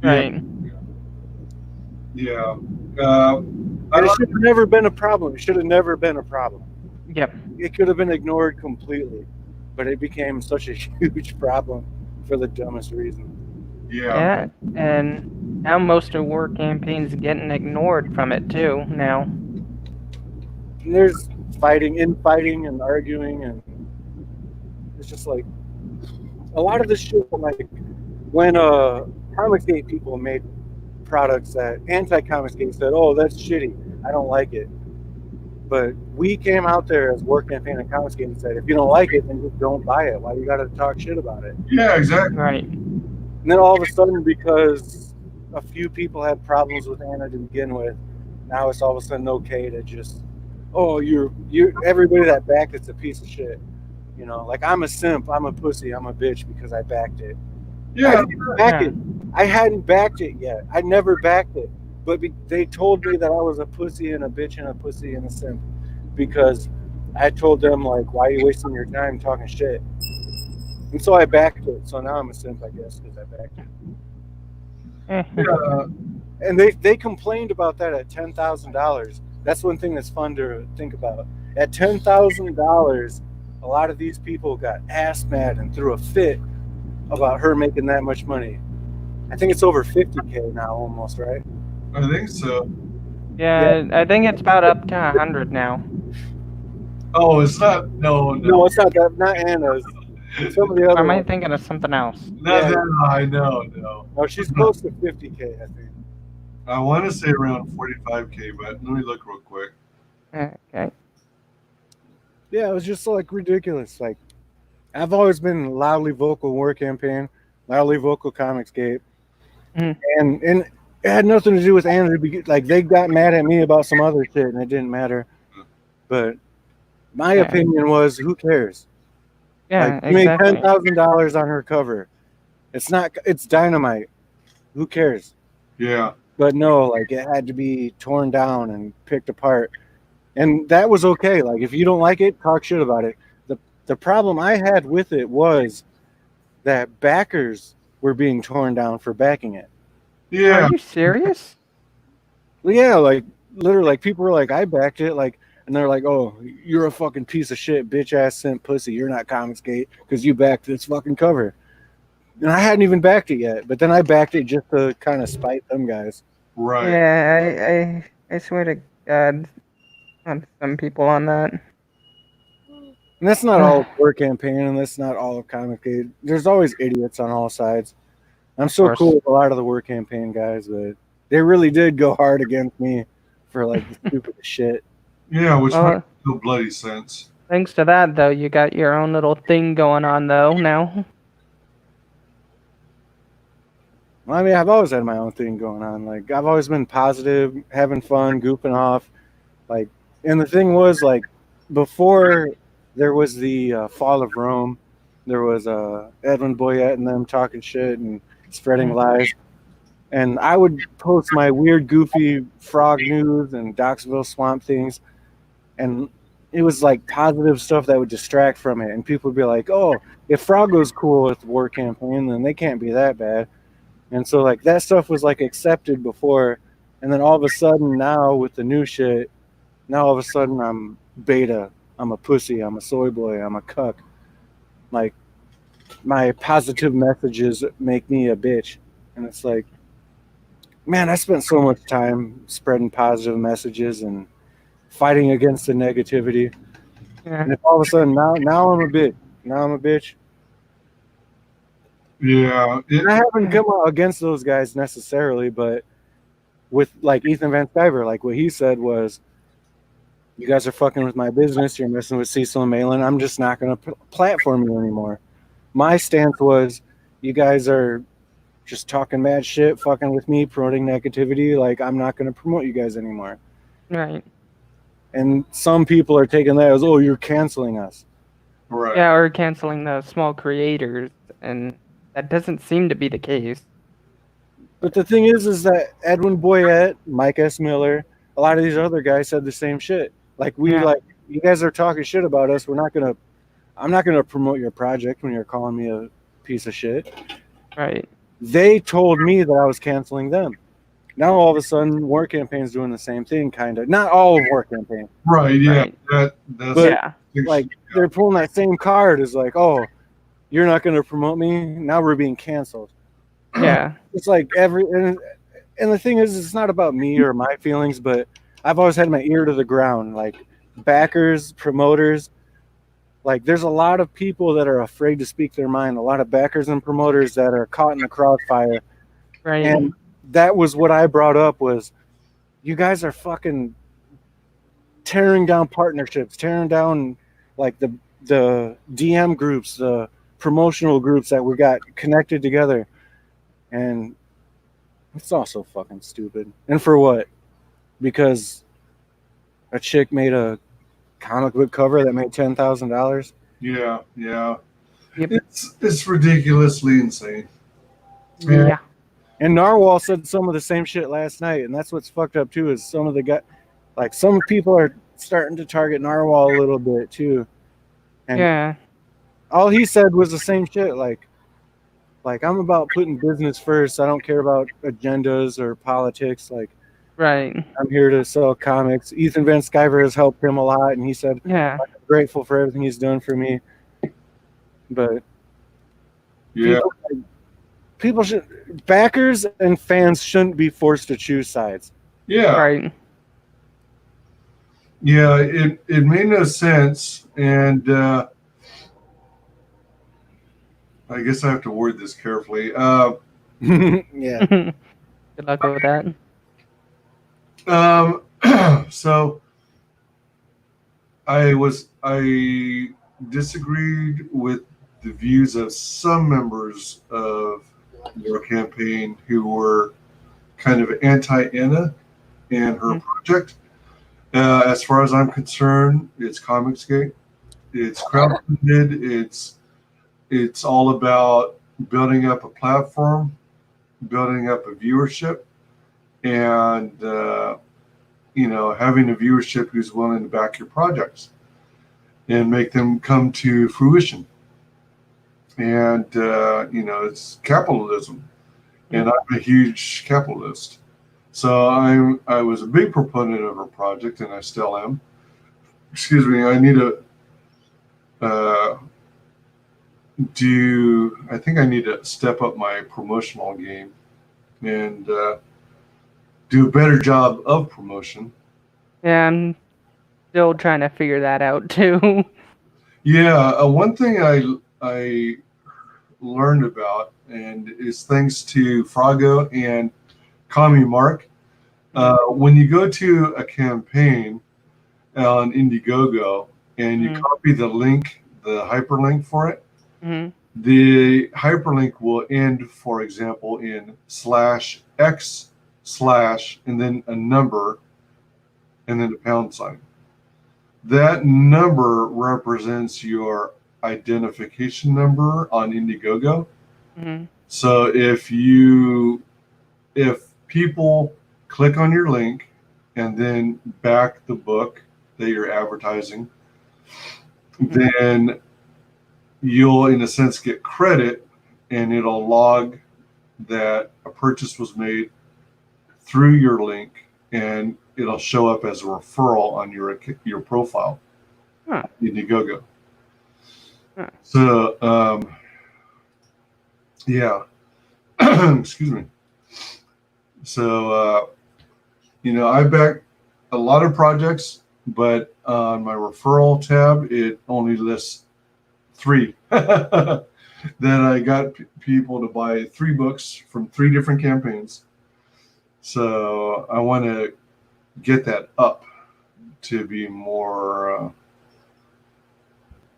Right. yeah. And it should have never been a problem. It should have never been a problem. Yep. It could have been ignored completely, but it became such a huge problem for the dumbest reason. Yeah, and now most of war campaigns getting ignored from it too. Now, And there's infighting and arguing, and it's just like a lot of this shit. Like when Comicsgate people made products that anti-Comicsgate said, "Oh, that's shitty. I don't like it." But we came out there as War Campaign and Comicsgate and said, "If you don't like it, then just don't buy it. Why you got to talk shit about it?" Yeah, exactly. right? And then all of a sudden, because a few people had problems with Anna to begin with, now it's all of a sudden okay to just, oh, you're everybody that backed it's a piece of shit. You know, like I'm a simp, I'm a pussy, I'm a bitch because I backed it. I Yeah, didn't back Yeah. it. I hadn't backed it yet. I never backed it. But they told me that I was a pussy and a bitch and a pussy and a simp because I told them, like, why are you wasting your time talking shit? And so I backed it. So now I'm a simp, I guess, because I backed it. yeah, And they complained about that at $10,000. That's one thing that's fun to think about. At $10,000, a lot of these people got ass mad and threw a fit about her making that much money. I think it's over 50K now, almost, right? I think so. Yeah, I think it's about up to 100 now. Oh, it's not. No, No, it's not that. Not Anna's. It's some of the Or other am I ones. thinking of something else? not Yeah. that high. No. No, she's close to 50K, I think. I want to say around 45K, but let me look real quick. Okay. Yeah, it was just like ridiculous. Like, I've always been loudly vocal War Campaign, loudly vocal Comicsgate, Mhm. and it had nothing to do with Anna. Like, they got mad at me about some other shit, and it didn't matter. But my Yeah. opinion was, who cares? Yeah, Like, you made exactly. $10,000 on her cover. It's dynamite. Who cares? Yeah, But no, like it had to be torn down and picked apart. And that was okay. Like if you don't like it, talk shit about it. The problem I had with it was that backers were being torn down for backing it. yeah, Are you serious? Well, yeah, like literally like people were like, I backed it, like, and they're like, oh, you're a fucking piece of shit, bitch ass simp pussy. You're not Comicsgate because you backed this fucking cover. And I hadn't even backed it yet, but then I backed it just to kind of spite them guys. right. Yeah, I swear to God, on some people on that. And that's not all of War Campaign, and that's not all of Comicsgate. There's always idiots on all sides. I'm so course. cool with a lot of the War Campaign guys, but they really did go hard against me for like the stupidest shit. Yeah, which Well, makes no bloody sense. thanks to that, though, you got your own little thing going on, though, now. Well, I mean, I've always had my own thing going on. Like, I've always been positive, having fun, goofing off. Like, and the thing was, like, before there was the fall of Rome, there was Edwin Boyette and them talking shit and spreading lies. And I would post my weird, goofy frog news and Doxville swamp things. And it was like positive stuff that would distract from it. And people would be like, oh, if Froggo's cool with War Campaign, then they can't be that bad. And so like that stuff was like accepted before, and then all of a sudden now with the new shit, now all of a sudden I'm beta, I'm a pussy, I'm a soy boy, I'm a cuck. Like my positive messages make me a bitch. And it's like, man, I spent so much time spreading positive messages and fighting against the negativity. Yeah. And if all of a sudden now I'm a bitch. Now I'm a bitch. Yeah, And I haven't come out against those guys necessarily, but with like Ethan Van Sciver, like what he said was, you guys are fucking with my business. You're messing with Cecil and Malin. I'm just not going to platform you anymore. My stance was, you guys are just talking mad shit, fucking with me, promoting negativity. Like, I'm not going to promote you guys anymore. Right. And some people are taking that as, oh, you're canceling us. right. Yeah, or canceling the small creators, and that doesn't seem to be the case. But the thing is that Edwin Boyette, Mike S. Miller, a lot of these other guys said the same shit. Like, like, you guys are talking shit about us. I'm not going to promote your project when you're calling me a piece of shit. Right. They told me that I was canceling them. Now all of a sudden, War Campaign's doing the same thing, kind of. Not all of War Campaign, Right. Yeah. Right. That's But- Yeah. like they're pulling that same card as like, oh, you're not going to promote me. Now we're being canceled. Yeah. It's like and the thing is, it's not about me or my feelings, but I've always had my ear to the ground. Like backers, promoters, like there's a lot of people that are afraid to speak their mind. A lot of backers and promoters that are caught in the crossfire. Right. And that was what I brought up was, you guys are fucking tearing down partnerships, tearing down like the DM groups, the promotional groups that we got connected together. And it's also fucking stupid. And for what? Because a chick made a comic book cover that made $10,000. Yeah. Yeah. Yep. It's ridiculously insane. Yeah. And Narwhal said some of the same shit last night, and that's what's fucked up too. Is some of the guys, like some people are starting to target Narwhal a little bit too. And Yeah. all he said was the same shit. Like I'm about putting business first. I don't care about agendas or politics. Like Right. I'm here to sell comics. Ethan Van Sciver has helped him a lot, and he said, Yeah. I'm grateful for everything he's done for me. But Yeah. people should, backers and fans shouldn't be forced to choose sides. Yeah. Right. Yeah. It made no sense, and I guess I have to word this carefully. Yeah. Good luck with that. So I disagreed with the views of some members of your campaign who were kind of anti-Anna and her project. As far as I'm concerned, it's Comicsgate. It's crowdfunded. It's all about building up a platform, building up a viewership, and having a viewership who's willing to back your projects and make them come to fruition. And it's capitalism, and I'm a huge capitalist. So I was a big proponent of her project, and I still am. Excuse me. I need to I think I need to step up my promotional game and do a better job of promotion. Yeah, I'm still trying to figure that out too. Yeah, one thing I learned about, and is thanks to Frago and Kami Mark, when you go to a campaign on Indiegogo and you copy the link, the hyperlink for it, the hyperlink will end, for example, in /x/ and then a number and then a pound sign. That number represents your identification number on Indiegogo. So if people click on your link and then back the book that you're advertising, then you'll, in a sense, get credit, and it'll log that a purchase was made through your link, and it'll show up as a referral on your profile, Indiegogo. So, yeah. Excuse me. So, I back a lot of projects, but on my referral tab, it only lists 3. Then I got people to buy 3 books from 3 different campaigns. So I want to get that up to be more,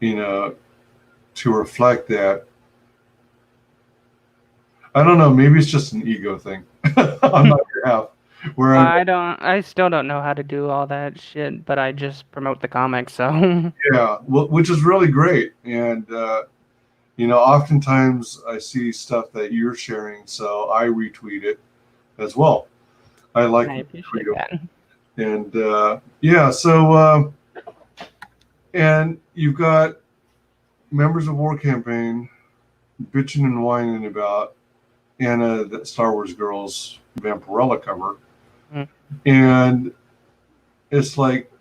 to reflect that. I don't know. Maybe it's just an ego thing on my behalf. Where I still don't know how to do all that shit, but I just promote the comics, so. Yeah, which is really great. And, oftentimes I see stuff that you're sharing, so I retweet it as well. I appreciate that. And so and you've got members of War Campaign bitching and whining about Anna, the Star Wars Girls Vampirella cover, Mm. and it's like,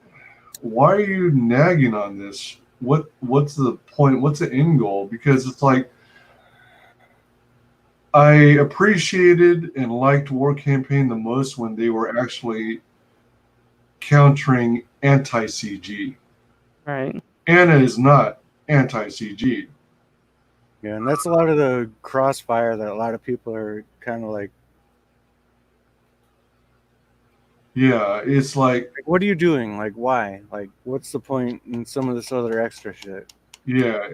why are you nagging on this? What's the point? What's the end goal? Because it's like, I appreciated and liked War Campaign the most when they were actually countering anti-CG. Right. Anna is not anti-CG. Yeah, and that's a lot of the crossfire that a lot of people are kind of like, Yeah, it's like, what are you doing? Like, why? Like, what's the point in some of this other extra shit? yeah,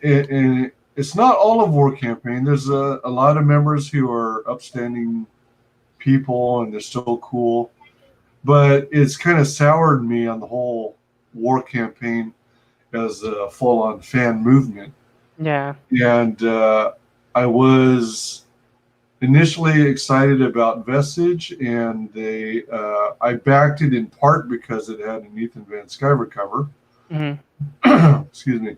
and it's not all of War Campaign. There's a lot of members who are upstanding people and they're still cool, but it's kind of soured me on the whole War Campaign as a full-on fan movement. Yeah. And I was initially excited about Vestige, and I backed it in part because it had an Ethan Van Sciver cover. Hmm. Excuse me.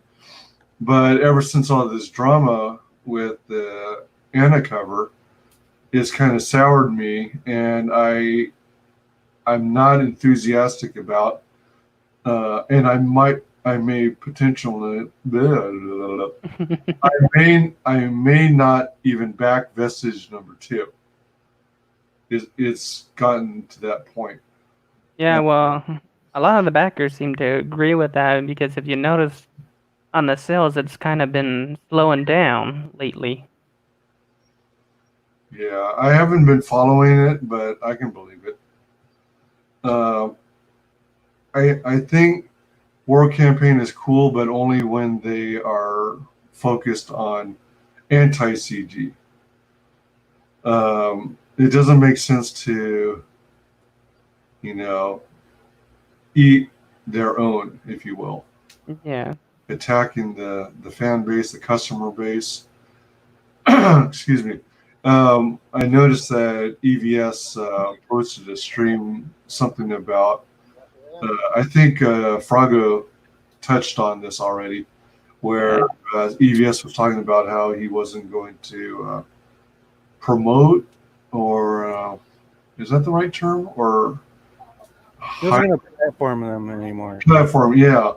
But ever since all this drama with the Anna cover, it's kind of soured me, and I'm not enthusiastic about. And I may potentially, I may not even back Vestige #2. It's gotten to that point. Yeah, well, a lot of the backers seem to agree with that because if you notice on the sales, it's kind of been slowing down lately. Yeah, I haven't been following it, but I can believe it. I think War Campaign is cool, but only when they are focused on anti-CG. It doesn't make sense to, eat their own, if you will, Yeah. attacking the fan base, the customer base. Excuse me. I noticed that EVS posted a stream, something about, I think Frago touched on this already, where EVS was talking about how he wasn't going to promote, or is that the right term? Or He wasn't going to platform them anymore. platform, yeah.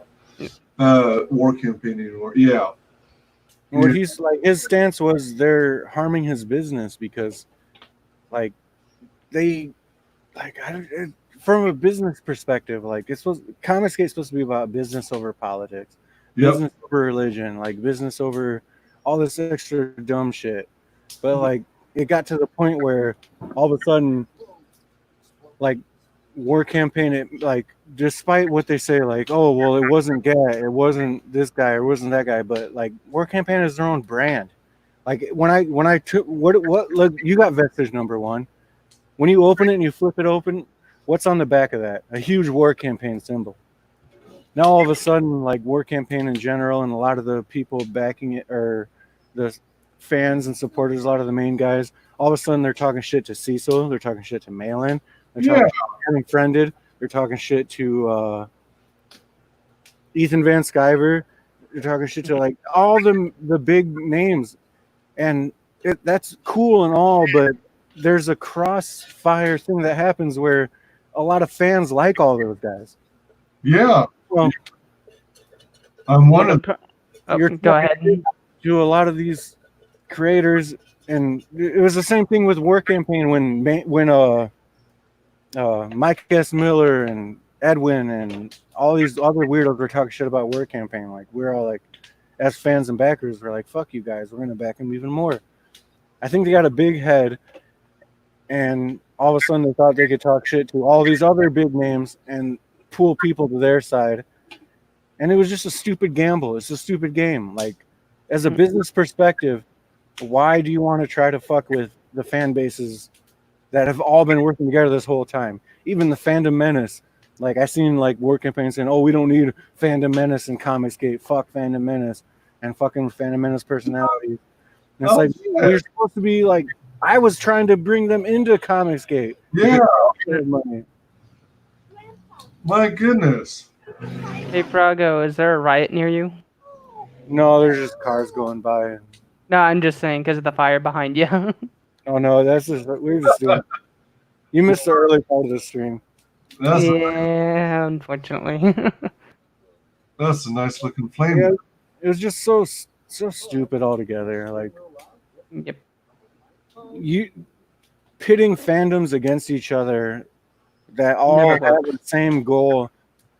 War Campaign anymore, yeah. What he's like, his stance was they're harming his business because, like, they, like, from a business perspective, like, Comicsgate's supposed to be about business over politics, business over religion, like business over all this extra dumb shit. But like, it got to the point where all of a sudden, like, War Campaign, it, like, despite what they say, like, oh well, it wasn't gay, it wasn't this guy, or it wasn't that guy, but like, War Campaign is their own brand. Like, when I took what look, you got Vestige #1. When you open it and you flip it open, what's on the back of that? A huge War Campaign symbol. Now all of a sudden, like, War Campaign in general, and a lot of the people backing it, or the fans and supporters, a lot of the main guys, all of a sudden they're talking shit to Cecil, they're talking shit to Malin, they're talking shit to Unfriended, they're talking shit to Ethan Van Sciver, they're talking shit to, like, all the big names, and that's cool and all, but there's a crossfire thing that happens where a lot of fans like all those guys. Yeah. Well, I'm one of Go ahead. to a lot of these creators, and it was the same thing with War Campaign when Mike S. Miller and Edwin and all these other weirdos were talking shit about War Campaign. Like, we're all like, as fans and backers, we're like, fuck you guys, we're gonna back them even more. I think they got a big head, and all of a sudden they thought they could talk shit to all these other big names and pull people to their side. And it was just a stupid gamble. It's a stupid game. Like, as a business perspective, why do you want to try to fuck with the fan bases that have all been working together this whole time? Even the Fandom Menace. Like, I seen, like, War Campaign saying, oh, we don't need Fandom Menace and Comicsgate. Fuck Fandom Menace and fucking Fandom Menace personalities. And it's like, you're supposed to be like, I was trying to bring them into Comicsgate. Yeah. Money. My goodness. Hey, Frago, is there a riot near you? No, there's just cars going by. No, I'm just saying because of the fire behind you. Oh no, that's just we were just doing. You missed the early part of the stream. That's Yeah, unfortunately. that's a nice looking flame. Yeah, it was just so stupid altogether. Like Yep. you pitting fandoms against each other that all Never have works. the same goal,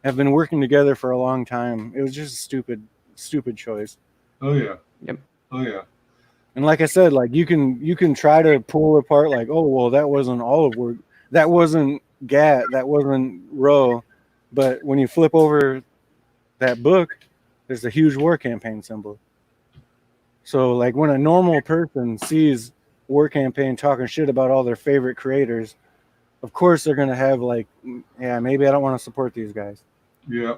have been working together for a long time. It was just a stupid choice. Oh yeah. Yep. Oh yeah. And like I said, like you can try to pull apart like, oh well, that wasn't Olive Work, that wasn't Gat, that wasn't Roe, but when you flip over that book, there's a huge war campaign symbol. So like when a normal person sees war campaign talking shit about all their favorite creators, of course they're gonna have like, yeah, maybe I don't want to support these guys. Yeah.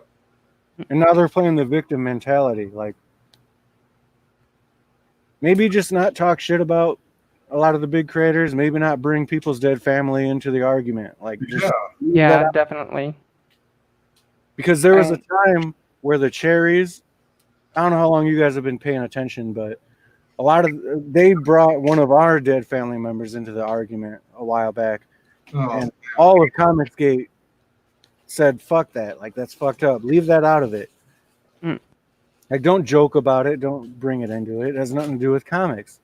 And now they're playing the victim mentality. Like maybe just not talk shit about a lot of the big creators, maybe not bring people's dead family into the argument. Like just Yeah. leave that Yeah, out. definitely. Because there was a time where the cherries, I don't know how long you guys have been paying attention, but a lot of they brought one of our dead family members into the argument a while back, Oh, and all of Comicsgate said, "Fuck that! Like that's fucked up. Leave that out of it. Mm. Like don't joke about it. Don't bring it into it. It has nothing to do with comics."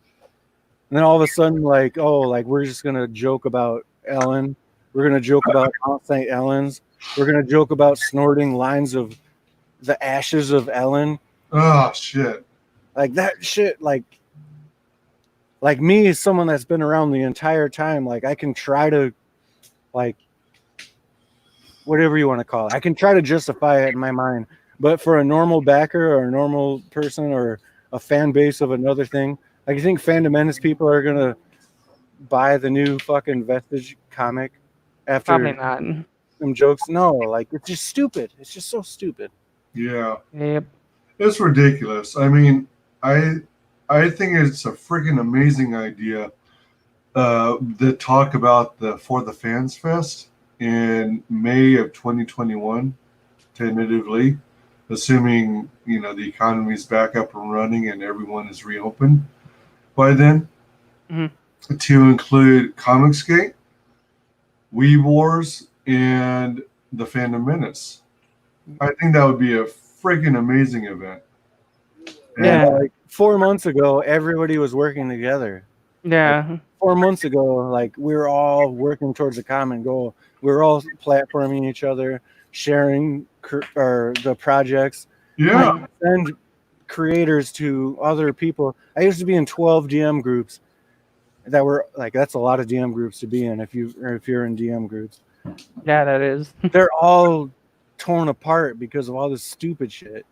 And then all of a sudden, like, oh, like we're just gonna joke about Ellen. We're gonna joke about Mount St. Helens. We're gonna joke about snorting lines of the ashes of Ellen. oh shit. Like that shit. Like me as someone that's been around the entire time, like I can try to, like, whatever you want to call it, I can try to justify it in my mind. But for a normal backer or a normal person or a fan base of another thing, like you think Fandom Menace people are gonna buy the new fucking Vestige comic after Probably not. some jokes? No, like it's just stupid. It's just so stupid. Yeah. Yep. It's ridiculous. I mean, I think it's a freaking amazing idea. The talk about the For the Fans Fest in May of 2021, tentatively, assuming the economy's back up and running and everyone is reopened by then, to include Comicsgate, Weeb Wars, and the Fandom Menace. I think that would be a freaking amazing event. And Yeah. Like 4 months ago, everybody was working together. Yeah. 4 months ago, like we were all working towards a common goal. We were all platforming each other, sharing the projects. yeah, Like, send creators to other people. I used to be in 12 DM groups that were like, that's a lot of DM groups to be in if you're in DM groups. Yeah, that is. They're all torn apart because of all this stupid shit.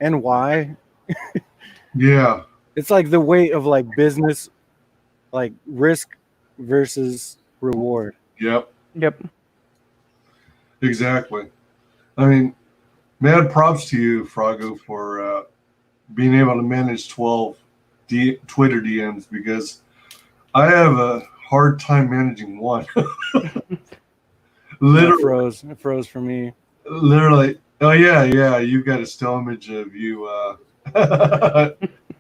And why? yeah, It's like the weight of like business, like risk versus reward. yep, Yep. exactly. I mean, mad props to you, Frago, for being able to manage 12 Twitter DMs, because I have a hard time managing one. Literally, It froze for me. literally. Oh yeah. You've got a still image of you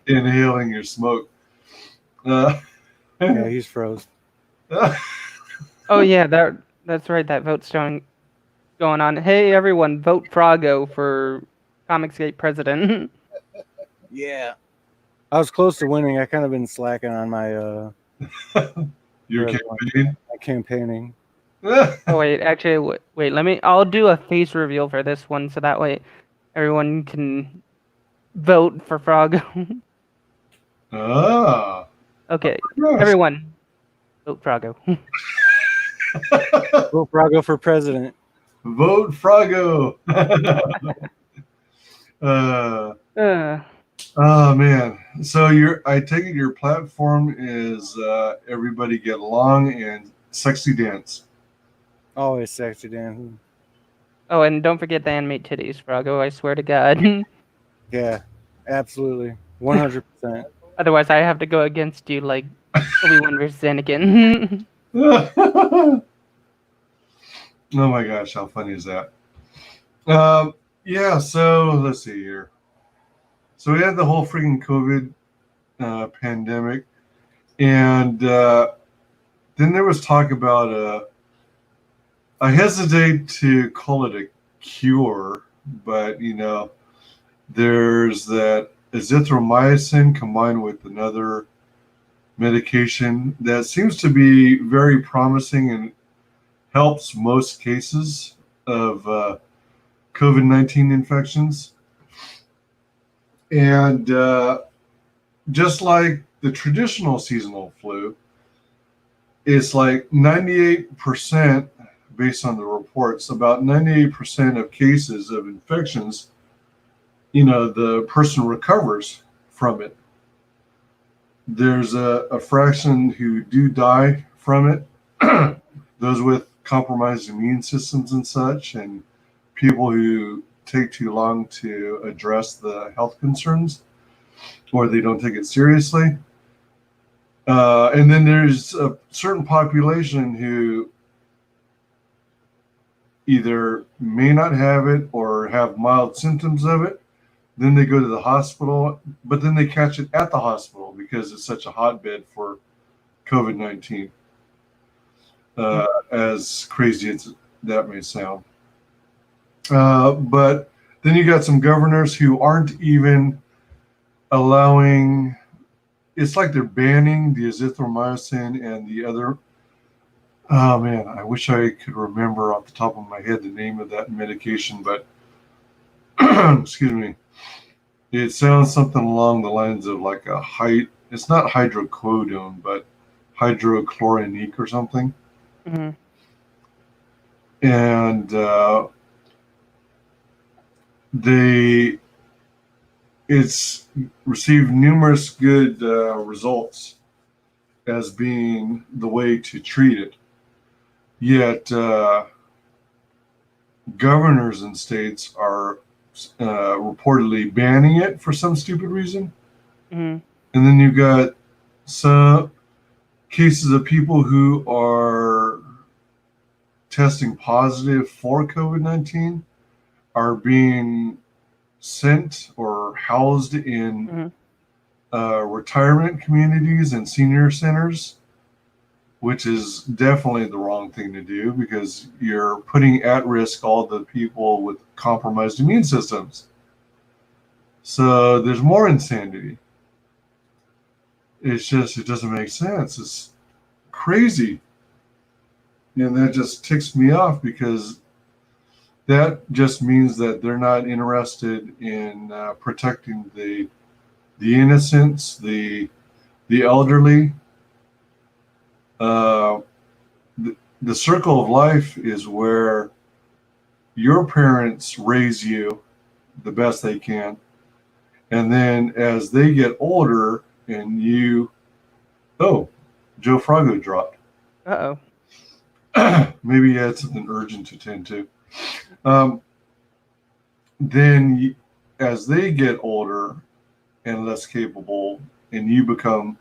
inhaling your smoke. Yeah, he's froze. Oh yeah, that's right. That vote's going on. Hey everyone, vote Frago for Comicsgate president. Yeah. I was close to winning. I kind of been slacking on my Your campaign. my campaigning. Oh wait, actually, wait. I'll do a face reveal for this one, so that way everyone can vote for Frago. Ah. Okay, Yes. everyone, vote Frago. Vote Brago for president. Vote Frago. Oh man. So I take it your platform is everybody get along and sexy dance. Always sexy Dan. Oh, and don't forget the animate titties, Frago. I swear to God. Yeah, absolutely. 100%. Otherwise, I have to go against you like Obi-Wan versus Anakin. Oh my gosh, how funny is that? Yeah, so let's see here. So we had the whole freaking COVID pandemic, And then there was talk about I hesitate to call it a cure, but there's that azithromycin combined with another medication that seems to be very promising and helps most cases of COVID-19 infections. And just like the traditional seasonal flu, it's like 98%, based on the reports, about 98% of cases of infections, the person recovers from it. There's a fraction who do die from it, those with compromised immune systems and such, and people who take too long to address the health concerns, or they don't take it seriously. And then there's a certain population who either may not have it or have mild symptoms of it. Then they go to the hospital, but then they catch it at the hospital because it's such a hotbed for COVID-19. As crazy as that may sound. But then you got some governors who aren't even allowing, it's like they're banning the azithromycin and the other, oh man, I wish I could remember off the top of my head the name of that medication, but excuse me, it sounds something along the lines of like it's not hydrocodone, but hydrochloronique or something. Mm-hmm. And it's received numerous good results as being the way to treat it. Yet governors in states are reportedly banning it for some stupid reason. Mm-hmm. And then you've got some cases of people who are testing positive for COVID-19 are being sent or housed in retirement communities and senior centers, which is definitely the wrong thing to do because you're putting at risk all the people with compromised immune systems. So there's more insanity. It's just, it doesn't make sense. It's crazy. And that just ticks me off because that just means that they're not interested in protecting the innocents, the elderly. The circle of life is where your parents raise you the best they can. And then as they get older and Joe Frago dropped. Uh-oh. Maybe he had something urgent to tend to. Then as they get older and less capable and you become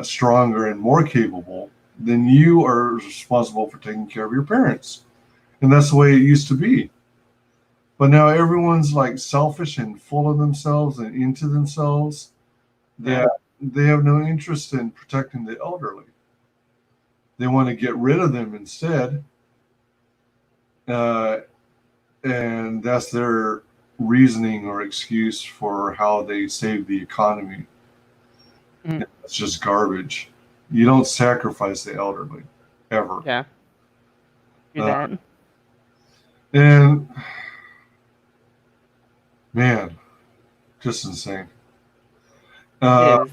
stronger and more capable, then you are responsible for taking care of your parents. And that's the way it used to be. But now everyone's like selfish and full of themselves and into themselves that they have no interest in protecting the elderly. They want to get rid of them instead. And that's their reasoning or excuse for how they save the economy. Mm. It's just garbage. You don't sacrifice the elderly, ever. Yeah. Do that. And man, just insane. It is.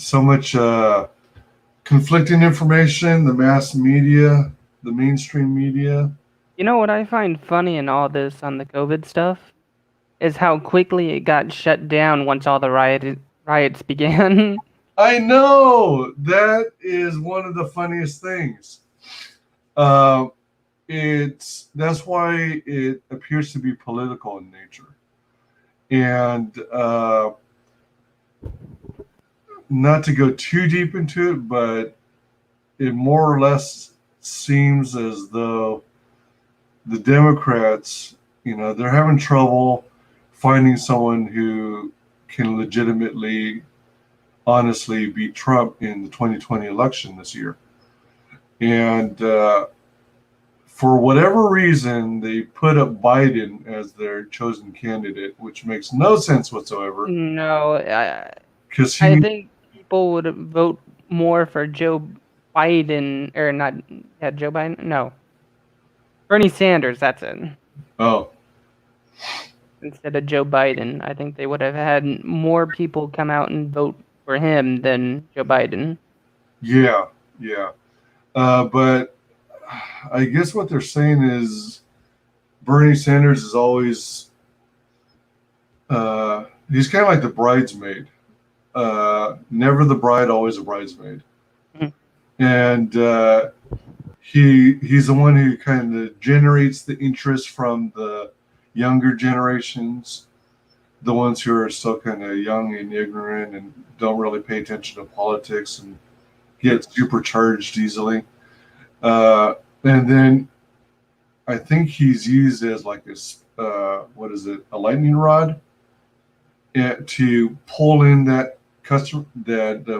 So much conflicting information, the mass media, the mainstream media. You know what I find funny in all this on the COVID stuff is how quickly it got shut down once all the riots began. I know, that is one of the funniest things. That's why it appears to be political in nature, and not to go too deep into it, but it more or less seems as though the Democrats, they're having trouble finding someone who can legitimately honestly beat Trump in the 2020 election this year. And for whatever reason, they put up Biden as their chosen candidate, which makes no sense whatsoever. No, Because I think people would vote more for Joe Biden, or not, yeah, Joe Biden? No. Bernie Sanders, that's it. oh, Instead of Joe Biden. I think they would have had more people come out and vote for him than Joe Biden. yeah, yeah. But I guess what they're saying is Bernie Sanders is always, he's kind of like the bridesmaid. Never the bride, always a bridesmaid. Mhm. And he's the one who kind of generates the interest from the younger generations, the ones who are still kind of young and ignorant and don't really pay attention to politics and get supercharged easily. And then I think he's used as like what is it, a lightning rod, to pull in that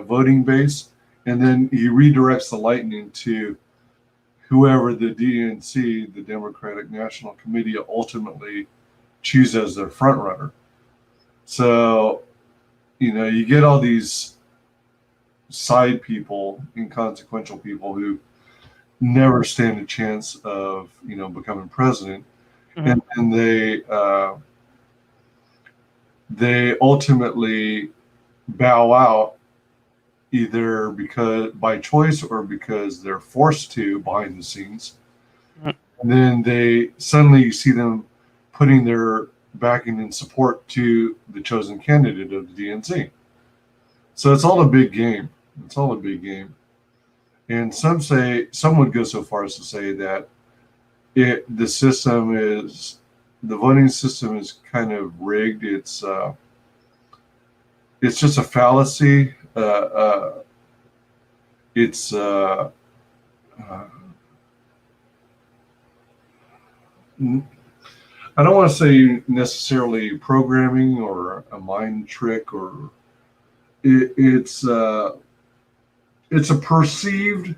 voting base, and then he redirects the lightning to whoever the DNC, the Democratic National Committee, ultimately choose as their front runner. So, you get all these side people, inconsequential people who never stand a chance of, becoming president. Mhm. And then they ultimately bow out, either because by choice or because they're forced to behind the scenes. Mhm. And then they suddenly, you see them putting their backing and support to the chosen candidate of the DNC. So it's all a big game. It's all a big game. And some would go so far as to say that the voting system is kind of rigged. It's just a fallacy. It's I don't want to say necessarily programming or a mind trick, or it's a perceived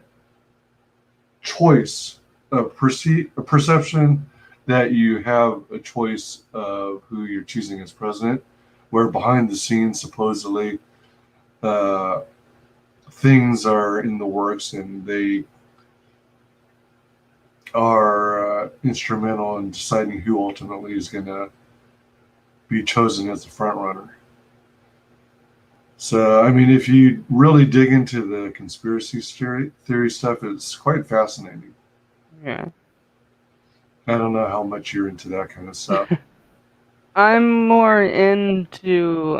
choice, a perception that you have a choice of who you're choosing as president, where behind the scenes supposedly things are in the works and they are instrumental in deciding who ultimately is going to be chosen as the front runner. So, I mean, if you really dig into the conspiracy theory stuff, it's quite fascinating. Yeah. I don't know how much you're into that kind of stuff. I'm more into,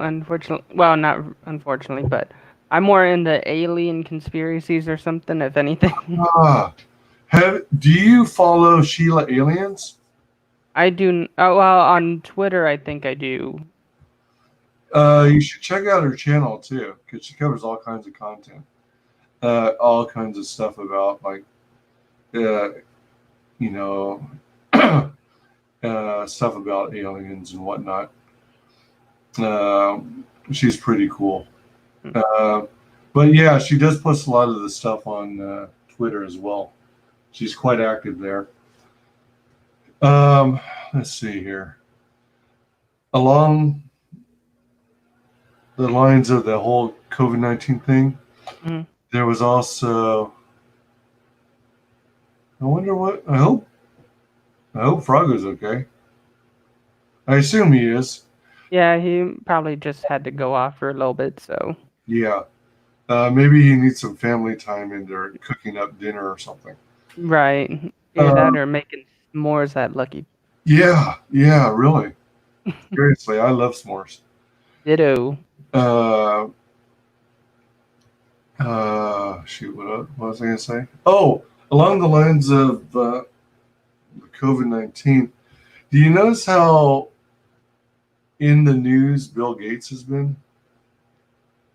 well, not unfortunately, but I'm more into alien conspiracies or something, if anything. Ah, do you follow Sheila Aliens? I do, well, on Twitter, I think I do. You should check out her channel too, because she covers all kinds of content, all kinds of stuff about like, you know, stuff about aliens and whatnot. She's pretty cool. But yeah, she does post a lot of the stuff on Twitter as well. She's quite active there. Let's see here. Along the lines of the whole COVID-19 thing, Mhm. there was also, I hope Froggo's okay. I assume he is. Yeah, he probably just had to go off for a little bit, so. Yeah. Maybe he needs some family time and they're cooking up dinner or something. Right. Either that or making s'mores at Lucky. Yeah, really. Seriously, I love s'mores. Ditto. Shoot, what was I going to say? Oh, along the lines of COVID-19, do you notice how in the news Bill Gates has been?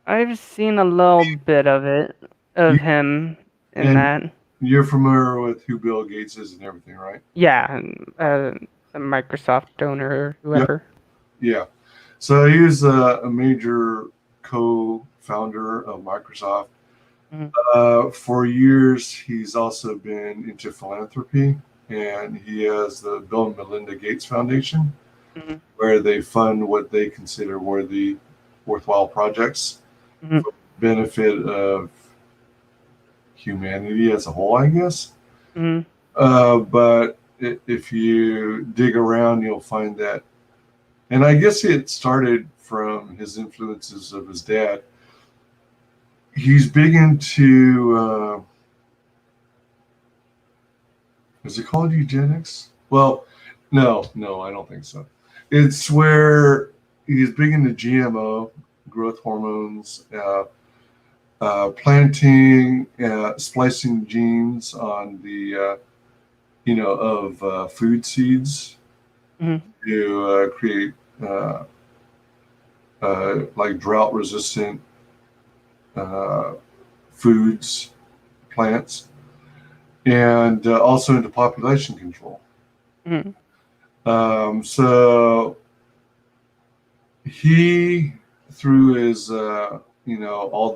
I've seen a little bit of it, of him in And that. you're familiar with who Bill Gates is and everything, right? Yeah, the Microsoft donor or whoever. Yeah. So he was a major co-founder founder of Microsoft. Mhm. For years, he's also been into philanthropy, and he has the Bill and Melinda Gates Foundation, Mhm. where they fund what they consider worthwhile projects Mhm. for the benefit of humanity as a whole, I guess. Mhm. But if you dig around, you'll find that, and I guess it started from his influences of his dad. He's big into, is it called eugenics? Well, no, I don't think so. It's where he's big into GMO, growth hormones, planting, splicing genes on the, of food seeds Mhm. to create uh, like drought resistant uh, foods, plants, and also into population control. Mhm. So he, through his, all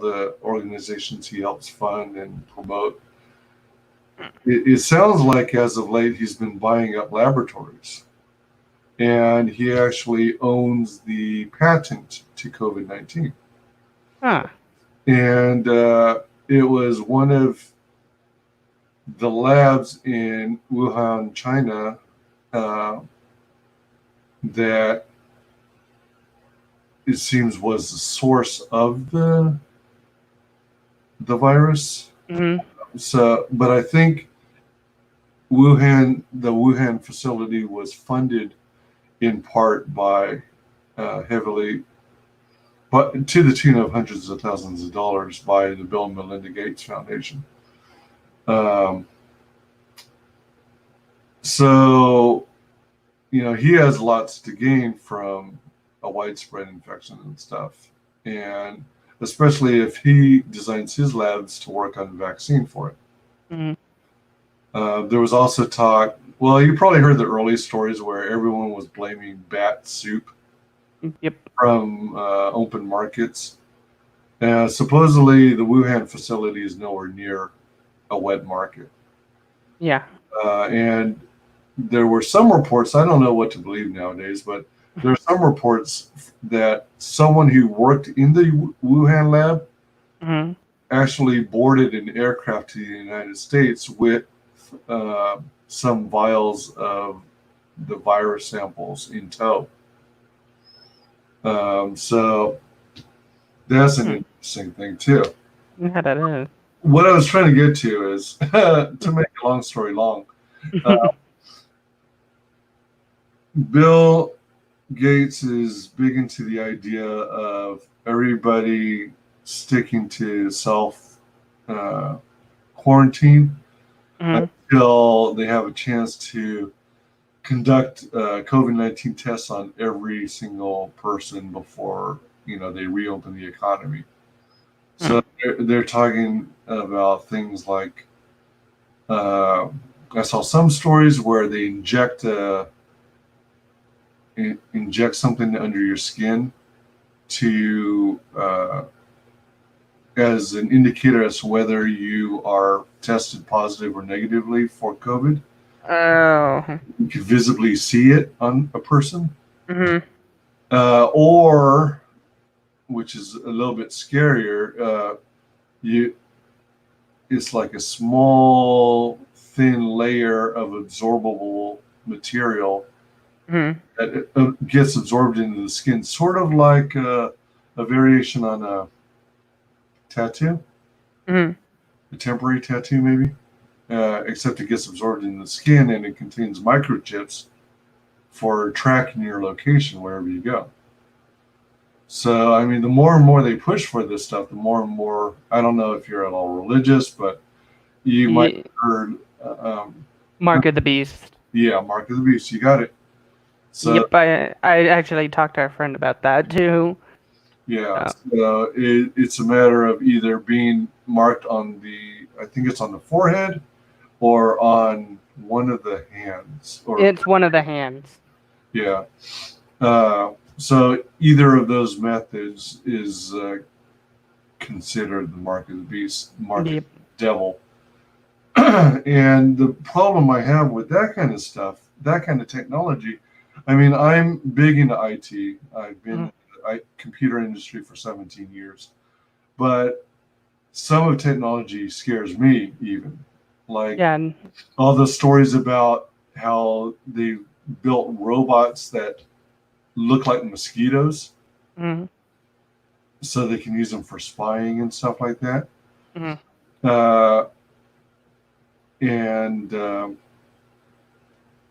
the organizations he helps fund and promote, it sounds like as of late he's been buying up laboratories. And he actually owns the patent to COVID-19. Huh. And it was one of the labs in Wuhan, China, uh, that it seems was the source of the virus. Mhm. So, but I think the Wuhan facility was funded in part by heavily, but to the tune of hundreds of thousands of dollars by the Bill and Melinda Gates Foundation. Um, so, he has lots to gain from a widespread infection and stuff. And especially if he designs his labs to work on a vaccine for it. Mhm. There was also talk, well, you probably heard the early stories where everyone was blaming bat soup Yep. from open markets. Supposedly, the Wuhan facility is nowhere near a wet market. Yeah. And there were some reports, I don't know what to believe nowadays, but there are some reports that someone who worked in the Wuhan lab Mhm. actually boarded an aircraft to the United States with some vials of the virus samples in tow. So that's an interesting thing too. Yeah, that is. What I was trying to get to is, to make a long story long, Bill Gates is big into the idea of everybody sticking to self quarantine Mhm. until they have a chance to conduct COVID-19 tests on every single person before they reopen the economy. So they're talking about things like I saw some stories where they inject something under your skin to as an indicator as to whether you are tested positive or negatively for COVID. Oh. You can visibly see it on a person, Mhm. or which is a little bit scarier. You It's like a small, thin layer of absorbable material Mhm. that gets absorbed into the skin, sort of like a variation on a tattoo, Mhm. a temporary tattoo maybe, except it gets absorbed in the skin and it contains microchips for tracking your location wherever you go. So, I mean, the more and more they push for this stuff, the more and more, I don't know if you're at all religious, but you might Ye- have heard, Mark of the Beast. yeah, Mark of the Beast, you got it. So, Yep. I actually talked to our friend about that too. yeah, so it's a matter of either being marked on I think it's on the forehead or on one of the hands. Or It's one of the hands. yeah. So either of those methods is considered the mark of the beast, mark of Yep. the devil. And the problem I have with that kind of stuff, that kind of technology, I mean, I'm big into IT. I've been in the computer industry for 17 years. But some of technology scares me even. Like Yeah. And all the stories about how they built robots that look like mosquitoes mhm, so they can use them for spying and stuff like that. mhm. Uh, and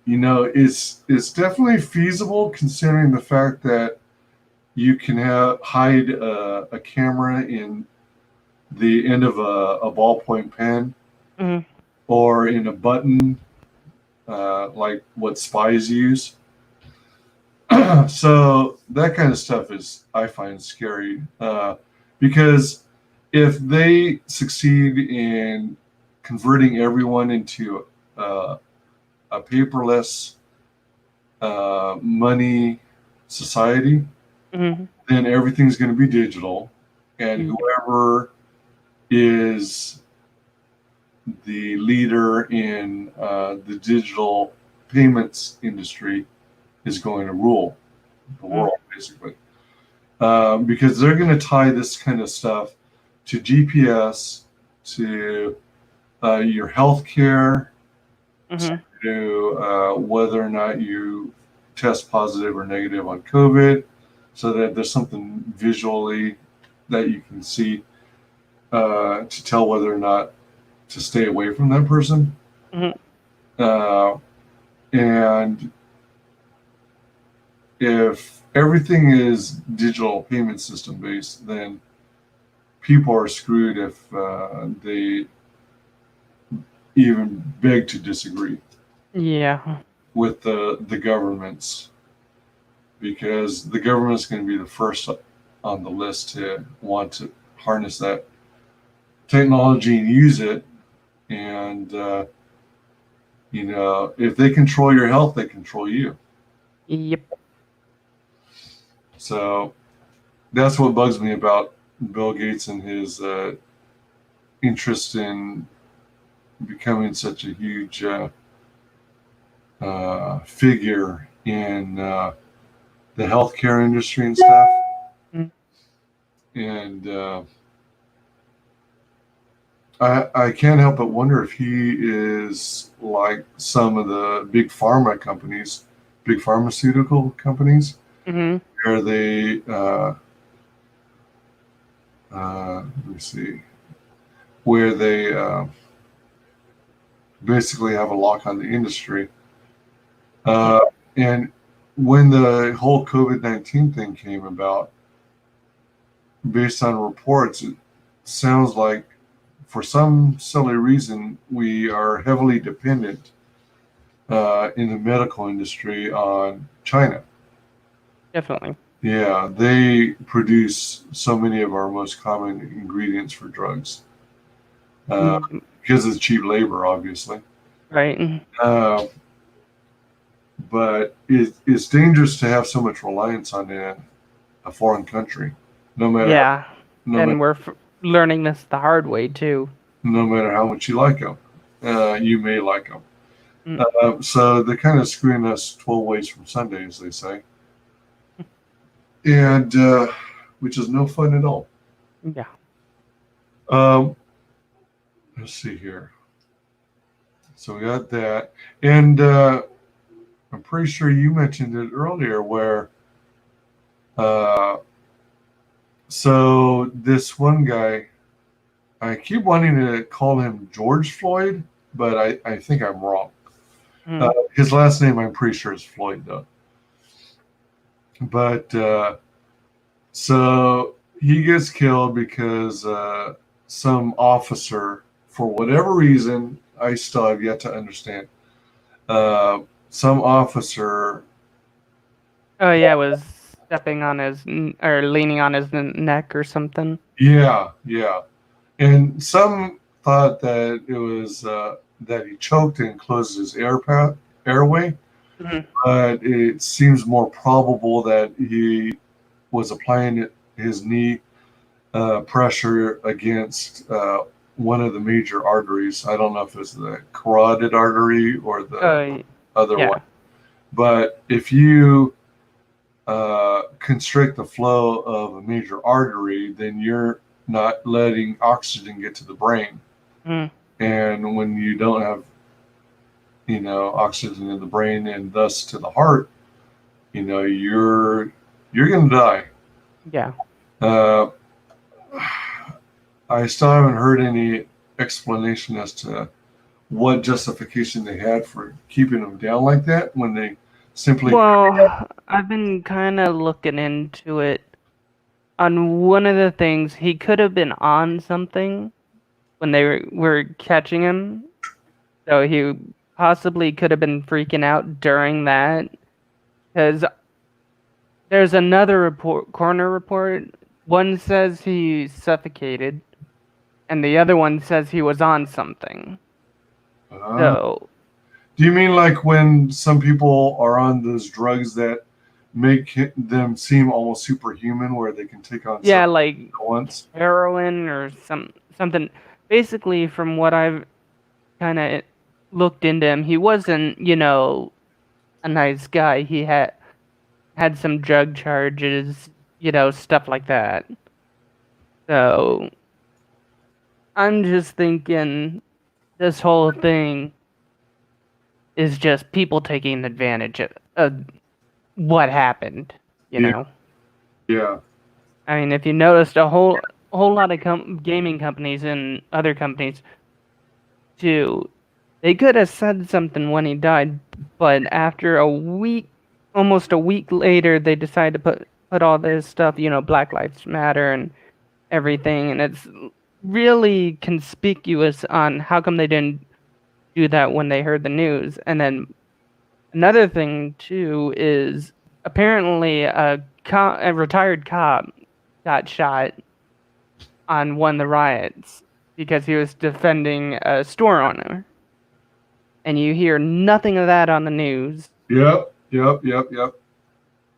you know, it's definitely feasible considering the fact that you can hide a camera in the end of a ballpoint pen Mhm. or in a button, like what spies use. So that kind of stuff is, I find, scary, because if they succeed in converting everyone into a paperless money society, Mhm. then everything's going to be digital, and Yep. whoever is the leader in the digital payments industry is going to rule the world, basically. Because they're going to tie this kind of stuff to GPS, to your health care, Mhm. to whether or not you test positive or negative on COVID, so that there's something visually that you can see to tell whether or not to stay away from that person. Mhm. Uh, and if everything is digital payment system based, then people are screwed if they even beg to disagree Yeah. with the governments, because the government's going to be the first on the list to want to harness that technology and use it. And, you know, if they control your health, they control you. Yep. So that's what bugs me about Bill Gates and his interest in becoming such a huge figure in the healthcare industry and stuff. Mm. And I can't help but wonder if he is like some of the big pharma companies, big pharmaceutical companies, Mhm. where they, let me see, where they basically have a lock on the industry. And when the whole COVID-19 thing came about, based on reports, it sounds like for some silly reason we are heavily dependent in the medical industry on China. Definitely. Yeah, they produce so many of our most common ingredients for drugs Mm. because it's cheap labor, obviously. Right. Uh, but it's dangerous to have so much reliance on a foreign country, no matter Yeah. no matter And we're learning this the hard way too. no matter how much you like them. You may like them. Mm. So they're kind of screwing us 12 ways from Sunday, as they say, and which is no fun at all. Yeah. Um, let's see here. So we got that, and I'm pretty sure you mentioned it earlier, where uh, so this one guy, I keep wanting to call him George Floyd, but I think I'm wrong. Mm. His last name, I'm pretty sure, is Floyd, though. But so he gets killed because some officer, for whatever reason, I still have yet to understand. Some officer, Oh yeah, was stepping on his or leaning on his neck or something. yeah, yeah, and some thought that it was that he choked and closed his airway, Mhm. but it seems more probable that he was applying his knee pressure against one of the major arteries. I don't know if it's the carotid artery or the other yeah. one. But if you constrict the flow of a major artery, then you're not letting oxygen get to the brain. Mm. And when you don't have, oxygen in the brain and thus to the heart, you're going to die. Yeah. I still haven't heard any explanation as to what justification they had for keeping them down like that when they simply. Well, I've been kind of looking into it. On one of the things, he could have been on something when they were catching him. So he possibly could have been freaking out during that. Because there's another coroner report. One says he suffocated, and the other one says he was on something. So, do you mean like when some people are on those drugs that make them seem almost superhuman, where they can take on yeah, like once heroin or something. Basically, from what I've kind of looked into him, he wasn't, a nice guy. He had some drug charges, stuff like that. So I'm just thinking this whole thing is just people taking advantage of what happened, know. Yeah. I mean, if you noticed, a whole lot of gaming companies and other companies too, they could have said something when he died, but after a week, almost a week later, they decided to put all this stuff, Black Lives Matter and everything, and it's really conspicuous on how come they didn't do that when they heard the news. And then another thing too is apparently a retired cop got shot on one of the riots because he was defending a store owner. And you hear nothing of that on the news. Yep.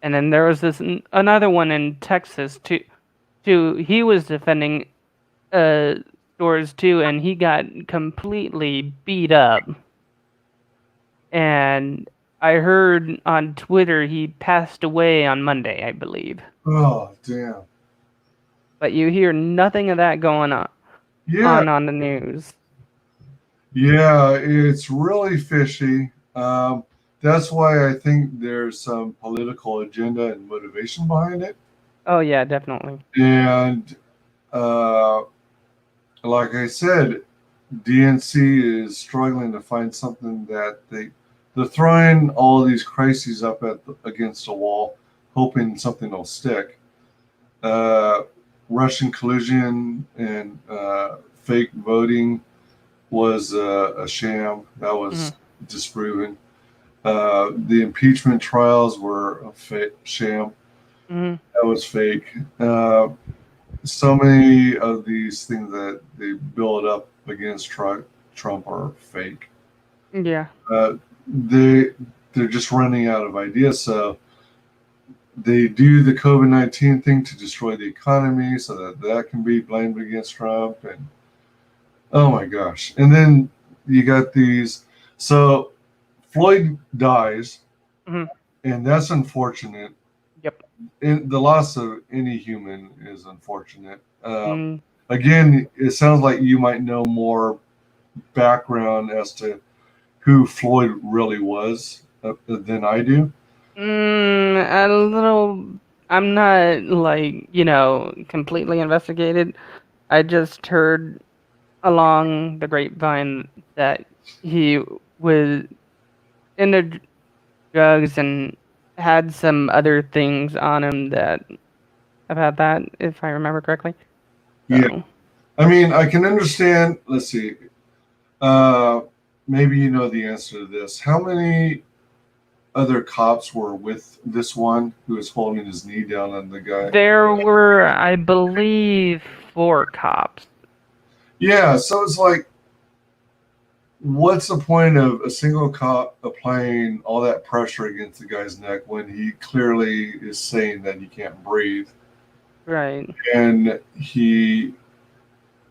And then there was another one in Texas too. He was defending stores too, and he got completely beat up. And I heard on Twitter he passed away on Monday, I believe. Oh, damn. But you hear nothing of that going on on the news. Yeah, it's really fishy. That's why I think there's some political agenda and motivation behind it. Oh, yeah, definitely. And like I said, DNC is struggling to find something that they're throwing all these crises up against a wall, hoping something will stick. Russian collusion and fake voting was a sham. That was disproven. The impeachment trials were a sham. Mm-hmm. That was fake. So many of these things that they build up against Trump are fake. Yeah. They're just running out of ideas. So they do the COVID-19 thing to destroy the economy so that can be blamed against Trump. And oh my gosh. And then you got these. So Floyd dies, and that's unfortunate. Yep. The loss of any human is unfortunate. Again, it sounds like you might know more background as to who Floyd really was than I do. A little. I'm not completely investigated. I just heard along the grapevine that he was into drugs and had some other things on him about that, if I remember correctly. So. Yeah. I mean, I can understand. Let's see. Maybe you know the answer to this. How many other cops were with this one who was holding his knee down on the guy? There were, I believe, 4 cops. Yeah, so it's like, what's the point of a single cop applying all that pressure against the guy's neck when he clearly is saying that he can't breathe? Right. And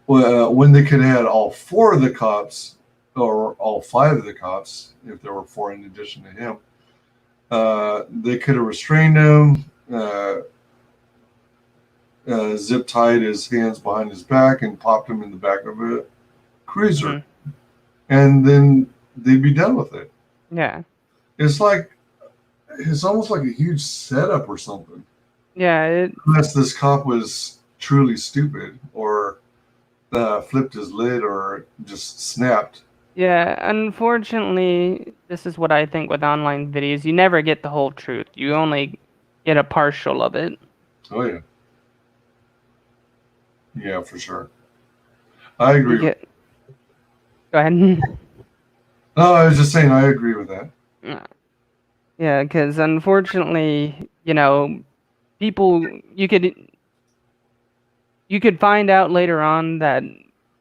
when they could have had all 4 of the cops, or all 5 of the cops, if there were 4 in addition to him, they could have restrained him, zip tied his hands behind his back, and popped him in the back of a cruiser, Mm-hmm. and then they'd be done with it. Yeah. It's almost like a huge setup or something. Yeah. Unless this cop was truly stupid, or flipped his lid, or just snapped. Yeah. Unfortunately, this is what I think with online videos. You never get the whole truth. You only get a partial of it. Oh yeah, yeah, for sure. I agree. Go ahead. No, I was just saying I agree with that. Yeah, because unfortunately, people you could find out later on that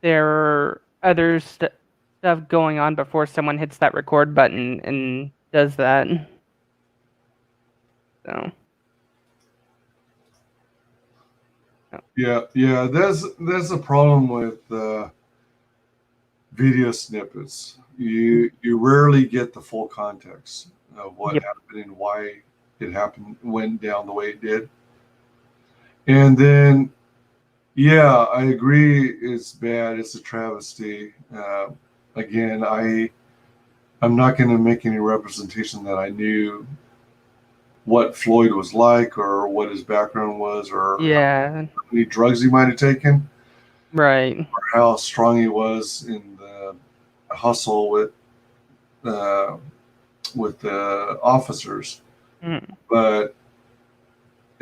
there are other stuff going on before someone hits that record button and does that. So Yeah. There's a problem with video snippets. You rarely get the full context of what Yep. happened and why it happened, went down the way it did. And then, yeah, I agree. It's bad. It's a travesty. Again, I'm not going to make any representation that I knew what Floyd was like, or what his background was, or yeah, how many drugs he might have taken, right. or how strong he was in the hustle with the officers. Mm. But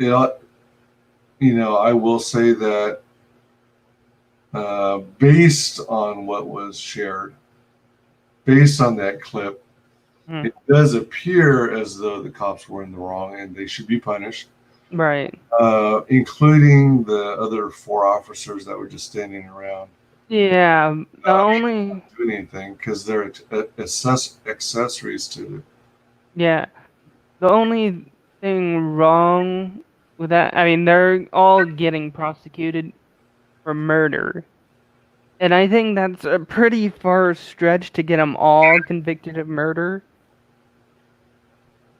I will say that based on what was shared, based on that clip, Mm. it does appear as though the cops were in the wrong and they should be punished, Right. including the other 4 officers that were just standing around Yeah. The only doing anything, because they're accessories to it. yeah. The only thing wrong with that, I mean, they're all getting prosecuted for murder. And I think that's a pretty far stretch to get them all convicted of murder.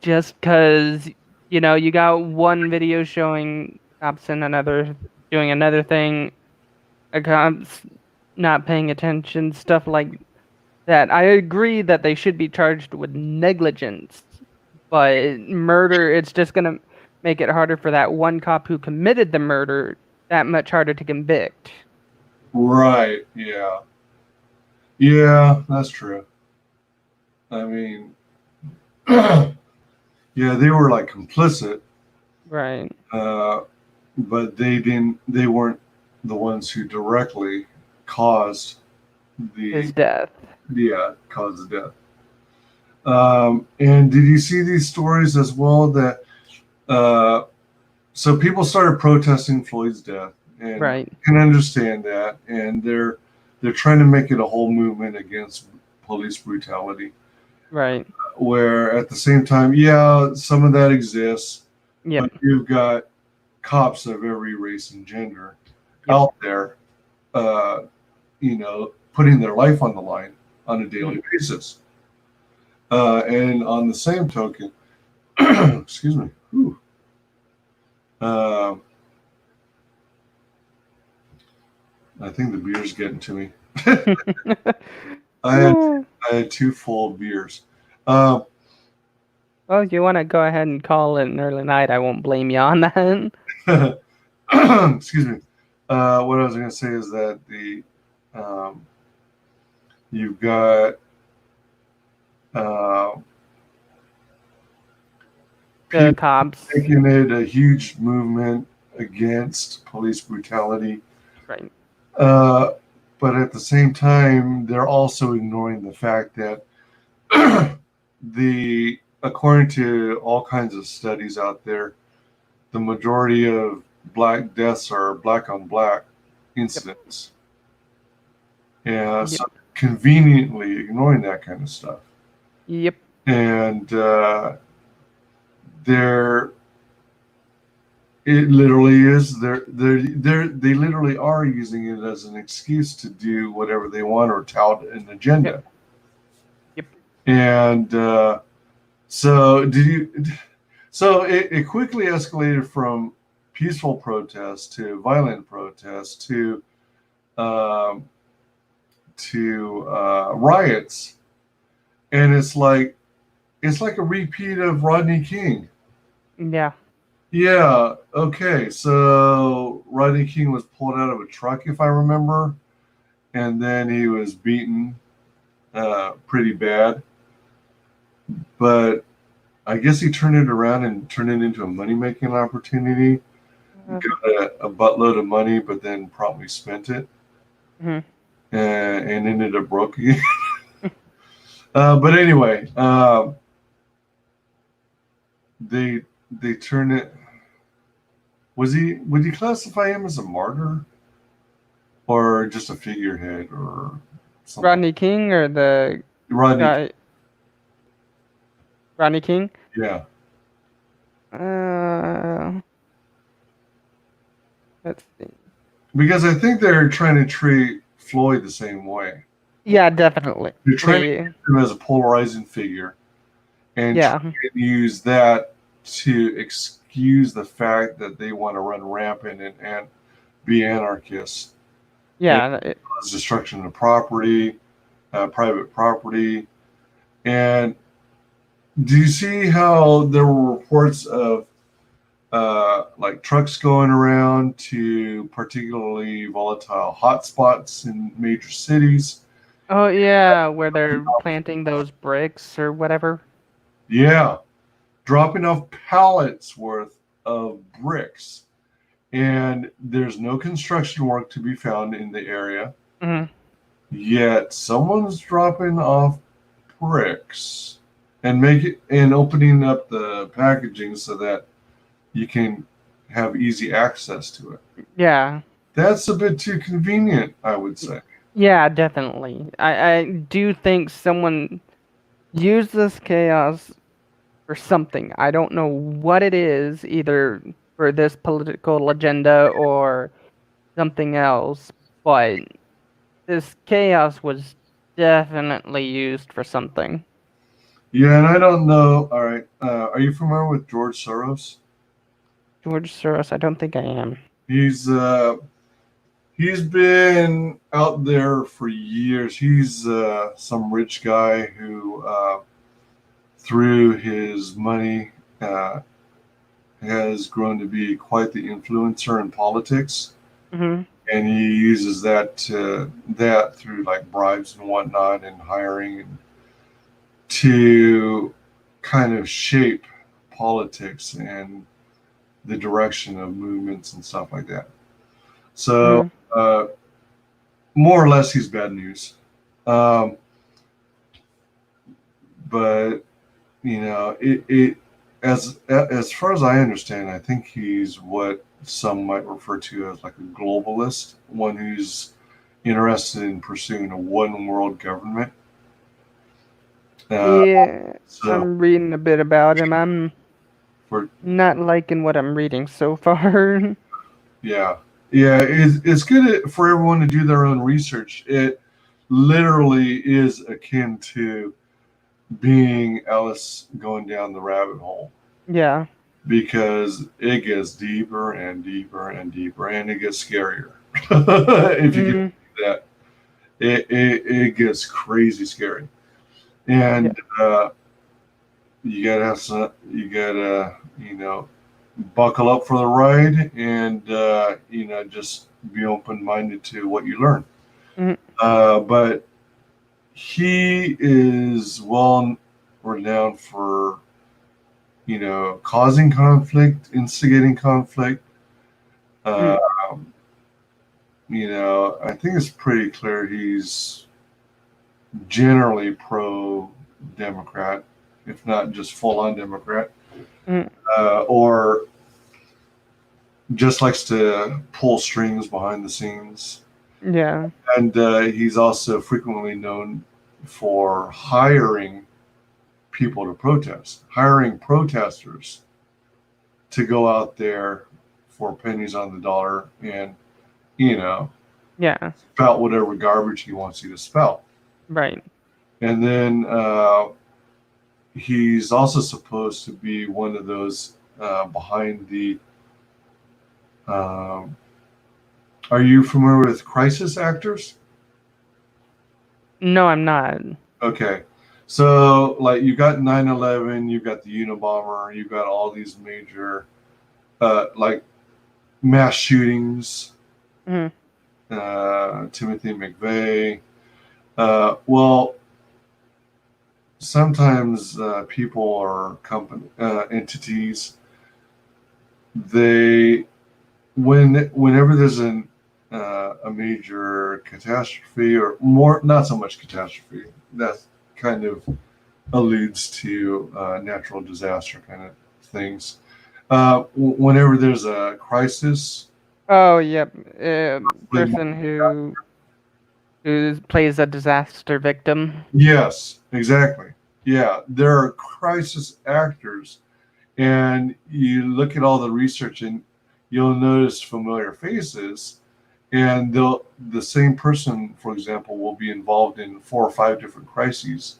Just because, you got one video showing cops and another doing another thing, a cops not paying attention, stuff like that. I agree that they should be charged with negligence, but murder, it's just going to make it harder for that one cop who committed the murder, that much harder to convict. Right. Yeah. Yeah, that's true. I mean, yeah, they were like complicit, Right. but they weren't the ones who directly caused His death. caused the death. And did you see these stories as well that so people started protesting Floyd's death, and Right. you can understand that, and they're trying to make it a whole movement against police brutality, Right. where at the same time, yeah, some of that exists, Yep. but you've got cops of every race and gender Yep. out there, putting their life on the line on a daily basis. And on the same token, excuse me, I think the beer's getting to me. I had 2 full beers. Well, if you want to go ahead and call it an early night, I won't blame you on that. Excuse me. What I was going to say is that you've got The cops. making it a huge movement against police brutality. Right. But at the same time, they're also ignoring the fact that according to all kinds of studies out there, the majority of black deaths are black on black incidents. Yeah, so conveniently ignoring that kind of stuff. Yep. And It literally is. They literally are using it as an excuse to do whatever they want or tout an agenda. Yep. And so did you? So it quickly escalated from peaceful protest to violent protest um, to riots, and it's like a repeat of Rodney King. Yeah. Yeah. Okay. So Rodney King was pulled out of a truck, if I remember, and then he was beaten pretty bad. But I guess he turned it around and turned it into a money-making opportunity. Got a buttload of money, but then promptly spent it Mhm. and ended up broke again. But anyway, they turned it. Would you classify him as a martyr or just a figurehead or something? Rodney King or the Rodney. guy? Rodney King? Yeah. Let's see. Because I think they're trying to treat Floyd the same way. Yeah, definitely. They're trying to They- use him as a polarizing figure and yeah. try and use that to excuse the fact that they want to run rampant and be anarchists. Yeah. Cause destruction of property, private property. And do you see how there were reports of like trucks going around to particularly volatile hotspots in major cities? Oh yeah, where they're planting those bricks or whatever. Yeah, dropping off pallets worth of bricks. And there's no construction work to be found in the area. Mhm. Yet someone's dropping off bricks and opening up the packaging so that you can have easy access to it. Yeah. That's a bit too convenient, I would say. Yeah, definitely. I do think someone used this chaos for something. I don't know what it is, either for this political agenda or something else, but this chaos was definitely used for something. Yeah, and I don't know. All right, are you familiar with George Soros? George Soros, I don't think I am. He's been out there for years. He's some rich guy who, through his money, has grown to be quite the influencer in politics, Hmm. and he uses that through like bribes and whatnot and hiring and to kind of shape politics and the direction of movements and stuff like that. So more or less, he's bad news. But you know, it as far as I understand, I think he's what some might refer to as like a globalist, one who's interested in pursuing a one world government. Yeah, So I'm reading a bit about him. I'm for not liking what I'm reading so far. yeah, it's good for everyone to do their own research. It literally is akin to being Alice going down the rabbit hole, Yeah. because it gets deeper and deeper and deeper, and it gets scarier. If you can do that, it gets crazy scary, and you gotta buckle up for the ride, and just be open minded to what you learn. Mhm. But he is well renowned for causing conflict, instigating conflict. I think it's pretty clear he's generally pro-Democrat, if not just full-on Democrat, or just likes to pull strings behind the scenes. Yeah. And he's also frequently known for hiring people to protest, hiring protesters to go out there for pennies on the dollar and, Yeah. spout whatever garbage he wants you to spout. Right. And then he's also supposed to be one of those behind the. Um, are you familiar with crisis actors? No, I'm not. Okay. So, like, you got 9/11, you got the Unabomber, you got all these major, like, mass shootings, Mhm. Timothy McVeigh. Well, sometimes people or entities, they, whenever there's a major catastrophe, or more, not so much catastrophe, that kind of alludes to natural disaster kind of things. Whenever there's a crisis, Oh, yep. Person who plays a disaster victim. yes, exactly. Yeah, there are crisis actors, and you look at all the research, and you'll notice familiar faces, and the same person, for example, will be involved in 4 or 5 different crises.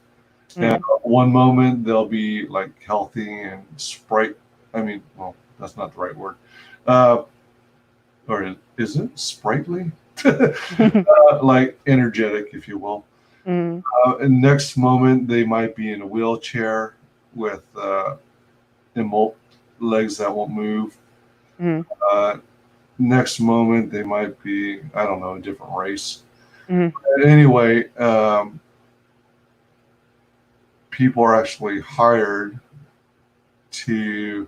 And one moment they'll be like healthy and sprite. I mean, well, that's not the right word. Or is it sprightly? Like energetic, if you will. Mm. And next moment they might be in a wheelchair with legs that won't move. Mm. Next moment they might be, I don't know, a different race. Mm. Anyway, people are actually hired to,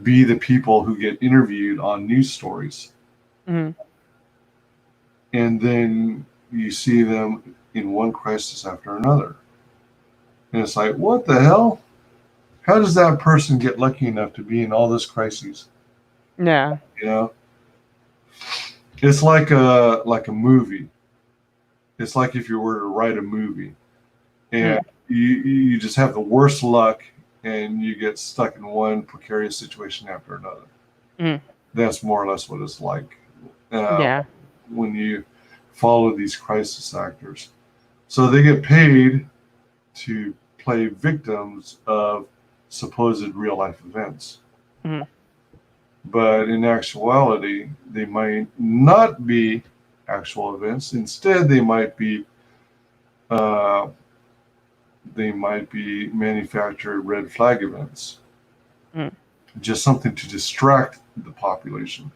be the people who get interviewed on news stories. Mm. And then you see them in one crisis after another. And it's like, what the hell? How does that person get lucky enough to be in all this crises? Yeah. You know? It's like a movie. It's like if you were to write a movie and you just have the worst luck and you get stuck in one precarious situation after another. Mm. That's more or less what it's like Yeah. when you follow these crisis actors. So they get paid to play victims of supposed real life events. Mm. But in actuality, they might not be actual events. Instead, uh, they might be manufactured red flag events. Mm. Just something to distract the population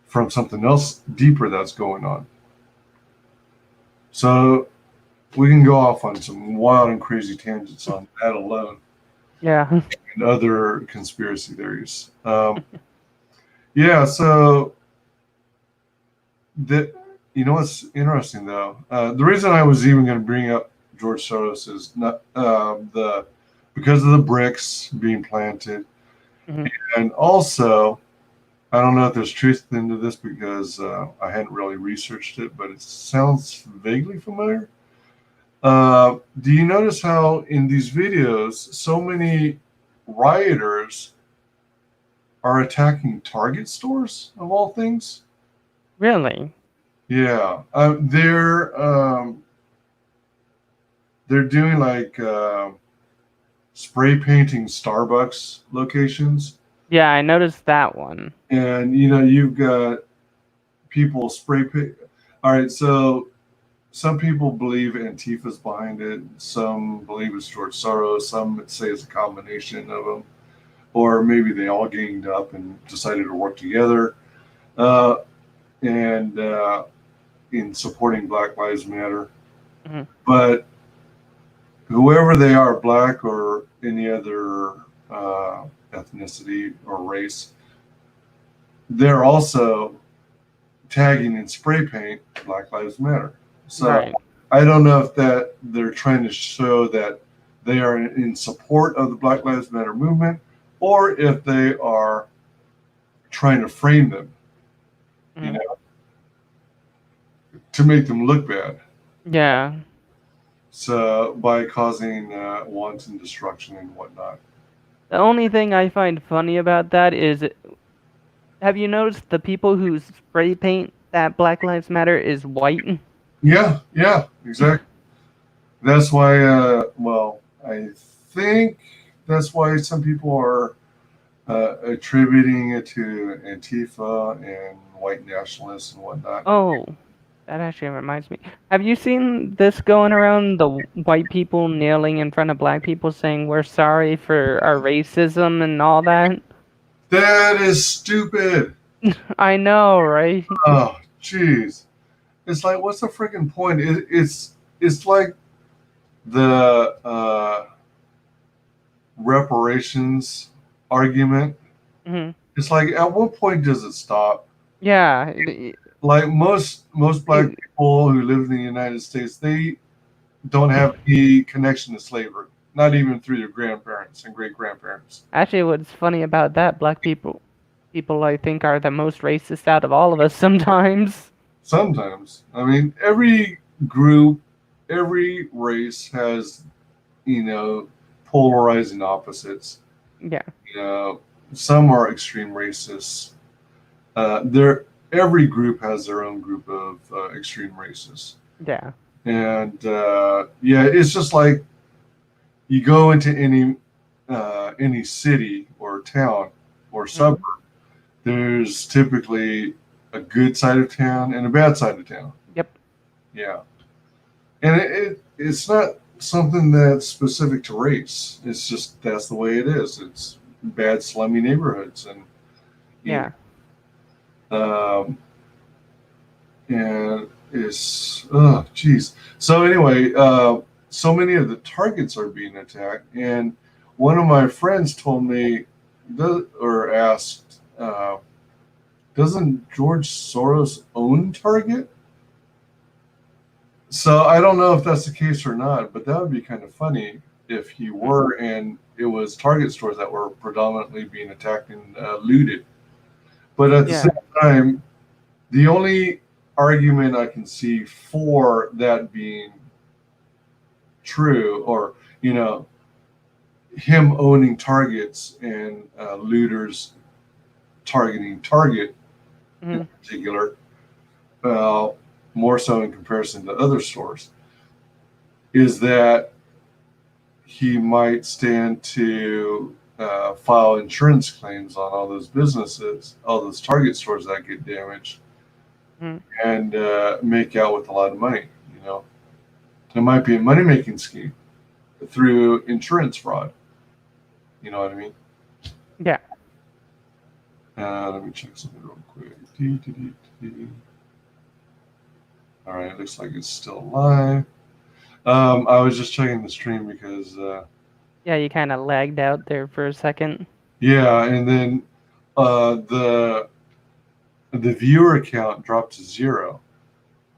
from something else deeper that's going on. So we can go off on some wild and crazy tangents on that alone Yeah. and other conspiracy theories. Yeah, so what's interesting though? The reason I was even going to bring up George Soros is not because of the bricks being planted, Mhm. and also I don't know if there's truth into this because I hadn't really researched it, but it sounds vaguely familiar. Do you notice how in these videos so many rioters are attacking Target stores of all things? Really? Yeah, they're doing like spray painting Starbucks locations, Yeah, I noticed that one. and you've got people spray paint. All right, so some people believe Antifa's behind it. Some believe it's George Soros. Some say it's a combination of them, or maybe they all ganged up and decided to work together. And in supporting Black Lives Matter. Mhm. But whoever they are, black or any other ethnicity or race, they're also tagging in spray paint Black Lives Matter. So Right. I don't know if that they're trying to show that they are in support of the Black Lives Matter movement, or if they are trying to frame them, you Mhm. know, to make them look bad. Yeah. So by causing wanton destruction and whatnot. The only thing I find funny about that is Have you noticed the people who spray paint that Black Lives Matter is white? Yeah, yeah, exactly. That's why. Well, I think that's why some people are attributing it to Antifa and white nationalists and whatnot. Oh, that actually reminds me. Have you seen this going around, the white people kneeling in front of black people saying we're sorry for our racism and all that? That is stupid. I know, right? Oh, jeez. It's like, what's the freaking point? It's like the reparations argument. Hmm. It's like, at what point does it stop? Yeah, Like most black it- people who live in the United States, they don't have any connection to slavery, not even through their grandparents and great grandparents. actually, what's funny about that, black people I think are the most racist out of all of us sometimes. Sometimes, I mean, every group, every race has, you know, polarizing opposites. Yeah, You know, some are extreme racists. There, every group has their own group of extreme racists, yeah. and yeah, it's just like you go into any city or town or suburb. There's typically a good side of town and a bad side of town. Yep. Yeah, and it's not something that's specific to race. It's just that's the way it is. It's bad slummy neighborhoods and Yeah. um, and it's oh geez. So anyway, so many of the targets are being attacked, and one of my friends told me or asked, doesn't George Soros own Target? So I don't know if that's the case or not, but that would be kind of funny if he were, and it was Target stores that were predominantly being attacked and looted. But at the Yeah. same time, the only argument I can see for that being true, or you know, him owning targets and looters targeting Target in Mhm. particular, more so in comparison to other stores, is that he might stand to file insurance claims on all those businesses, all those Target stores that get damaged, Mhm. and make out with a lot of money. You know, it might be a money making scheme through insurance fraud. You know what I mean? Yeah. Let me check something real quick. All right, it looks like it's still live. I was just checking the stream because, Yeah, you kind of lagged out there for a second. yeah, and then the viewer count dropped to 0.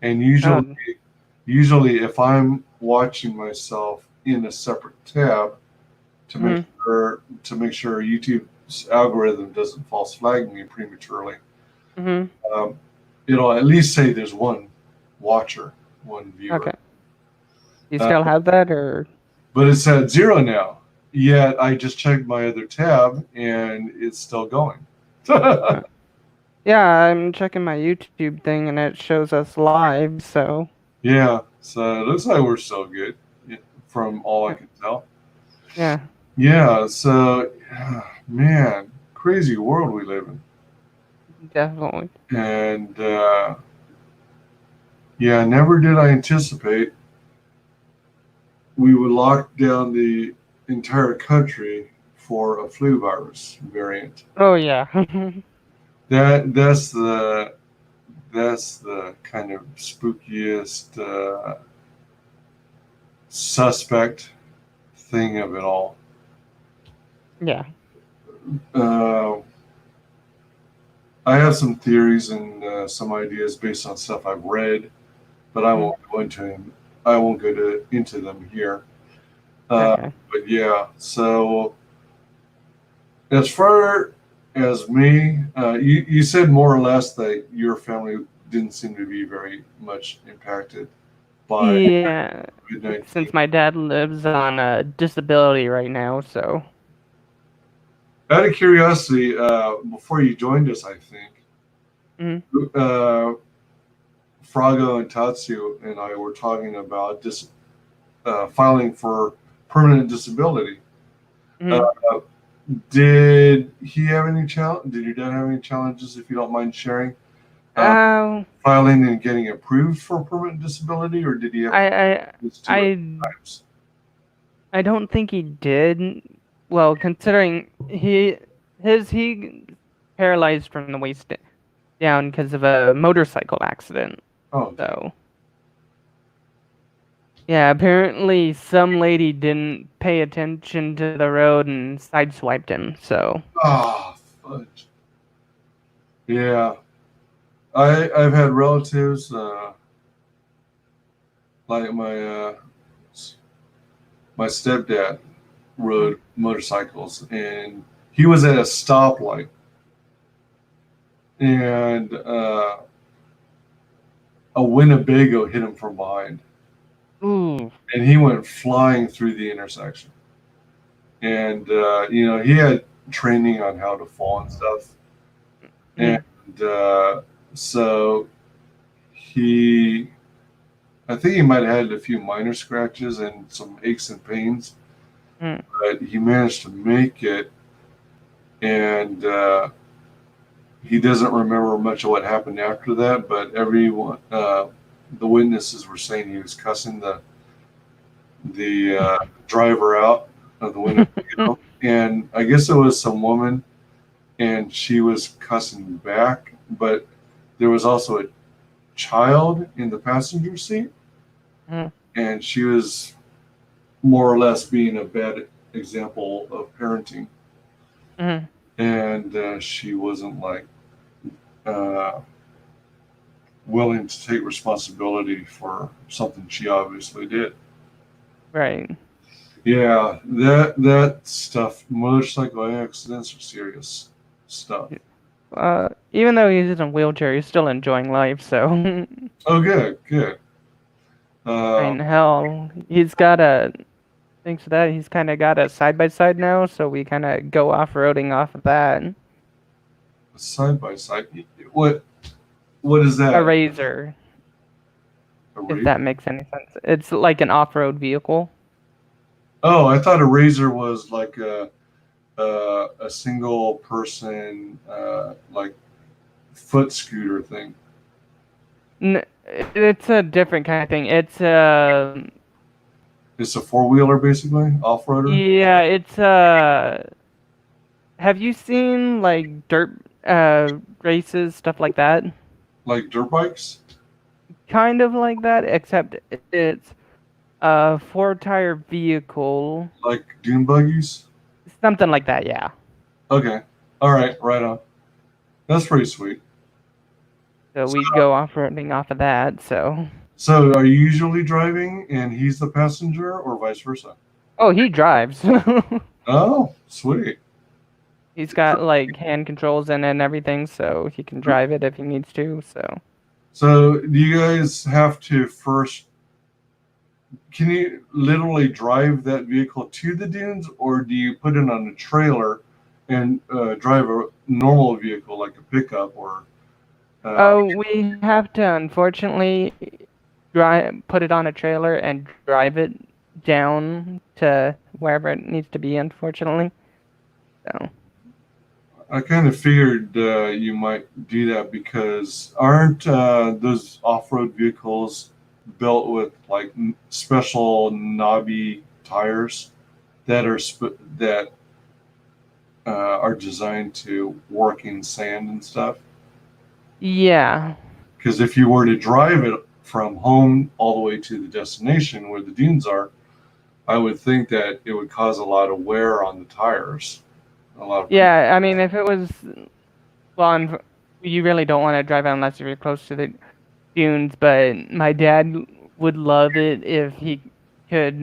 And usually if I'm watching myself in a separate tab to Mhm. make sure YouTube's algorithm doesn't false flag me prematurely, Mhm. um, it'll at least say there's one watcher, one viewer. Okay. You Uh, still have that, or? but it's at 0 now. Yet I just checked my other tab and it's still going. Yeah, I'm checking my YouTube thing and it shows us live, so. Yeah, so it looks like we're still good from all I can tell. Yeah, Yeah, so man, crazy world we live in. definitely. And yeah, never did I anticipate we would lock down the entire country for a flu virus variant. Oh, yeah. That's the kind of spookiest suspect thing of it all. Yeah. Uh, I have some theories and some ideas based on stuff I've read, but I won't go into them here. Okay. But yeah, so as far as me, you said more or less that your family didn't seem to be very much impacted by Yeah, COVID-19. since my dad lives on a disability right now, so. Out of curiosity, before you joined us, I think, Mhm. Frago and Tatsu and I were talking about filing for permanent disability. Mhm. Did he have any challenge? Did your dad have any challenges? If you don't mind sharing, filing and getting approved for permanent disability, or did he have I this two I times? I don't think he did. Well, considering he paralyzed from the waist down because of a motorcycle accident. Oh, So yeah, apparently some lady didn't pay attention to the road and sideswiped him. So fudge. Yeah, I've had relatives like my stepdad rode motorcycles, and he was at a stoplight, and a Winnebago hit him from behind, ooh, and he went flying through the intersection. And he had training on how to fall and stuff, and so he, I think he might have had a few minor scratches and some aches and pains, but he managed to make it, and he doesn't remember much of what happened after that. But everyone, the witnesses were saying he was cussing the driver out of the window, and I guess it was some woman, and she was cussing back, but there was also a child in the passenger seat, and she was more or less being a bad example of parenting, and she wasn't like willing to take responsibility for something she obviously did. right. Yeah, that stuff, motorcycle accidents are serious stuff. Even though he's in a wheelchair, he's still enjoying life. So Oh, good. I mean, hell, he's got a. Thanks to that, he's kind of got a side by side now, so we kind of go off roading off of that. Side by side. What is that? A Razor, if that makes any sense. It's like an off road vehicle. Oh, I thought a Razor was like a single person like foot scooter thing. It's a different kind of thing. It's It's a four-wheeler basically, off-roader. yeah, it's have you seen like dirt races, stuff like that? Like dirt bikes. Kind of like that, except it's a four-tire vehicle. Like dune buggies. Something like that, yeah. Okay. All right. Right on. That's pretty sweet. So we go off-roading off of that, so. So are you usually driving and he's the passenger, or vice versa? Oh, he drives. Oh, sweet. He's got like hand controls in it and everything, so he can drive it if he needs to, so. So do you guys have to first, can you literally drive that vehicle to the dunes, or do you put it on a trailer and drive a normal vehicle like a pickup or? We have to unfortunately put it on a trailer and drive it down to wherever it needs to be, unfortunately. So. I kind of figured you might do that, because aren't those off-road vehicles built with like special knobby tires that are designed to work in sand and stuff? Yeah. Because if you were to drive it from home all the way to the destination where the dunes are, I would think that it would cause a lot of wear on the tires. Yeah, I mean, if it was, well, you really don't want to drive it unless you're close to the dunes, but my dad would love it if he could,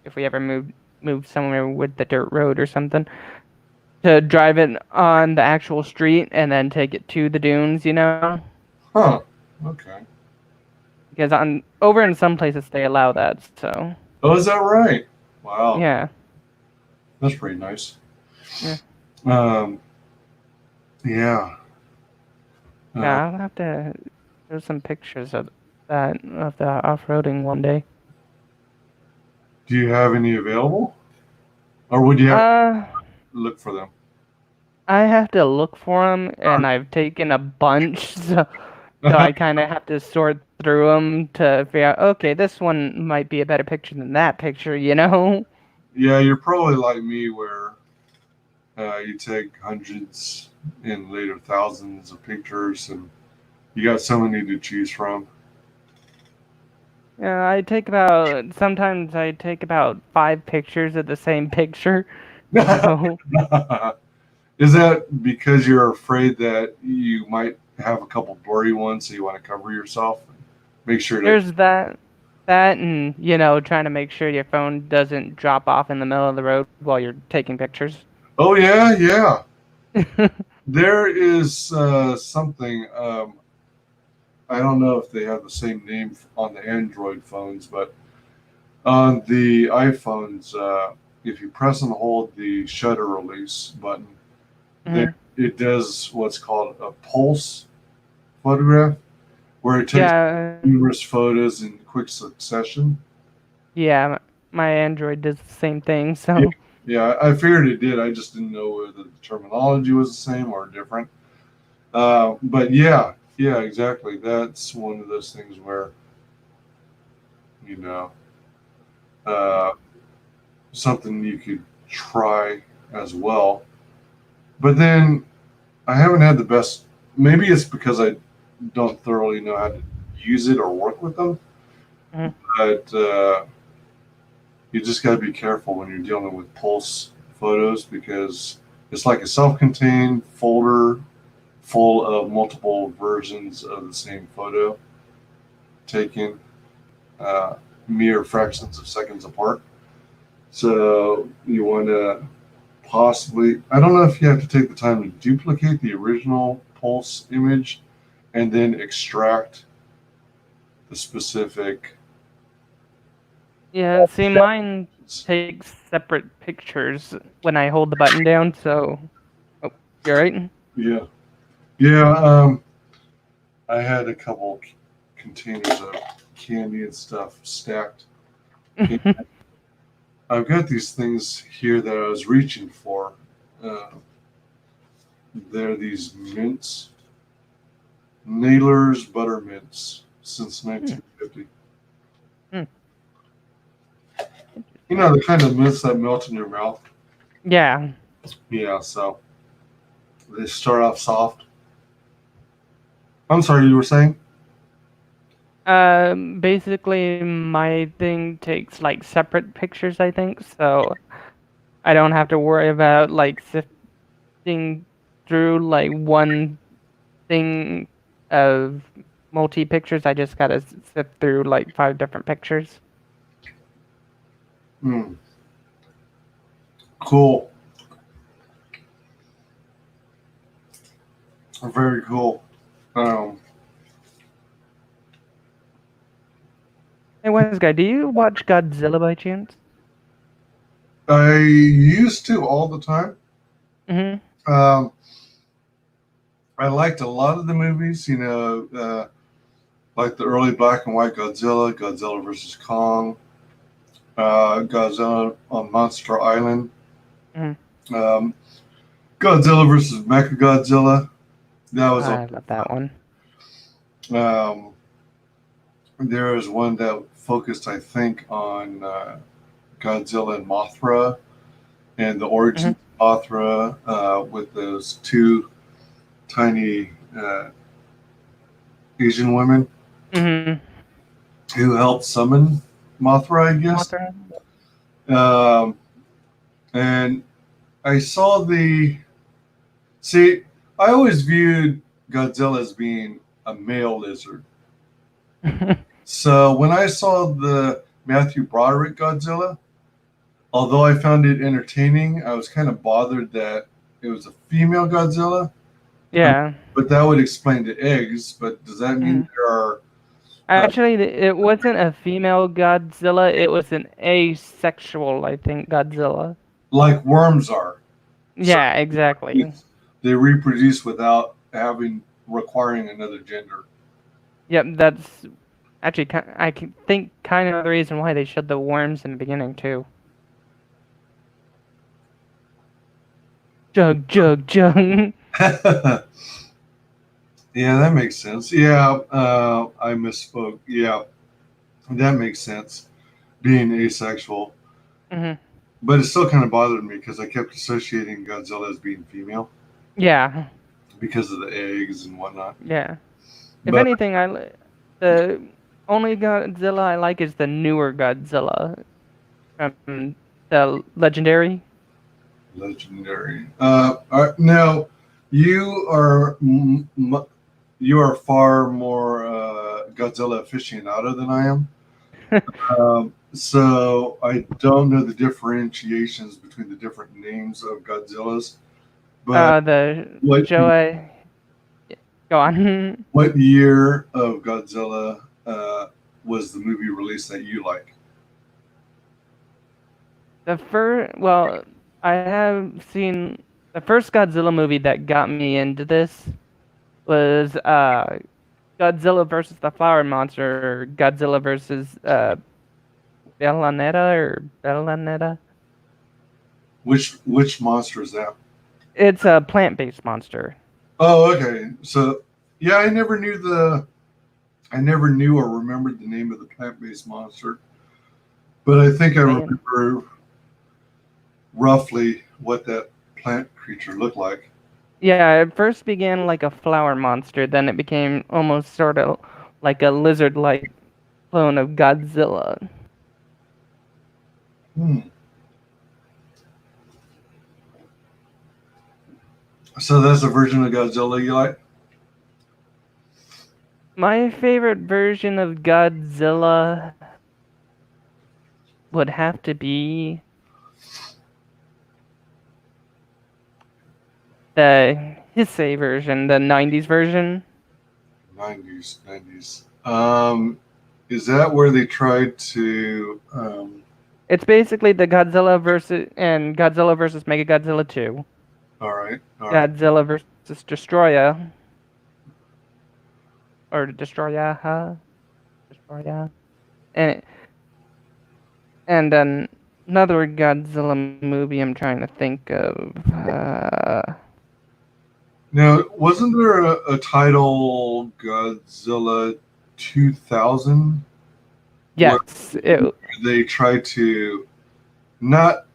if we ever moved somewhere with the dirt road or something, to drive it on the actual street and then take it to the dunes, you know? Huh. Okay. Because over in some places they allow that, so. Oh, is that right? Wow. Yeah. That's pretty nice. Yeah. Um, yeah. Yeah, I'll have to show some pictures of the off-roading one day. Do you have any available, or would you have Uh, to look for them? I have to look for them, and I've taken a bunch, so I kind of have to sort through them to figure out, okay, this one might be a better picture than that picture, you know? Yeah, you're probably like me, where you take hundreds and later thousands of pictures, and you got so many to choose from. Yeah, sometimes I take about 5 pictures of the same picture, so Is that because you're afraid that you might have a couple blurry ones, so you want to cover yourself? Make sure to. there's and, trying to make sure your phone doesn't drop off in the middle of the road while you're taking pictures. Oh yeah, yeah. There is something. I don't know if they have the same name on the Android phones, but on the iPhones, if you press and hold the shutter release button, then Mhm. it does what's called a pulse photograph, where it takes Yeah, numerous photos in quick succession. yeah, my Android does the same thing, Yeah, so yeah, I figured it did. I just didn't know whether the terminology was the same or different. But yeah, yeah, exactly. That's one of those things where, you know, uh, something you could try as well. But then I haven't had the best. Maybe it's because I don't thoroughly know how to use it or work with them. Mhm. But you just got to be careful when you're dealing with pulse photos, because it's like a self-contained folder full of multiple versions of the same photo taken uh, mere fractions of seconds apart. So you want to possibly, I don't know if you have to take the time to duplicate the original pulse image and then extract the specific. yeah, see, mine takes separate pictures when I hold the button down, so oh, you're right. Yeah. Yeah. I had a couple containers of candy and stuff stacked. And I've got these things here that I was reaching for. Uh, they're these mints, Naylor's butter mints, since 1950. Hmm. You know, the kind of mints that melt in your mouth. Yeah. Yeah, so they start off soft. I'm sorry, you were saying? Basically, my thing takes like separate pictures, I think, so I don't have to worry about like sifting through like one thing of multi pictures. I just gotta sift through like 5 different pictures. Hmm. Cool. Very cool. Um, Hey, Wise Guy, do you watch Godzilla by chance? I used to all the time. Mm-hmm. Um, I liked a lot of the movies, like the early black and white Godzilla, Godzilla versus Kong, Godzilla on Monster Island, Mm-hmm. um, Godzilla versus Mechagodzilla. That was I love that one. um, there was one that focused, I think, on Godzilla and Mothra and the origin of Mothra with those two tiny Asian women Mm-hmm. who helped summon Mothra, I guess. Mothra? Um, and I saw see, I always viewed Godzilla as being a male lizard. So when I saw the Matthew Broderick Godzilla, although I found it entertaining, I was kind of bothered that it was a female Godzilla. Yeah. But that would explain the eggs. But does that mean there are Actually, it wasn't a female Godzilla. It was an asexual, I think, Godzilla. like worms are? Yeah, exactly. They reproduce without requiring another gender. Yep, that's actually I can think kind of the reason why they showed the worms in the beginning too. Jug, jug, jug. Yeah, that makes sense. Yeah, I misspoke. Yeah, that makes sense. Being asexual, hmm but it still kind of bothered me because I kept associating Godzilla as being female Yeah, because of the eggs and whatnot. yeah. If But anything, the only Godzilla I like is the newer Godzilla from the Legendary. legendary. Now you are you are far more Godzilla aficionado than I am. So I don't know the differentiations between the different names of Godzillas. But The what Joe. Go on. what year of Godzilla was the movie released that you like? The first, well, I have seen the first Godzilla movie that got me into this was Godzilla versus the Flower Monster, or Godzilla versus Bellanetta. Which monster is that? It's a plant-based monster. Oh, okay. So yeah, I never knew or remembered the name of the plant-based monster, but I think I Man. remember roughly what that plant creature looked like. Yeah, it first began like a flower monster, then it became almost sort of like a lizard-like clone of Godzilla. Hmm. So that's a version of Godzilla you like? My favorite version of Godzilla would have to be the Heisei version, the 90s version. 90s. Is that where they tried to? It's basically the Godzilla versus Mechagodzilla 2, All right, all right. Godzilla versus Destroya, or Destroya, and and another Godzilla movie I'm trying to think of. Now, wasn't there a title Godzilla 2000 where Yes, it, they tried to not?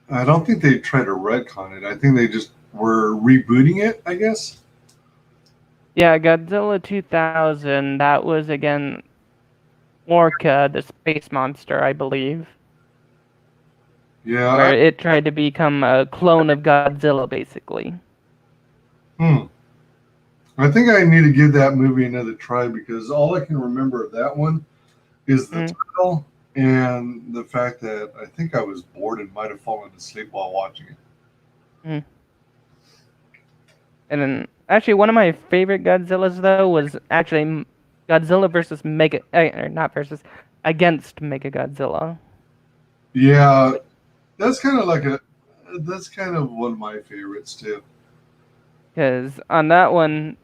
I don't think they tried to retcon it. I think they just were rebooting it, I guess. yeah, Godzilla 2000. That was again Orca, the space monster, I believe, Yeah. where it tried to become a clone of Godzilla, basically. I think I need to give that movie another try because all I can remember of that one is the title and the fact that I think I was bored and might have fallen asleep while watching it. Mm. And then, actually, one of my favorite Godzillas though was actually Godzilla versus against Mega Godzilla. Yeah, that's kind of that's kind of one of my favorites too. Because on that one,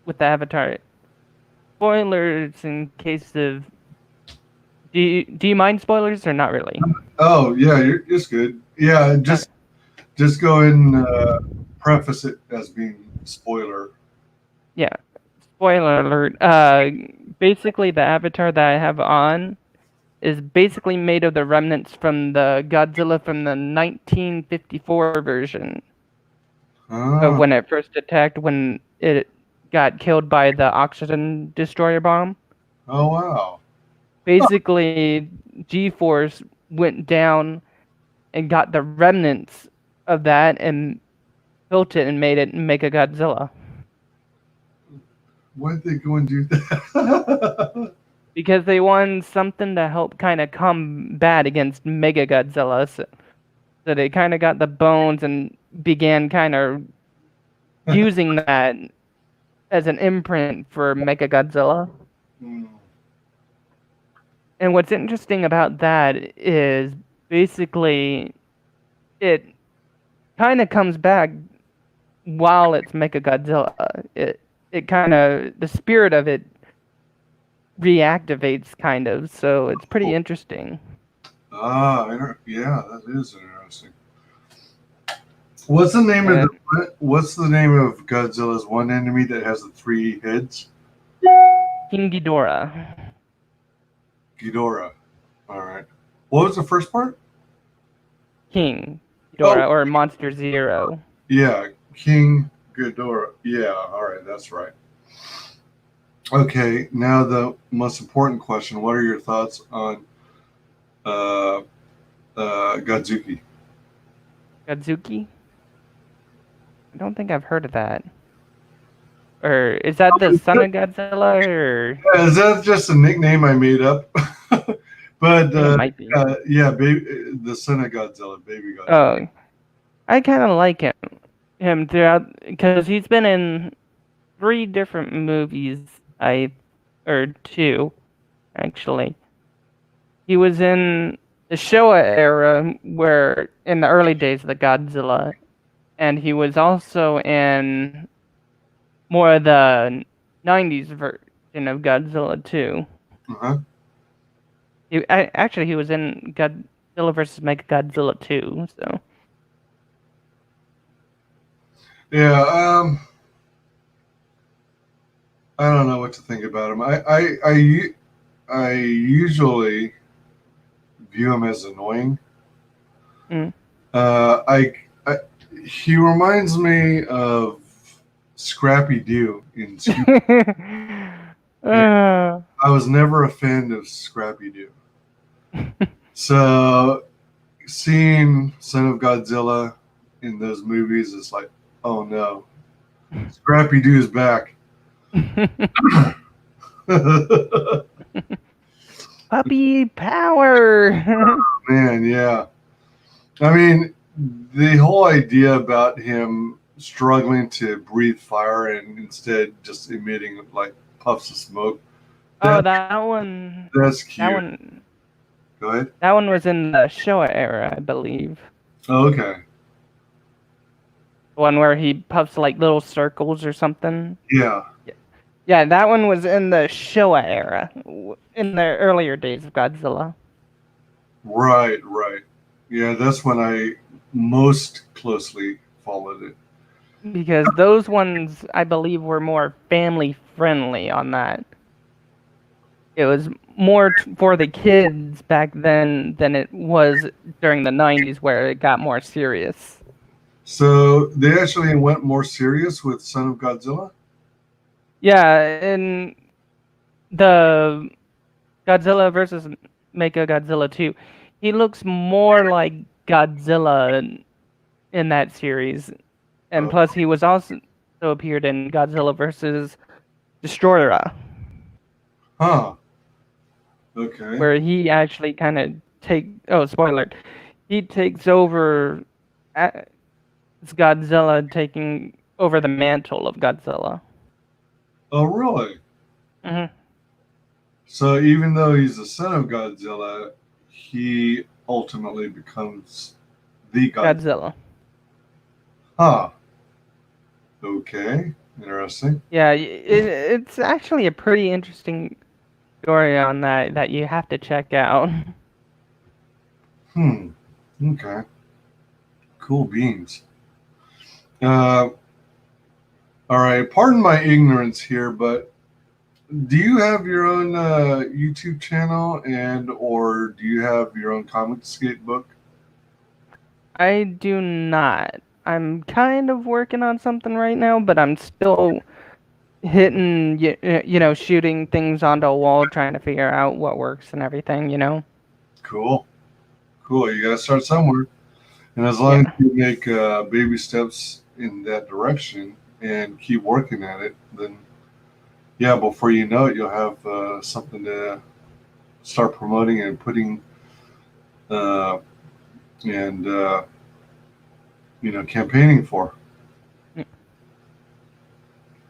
with the Avatar, spoilers in case of. Do you mind spoilers or not really? Oh yeah, it's good. Yeah, just go and preface it as being spoiler. Yeah. Spoiler alert. Basically, the Avatar that I have on is basically made of the remnants from the Godzilla from the 1954 version of Ah, when it first attacked, when it got killed by the oxygen destroyer bomb. oh wow. Basically, G-force went down and got the remnants of that and built it and made it Mega Godzilla. Why did they go and do that? Because they wanted something to help kind of combat against Mega Godzilla. So they kind of got the bones and began kind of using that as an imprint for Mega Godzilla. Hmm. And what's interesting about that is basically it kind of comes back while it's Mechagodzilla. It kind of, the spirit of it reactivates kind of, so it's pretty interesting. Yeah, that is interesting. What's the name of Godzilla's one enemy that has the 3 heads? King Ghidorah. Ghidorah. All right. What was the first part? King Ghidorah, or Monster Zero. Yeah, King Ghidorah. Yeah, all right, that's right. Okay, now the most important question. What are your thoughts on Godzuki? Godzuki? I don't think I've heard of that. Or is that the son of Godzilla? Or Yeah, is that just a nickname I made up? But it might be. yeah, the son of Godzilla, baby Godzilla. Oh, I kind of like him throughout, because he's been in 3 different movies. Or 2, actually. He was in the Showa era, where in the early days of the Godzilla, and he was also in more of the 90s version of Godzilla too. Uh-huh. Actually, he was in Godzilla vs. Mechagodzilla 2, so. Yeah, I don't know what to think about him. I usually view him as annoying. Mm. He reminds me of Scrappy Doo in Scooby. I was never a fan of Scrappy Doo. So seeing Son of Godzilla in those movies is like, oh no, Scrappy Doo is back. Puppy power. Man, yeah. I mean, the whole idea about him struggling to breathe fire and instead just emitting like puffs of smoke. Oh, that one. That's cute. That one. Go ahead. That one was in the Showa era, I believe. Oh, okay. One where he puffs like little circles or something. Yeah. Yeah, that one was in the Showa era, in the earlier days of Godzilla. Right. Yeah, that's when I most closely followed it. Because those ones, I believe, were more family friendly on that. It was more for the kids back then than it was during the 90s, where it got more serious. So they actually went more serious with Son of Godzilla? Yeah, in the Godzilla versus Mechagodzilla 2, he looks more like Godzilla in that series. And plus, he was also appeared in Godzilla versus Destroyera. Huh. Okay. Where he actually kind of spoiler, he takes over as Godzilla, taking over the mantle of Godzilla. Oh, really? Mm-hmm. So even though he's the son of Godzilla, he ultimately becomes the Godzilla. Huh. Okay. Interesting. Yeah, it's actually a pretty interesting story on that you have to check out. Okay. Cool beans. All right. Pardon my ignorance here, but do you have your own YouTube channel or do you have your own comic skate book? I do not. I'm kind of working on something right now, but I'm still hitting, shooting things onto a wall, trying to figure out what works and everything, Cool. You got to start somewhere. And as long as you make baby steps in that direction and keep working at it, then, yeah, before you know it, you'll have something to start promoting and putting campaigning for.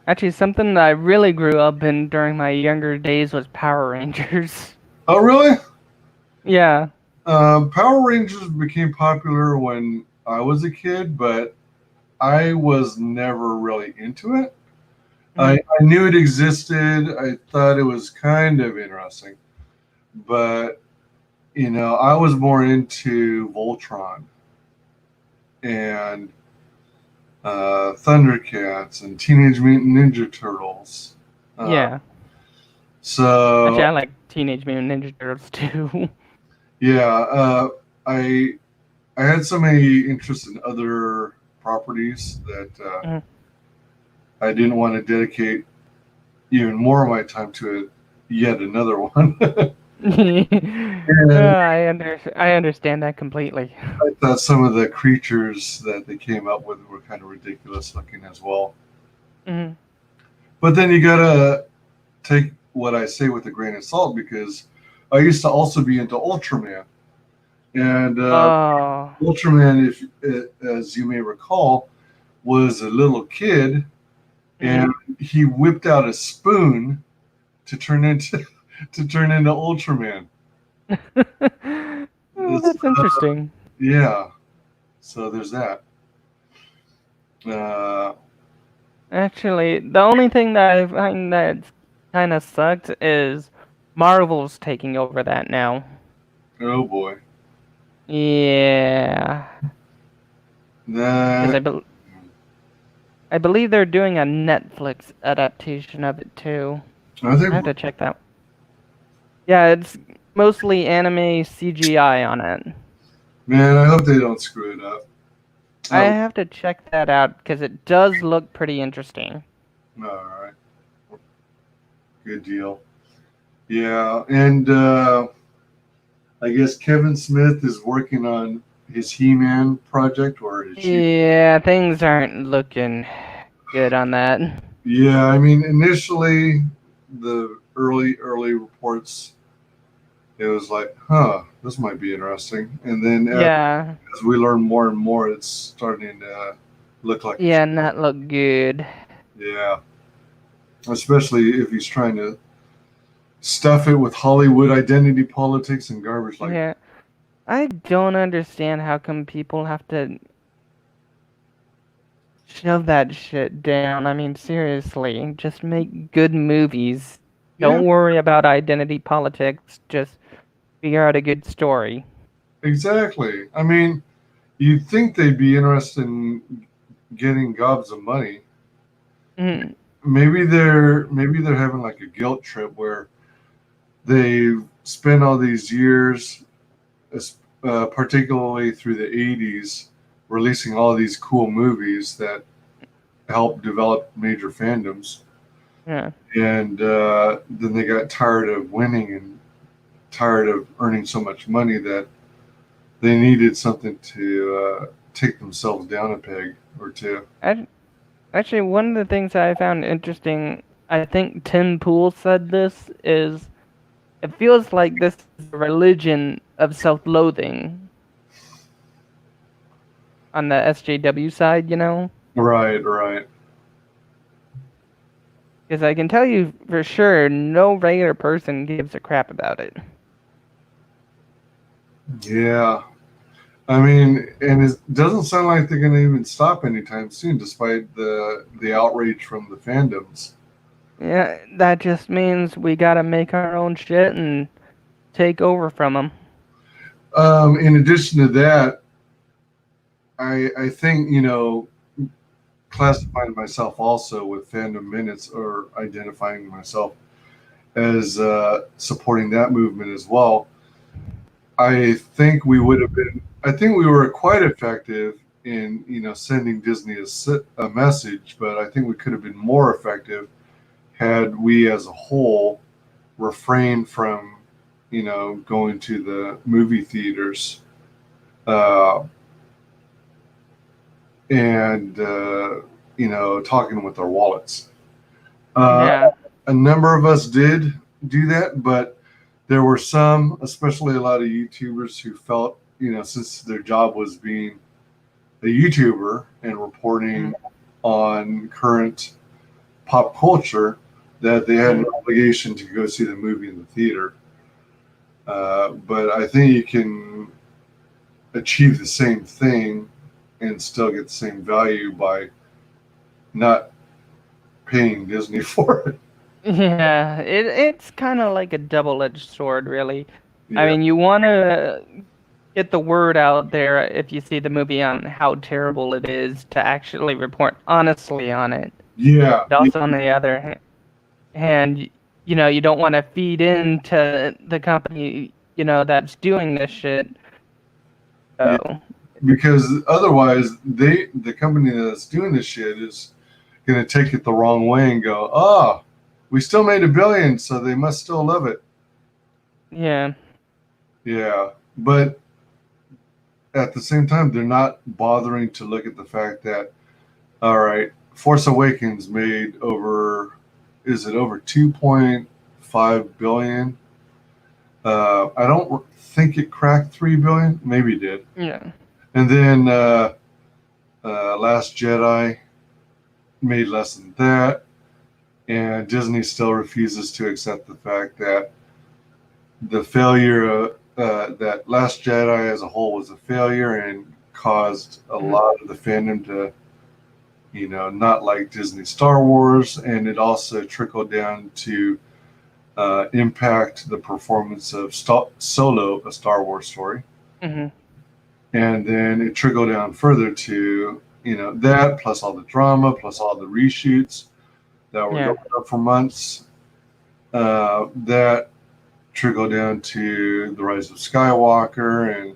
Actually, something that I really grew up in during my younger days was Power Rangers. Oh, really? Yeah. Power Rangers became popular when I was a kid, but I was never really into it. I knew it existed. I thought it was kind of interesting, but I was more into Voltron and Thundercats and Teenage Mutant Ninja Turtles. Yeah. So Actually, I like Teenage Mutant Ninja Turtles too. yeah, I had so many interests in other properties that Mhm. I didn't want to dedicate even more of my time to it. Yet another one. And I understand that completely. I thought some of the creatures that they came up with were kind of ridiculous looking as well. Mhm. But then you gotta take what I say with a grain of salt because I used to also be into Ultraman. And Oh. Ultraman, as you may recall, was a little kid, and he whipped out a spoon to turn into Ultraman. Oh, that's interesting. Yeah, so there's that. Uh, Actually, the only thing that I find that kind of sucks is Marvel's taking over that now. oh boy, Yeah, because that I believe they're doing a Netflix adaptation of it too. I I have think, to check that. Yeah, it's mostly anime CGI on it. man, I hope they don't screw it up. I Oh, have to check that out because it does look pretty interesting. all right, good deal. Yeah, and I guess Kevin Smith is working on his He-Man project or his She. Yeah, things aren't looking good on that. Yeah, I mean, initially, the early reports, it was like, huh, this might be interesting. And then Yeah, as we learn more and more, it's starting to look like, yeah, not look good. yeah, especially if he's trying to stuff it with Hollywood identity politics and garbage like, Yeah, I don't understand how come people have to shove that shit down. I mean, seriously, just make good movies. yeah, Don't worry about identity politics. Just figure out a good story. exactly. I mean, you'd think they'd be interested in getting gobs of money. Mm, Maybe they're having like a guilt trip where they've spent all these years, particularly through the 80s, releasing all these cool movies that helped develop major fandoms. yeah. And then they got tired of winning and tired of earning so much money that they needed something to take themselves down a peg or two. Actually, one of the things I found interesting, I think Tim Pool said this, is it feels like this is a religion of self-loathing on the SJW side, you know? Right, right. Because I can tell you for sure, no regular person gives a crap about it. Yeah. I mean, and it doesn't sound like they're going to even stop anytime soon, despite the outrage from the fandoms. Yeah, that just means we gotta make our own shit and take over from them. In addition to that, I think classifying myself also with fandom minutes or identifying myself as supporting that movement as well. I think we would have been. I think we were quite effective in sending Disney a message, but I think we could have been more effective had we as a whole refrained from going to the movie theaters and talking with our wallets. Yeah, A number of us did do that, but there were some, especially a lot of YouTubers, who felt, since their job was being a YouTuber and reporting on current pop culture, that they had an obligation to go see the movie in the theater. But I think you can achieve the same thing and still get the same value by not paying Disney for it. Yeah, it's kind of like a double-edged sword, really. I Yeah. mean, you want to get the word out there if you see the movie on how terrible it is to actually report honestly on it. Yeah. But also, on the other hand, you know, you don't want to feed into the company, you know, that's doing this shit. Yeah. So, Because otherwise, the company that's doing this shit is going to take it the wrong way and go, oh, we still made $1 billion, so they must still love it. yeah. Yeah. But at the same time, they're not bothering to look at the fact that, all right, Force Awakens made over 2.5 billion? I don't think it cracked 3 billion. Maybe it did. Yeah. And then Last Jedi made less than that. And Disney still refuses to accept the fact that the failure that Last Jedi as a whole was a failure and caused a lot of the fandom to, you know, not like Disney Star Wars, and it also trickled down to impact the performance of Solo, a Star Wars story, Hmm. and then it trickled down further to, you know, that plus all the drama plus all the reshoots that were Yeah. going on for months. That trickled down to the Rise of Skywalker, and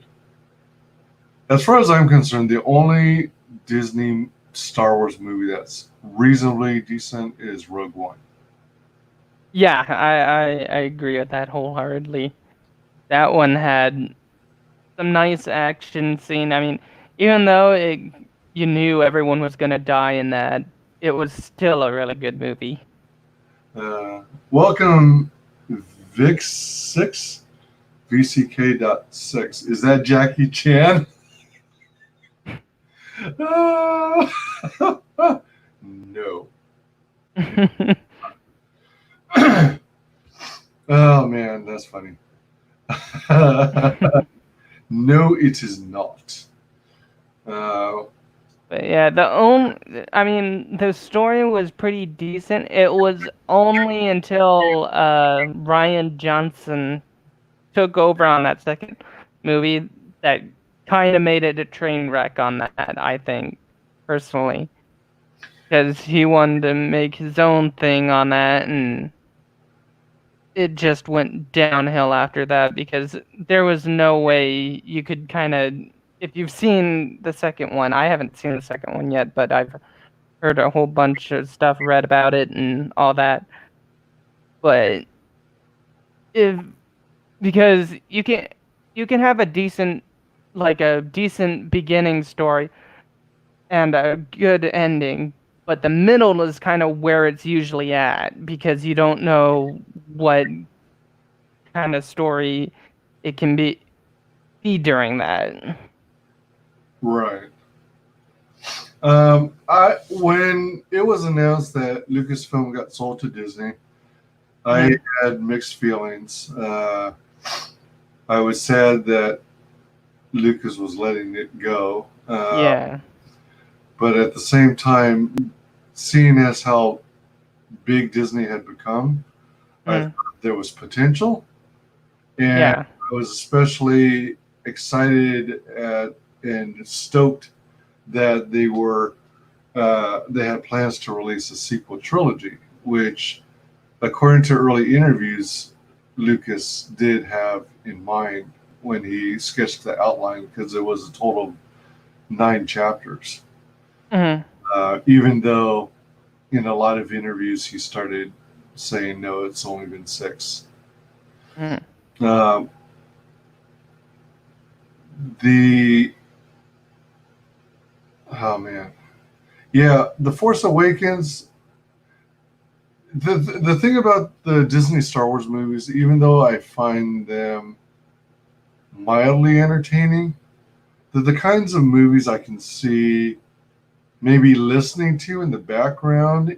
as far as I'm concerned, the only Disney Star Wars movie that's reasonably decent is Rogue One. Yeah, I agree with that wholeheartedly. That one had some nice action scene. I mean, even though you knew everyone was gonna die in that, it was still a really good movie. Welcome, Vic6, VCK.6. Is that Jackie Chan? No. Oh man, that's funny. No, it is not. But yeah, I mean, the story was pretty decent. It was only until Ryan Johnson took over on that second movie that kind of made it a train wreck on that, I think, personally. Because he wanted to make his own thing on that, and it just went downhill after that because there was no way you could kind of, if you've seen the second one, I haven't seen the second one yet, but I've heard a whole bunch of stuff, read about it and all that. But if because you can have a decent beginning story and a good ending, but the middle is kind of where it's usually at because you don't know what kind of story it can be during that. Right. When it was announced that Lucasfilm got sold to Disney, I had mixed feelings. I was sad that Lucas was letting it go. Yeah. But at the same time, seeing as how big Disney had become, I thought there was potential. And Yeah. I was especially excited and stoked that they had plans to release a sequel trilogy, which, according to early interviews, Lucas did have in mind when he sketched the outline, because it was a total of 9 chapters. Even though in a lot of interviews he started saying, no, it's only been 6. Oh man, yeah, The Force Awakens. The thing about the Disney Star Wars movies, even though I find them mildly entertaining, they're the kinds of movies I can see maybe listening to in the background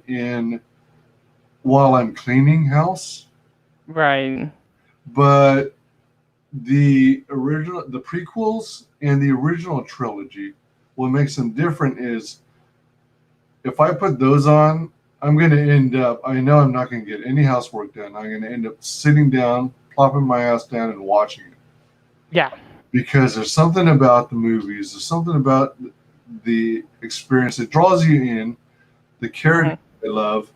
while I'm cleaning house. Right. But the prequels and the original trilogy what makes them different is if I put those on, I'm going to end up, I know I'm not going to get any housework done. I'm going to end up sitting down, plopping my ass down and watching it. Yeah. Because there's something about the movies, there's something about the experience that draws you in, the character I love,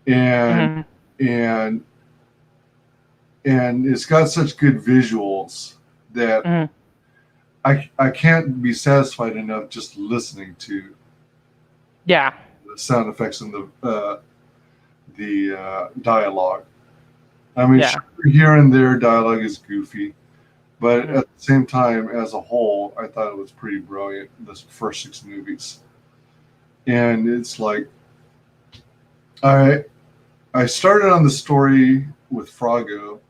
and and it's got such good visuals that I can't be satisfied enough just listening to Yeah. the sound effects and the dialogue. I mean, Yeah. sure, here and there, dialogue is goofy, but at the same time, as a whole, I thought it was pretty brilliant. The first 6 movies, and it's like I started on the story with Froggo,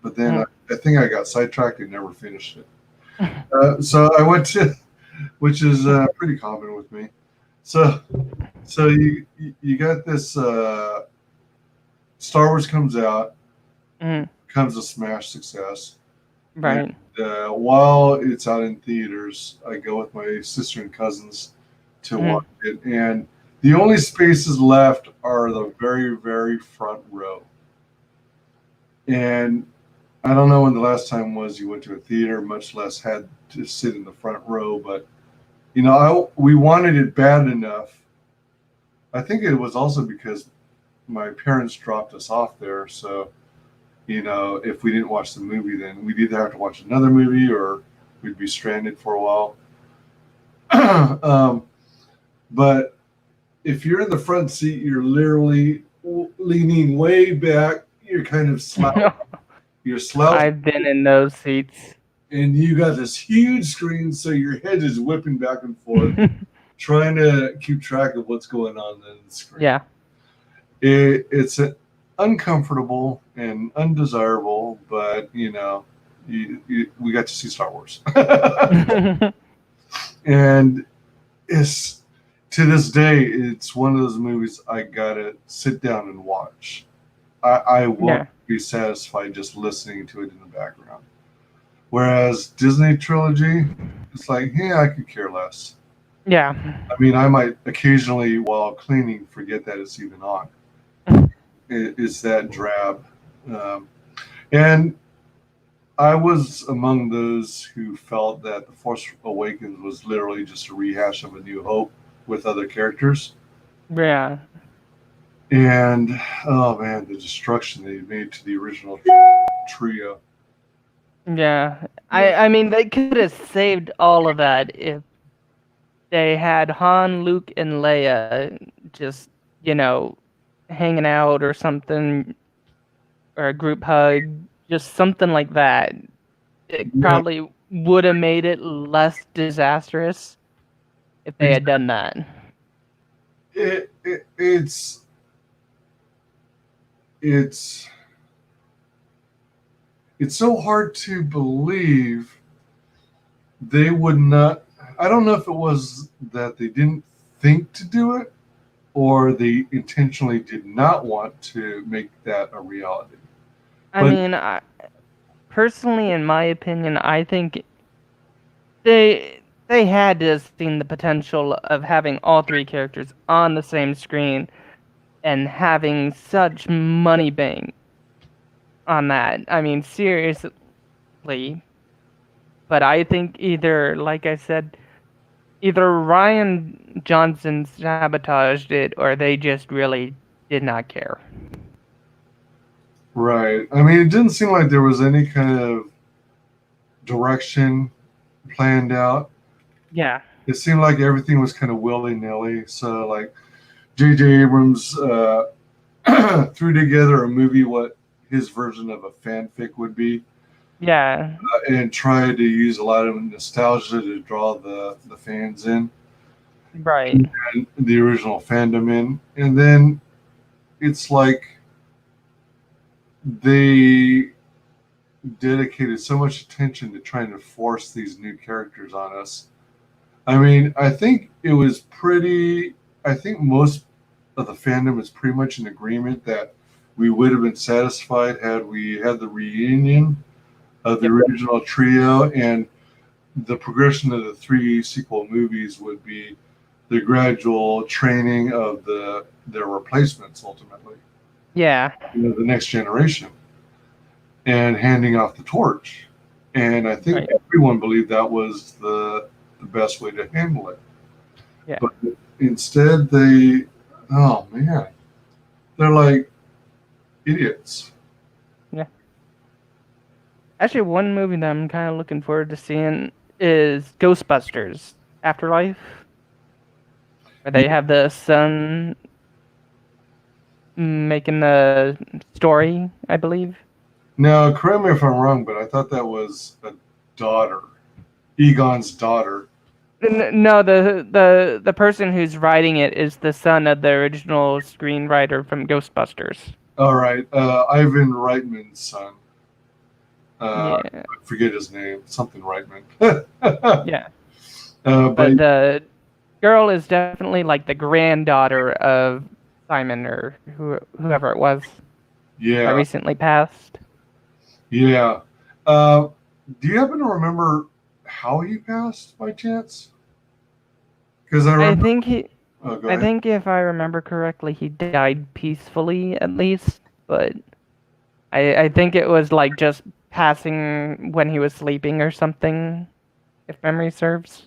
but then I think I got sidetracked and never finished it. So I went to, which is pretty common with me. So you got this Star Wars comes out, becomes a smash success. Right. And, while it's out in theaters, I go with my sister and cousins to watch it, and the only spaces left are the very, very front row. And I don't know when the last time was you went to a theater, much less had to sit in the front row. But you know, we wanted it bad enough. I think it was also because my parents dropped us off there, so you know, if we didn't watch the movie, then we'd either have to watch another movie or we'd be stranded for a while. But if you're in the front seat, you're literally leaning way back. You're kind of slouching. You're slouching. I've been in those seats. And you got this huge screen, so your head is whipping back and forth, trying to keep track of what's going on in the screen. Yeah. It's uncomfortable and undesirable, but you know, we got to see Star Wars, and it's to this day, it's one of those movies I gotta sit down and watch. I won't be satisfied just listening to it in the background. Whereas Disney trilogy, it's like, hey, I could care less. Yeah. I mean, I might occasionally, while cleaning, forget that it's even on. It's that drab. And I was among those who felt that The Force Awakens was literally just a rehash of A New Hope with other characters. Yeah. And, oh man, the destruction they made to the original trio. Yeah. I mean, they could have saved all of that if they had Han, Luke, and Leia just, you know, hanging out or something, or a group hug, just something like that. It probably would have made it less disastrous if they had done that. It's so hard to believe they would not. I don't know if it was that they didn't think to do it or they intentionally did not want to make that a reality. I mean, personally, in my opinion, I think they had to have seen the potential of having all 3 characters on the same screen and having such money bang on that. I mean, seriously. But I think either, like I said, either Rian Johnson sabotaged it or they just really did not care. Right. I mean, it didn't seem like there was any kind of direction planned out. Yeah. It seemed like everything was kind of willy-nilly. So, like, J.J. Abrams threw together a movie what his version of a fanfic would be. Yeah. And tried to use a lot of nostalgia to draw the fans in. Right. And the original fandom in. And then it's like they dedicated so much attention to trying to force these new characters on us. I mean, I think most of the fandom is pretty much in agreement that we would have been satisfied had we had the reunion of the original trio, and the progression of the 3 sequel movies would be the gradual training of their replacements ultimately, Yeah. the next generation, and handing off the torch. And I think Right. everyone believed that was the best way to handle it. Yeah. But instead, oh man, they're like idiots. Actually, one movie that I'm kind of looking forward to seeing is Ghostbusters Afterlife, where they have the son making the story, I believe. Now, correct me if I'm wrong, but I thought that was a daughter, Egon's daughter. No, the person who's writing it is the son of the original screenwriter from Ghostbusters. All right, Ivan Reitman's son. Yeah, I forget his name, something Reitman. yeah. But But the girl is definitely like the granddaughter of Simon or whoever it was that yeah, recently passed. yeah. Do you happen to remember how he passed by chance? Because I I remember. think he. Oh, go I ahead. think if I remember correctly, he died peacefully at least. But I think it was like just passing when he was sleeping or something, if memory serves.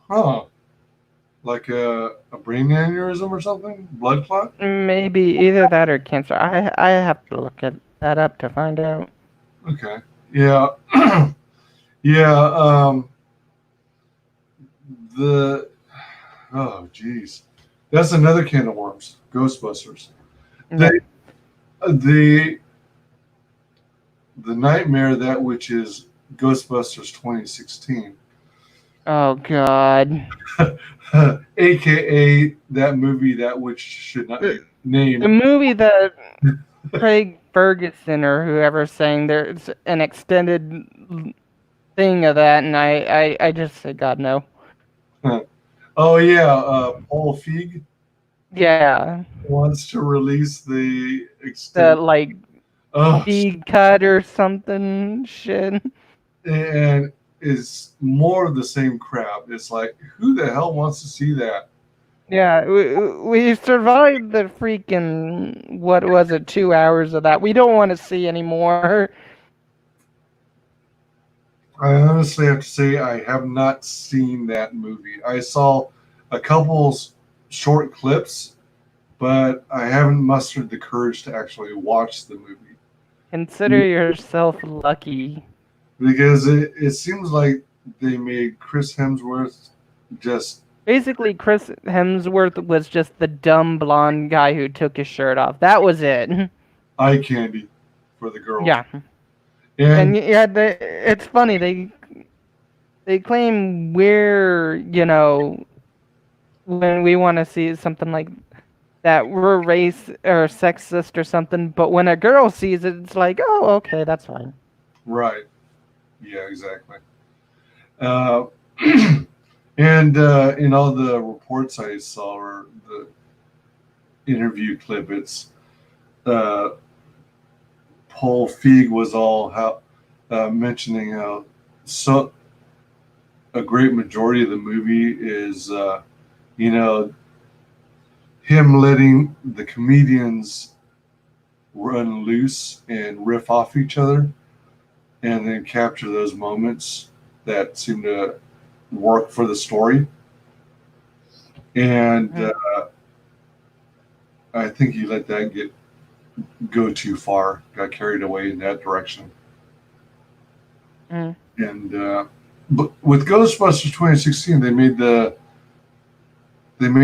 Huh? Like a brain aneurysm or something? Blood clot? Maybe either that or cancer. I have to look at that up to find out. Okay. Yeah. Yeah. The Oh, geez, that's another can of worms. Ghostbusters. Yeah. The the nightmare that which is Ghostbusters 2016, Oh God. aka that movie that which should not be The named. movie that Craig Ferguson or whoever saying there's an extended thing of that, and I just said God no. Oh yeah, Paul Feig Yeah, wants to release the the extended. like Oh, speed cut or something shit. and is more of the same crap. It's like, who the hell wants to see that? Yeah, we survived the freaking what was it 2 hours of that. We don't want to see anymore. I honestly have to say I have not seen that movie. I saw a couple short clips, but I haven't mustered the courage to actually watch the movie Consider yourself lucky. because it seems like they made Chris Hemsworth just Basically, Chris Hemsworth was just the dumb blonde guy who took his shirt off. That was it. eye candy for the girls. Yeah, And and yeah, it's funny they claim we're when we want to see something like that we're race or sexist or something, but when a girl sees it, it's like, oh, okay, that's fine. right, yeah, exactly. Uh, and in all the reports I saw or the interview clip, it's uh, Paul Feig was all mentioning how so a great majority of the movie is you know him letting the comedians run loose and riff off each other and then capture those moments that seem to work for the story. And I think he let that go too far, got carried away in that direction. Mm. And but with Ghostbusters 2016, they made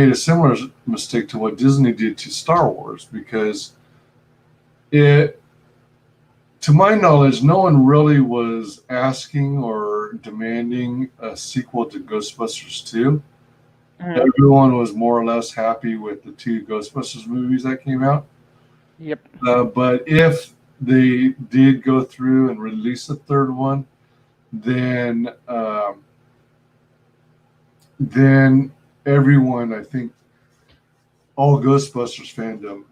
a similar mistake to what Disney did to Star Wars because it, to my knowledge, no one really was asking or demanding a sequel to Ghostbusters 2. Mm. Everyone was more or less happy with the 2 Ghostbusters movies that came out. Yep. But if they did go through and release a third one, then everyone, I think, all Ghostbusters fandom,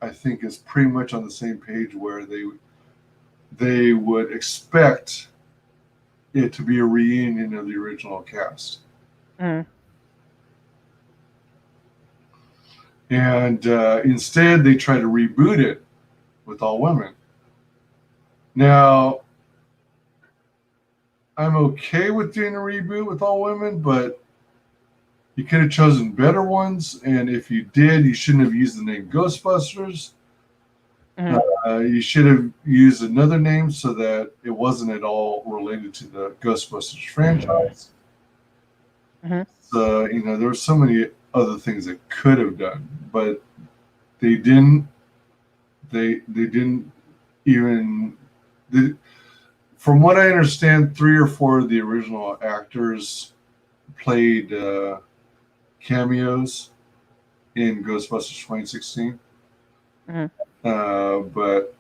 I think, is pretty much on the same page where they would expect it to be a reunion of the original cast. Mhm. And instead, they try to reboot it with all women. Now, I'm okay with doing a reboot with all women, but you could have chosen better ones. And if you did, you shouldn't have used the name Ghostbusters. Mhm. You should have used another name so that it wasn't at all related to the Ghostbusters franchise. Mhm. So, there were so many other things they could have done, but they didn't. They didn't even. From what I understand, 3 or 4 of the original actors played cameos in Ghostbusters 2016. Mhm. But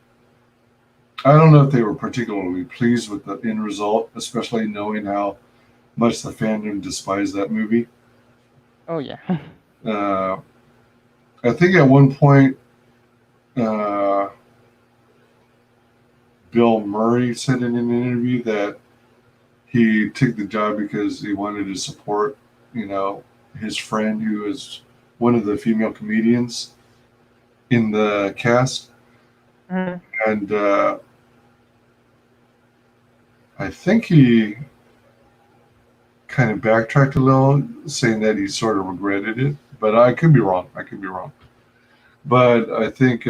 I don't know if they were particularly pleased with the end result, especially knowing how much the fandom despised that movie. Oh yeah. Uh, I think at one point, uh, Bill Murray said in an interview that he took the job because he wanted to support, his friend who is one of the female comedians in the cast. Mhm. And I think he kind of backtracked a little, saying that he sort of regretted it. But I could be wrong. But I think,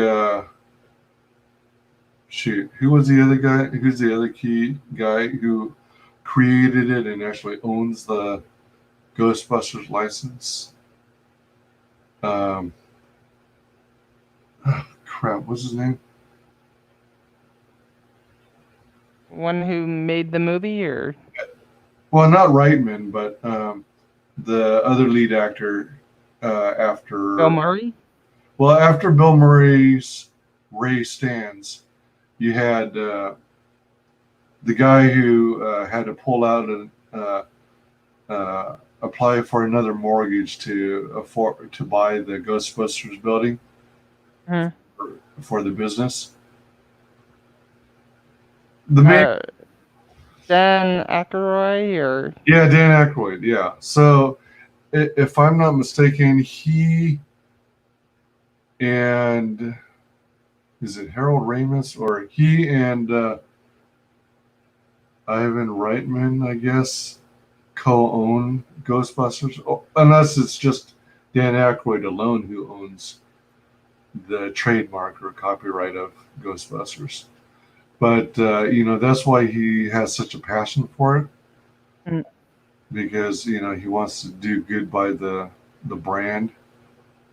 shoot, who was the other guy? Who's the other key guy who created it and actually owns the Ghostbusters license? Um, Crap, what's his name? One who made the movie, or Well, not Reitman, but the other lead actor Bill after. Murray? Well, after Bill Murray's Ray Stans, you had the guy who had to pull out and apply for another mortgage to buy the Ghostbusters building Mhm. for the business. The main, Uh, Dan Aykroyd, or yeah, Dan Aykroyd, yeah. So, if I'm not mistaken, he and is it Harold Ramis, or he and Ivan Reitman, I guess, co-own Ghostbusters, unless it's just Dan Aykroyd alone who owns the trademark or copyright of Ghostbusters. But that's why he has such a passion for it, Mm. because he wants to do good by the brand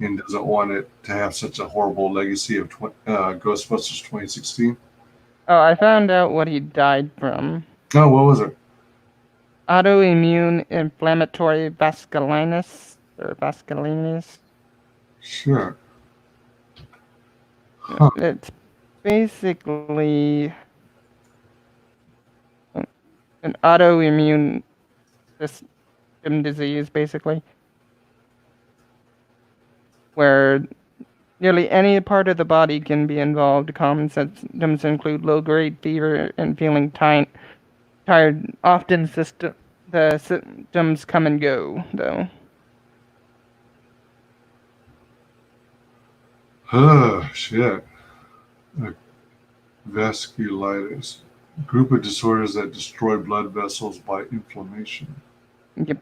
and doesn't want it to have such a horrible legacy of Ghostbusters 2016. oh, I found out what he died from. Oh, what was it? Autoimmune inflammatory vasculitis or vasculitis. Sure. Huh. It's basically an autoimmune system disease, basically, where nearly any part of the body can be involved. Common symptoms include low-grade fever and feeling tired. Often the symptoms come and go, though. Oh, shit. Vasculitis. Group of disorders that destroy blood vessels by inflammation. Yep.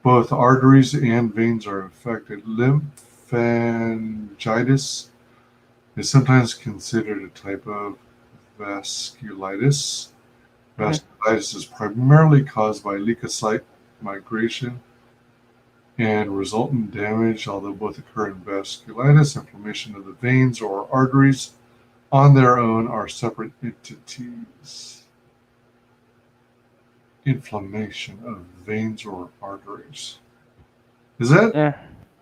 Both arteries and veins are affected. Lymphangitis is sometimes considered a type of vasculitis. Vasculitis is primarily caused by leukocyte migration and resultant damage, although both occur in vasculitis. Inflammation of the veins or arteries on their own are separate entities. Inflammation of veins or arteries. Is that? Yeah.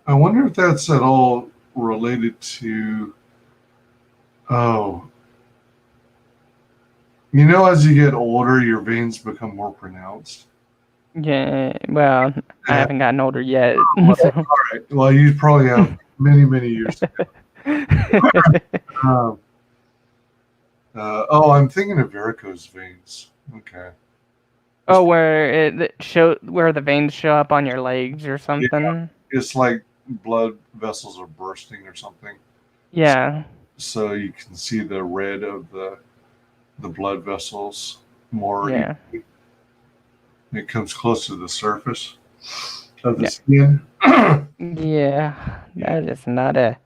I wonder if that's at all related to. Oh, as you get older, your veins become more pronounced. Yeah. Well, I haven't gotten older yet. All So. right. Well, you probably have many, many years. I'm thinking of varicose veins. Okay. Oh, where where the veins show up on your legs or something. It's like blood vessels are bursting or something. Yeah. So you can see the red of the blood vessels more. Yeah. It comes close to the surface of the Yeah. skin. Yeah. That is not a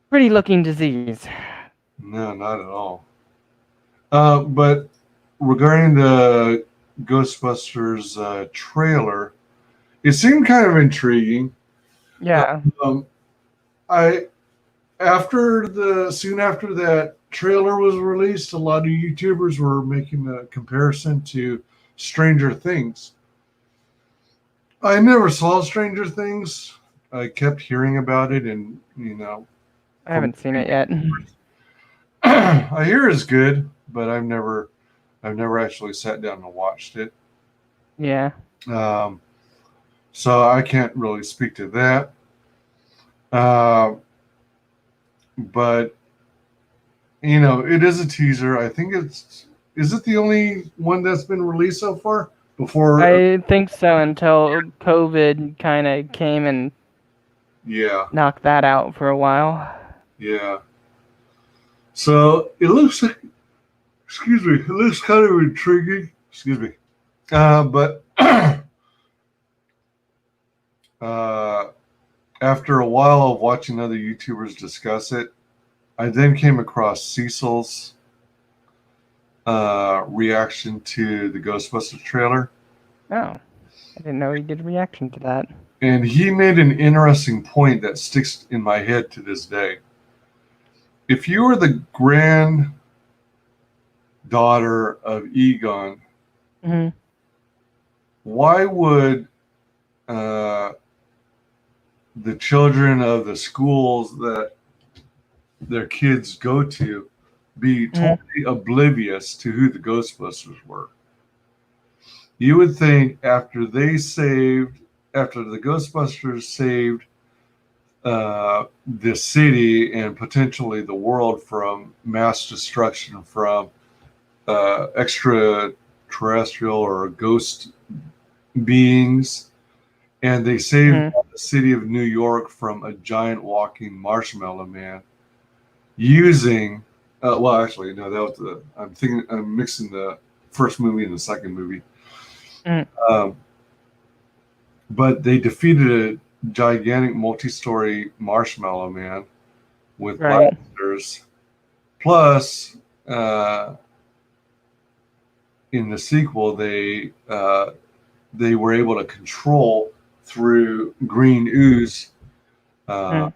pretty looking disease. No, not at all. But regarding the Ghostbusters trailer, it seemed kind of intriguing. Yeah. I soon after that trailer was released, a lot of YouTubers were making a comparison to Stranger Things. I never saw Stranger Things. I kept hearing about it, and I haven't seen it yet. I hear it's good, but I've never actually sat down and watched it. Yeah. So I can't really speak to that. But it is a teaser. I think is it the only one that's been released so far? Before I think so until COVID kind of came and yeah, knocked that out for a while. yeah. So it looks, excuse me, it looks kind of intriguing. Excuse me, but after a while of watching other YouTubers discuss it, I then came across Cecil's reaction to the Ghostbusters trailer. Oh, I didn't know he did a reaction to that. And he made an interesting point that sticks in my head to this day. If you were the granddaughter of Egon, Mm-hmm. why would the children of the schools that their kids go to be totally oblivious to who the Ghostbusters were? You would think after the Ghostbusters saved the city and potentially the world from mass destruction from extraterrestrial or ghost beings, and they saved the city of New York from a giant walking marshmallow man using well, actually no, that was I'm mixing the first movie and the second movie. But they defeated a gigantic multi-story marshmallow man with blasters. Plus, in the sequel, they were able to control through green ooze the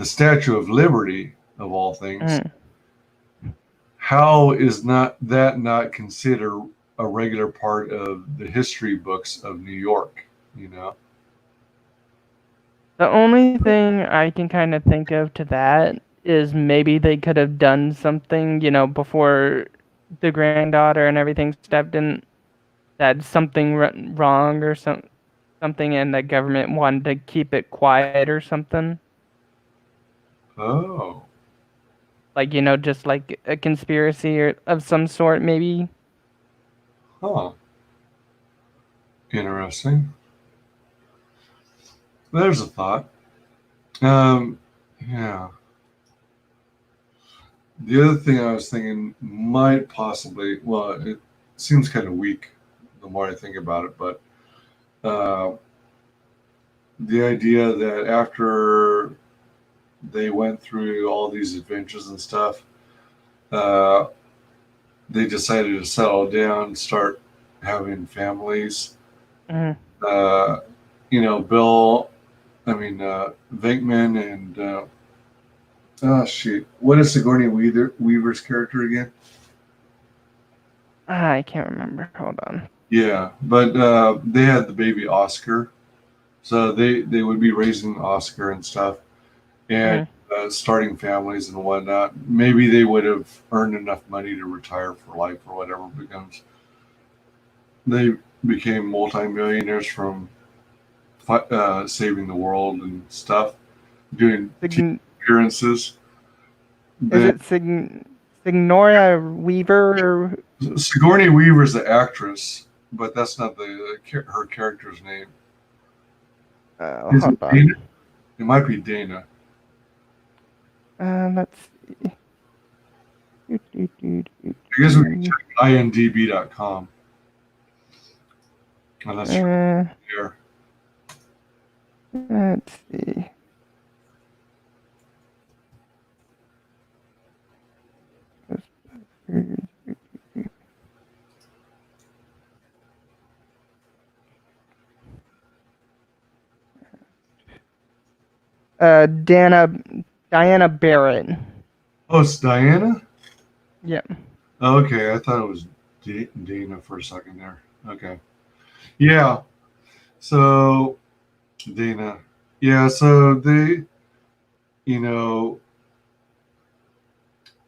Statue of Liberty, of all things. How is not considered a regular part of the history books of New York? The only thing I can kind of think of to that is maybe they could have done something, before the granddaughter and everything stepped in, that something wrong or something, and the government wanted to keep it quiet or something. Oh. Like, just like a conspiracy or of some sort, maybe. Huh. Interesting. There's a thought. Yeah. The other thing I was thinking might possibly, well, it seems kind of weak the more I think about it, but the idea that after they went through all these adventures and stuff, they decided to settle down, start having families. Venkman and what is Sigourney Weaver's character again? I can't remember. Hold on. Yeah, but they had the baby Oscar, so they would be raising Oscar and stuff, and starting families and whatnot. Maybe they would have earned enough money to retire for life or whatever becomes. They became multimillionaires from saving the world and stuff, doing appearances. Is it Sigourney Weaver? Sigourney Weaver's the actress, but that's not her character's name. Is Hold it on. Dana? It might be Dana. Let's see. I guess we can check IMDb.com. Unless you're there. Let's see. Diana Barrett. Oh, it's Diana? Yep. Okay, I thought it was Dana for a second there. Okay. Yeah. So, Dana. Yeah, so they,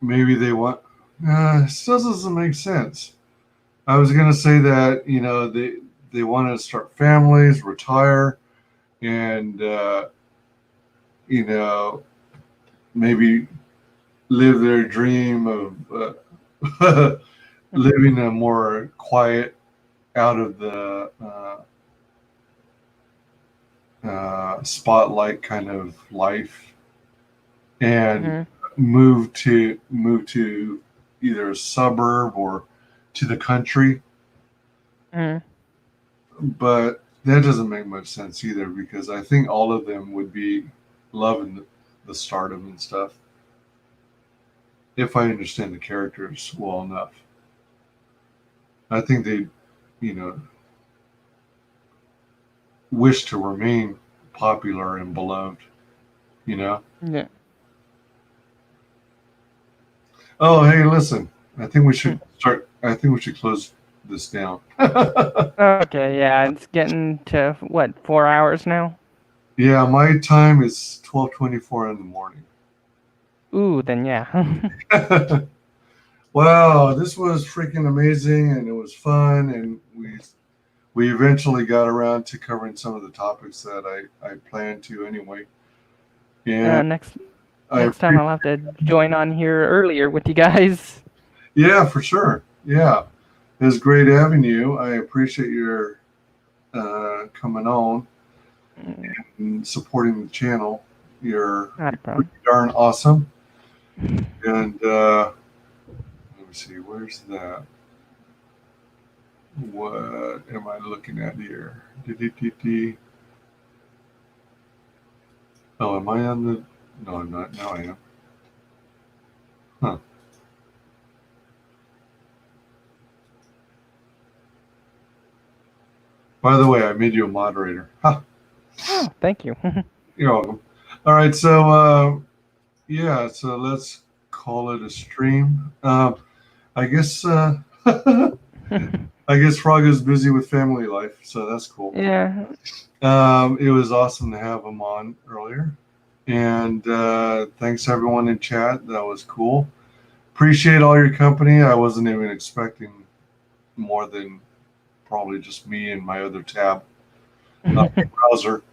maybe they want. It still doesn't make sense. I was going to say that, they want to start families, retire, and, maybe live their dream of living a more quiet, out of the spotlight kind of life, and move to either a suburb or to the country. But that doesn't make much sense either, because I think all of them would be loving the stardom and stuff, if I understand the characters well enough. I think they, wish to remain popular and beloved, Yeah. Oh, hey, listen. I think we should close this down. Okay, yeah, it's getting to what, 4 hours now? Yeah, my time is 12:24 in the morning. Ooh, then yeah. Wow, this was freaking amazing, and it was fun, and we eventually got around to covering some of the topics that I planned to anyway. And next time I'll have to join on here earlier with you guys. Yeah, for sure. Yeah, it was great having you. I appreciate your coming on and supporting the channel. You're pretty darn awesome. And let me see, where's that? What am I looking at here? Oh, am I on the? No, I'm not. Now I am. Huh. By the way, I made you a moderator. Huh. Oh, thank you. You're welcome. All right, so yeah, so let's call it a stream. I guess I guess Frog is busy with family life, so that's cool. Yeah. It was awesome to have him on earlier, and thanks everyone in chat. That was cool. Appreciate all your company. I wasn't even expecting more than probably just me and my other tab browser.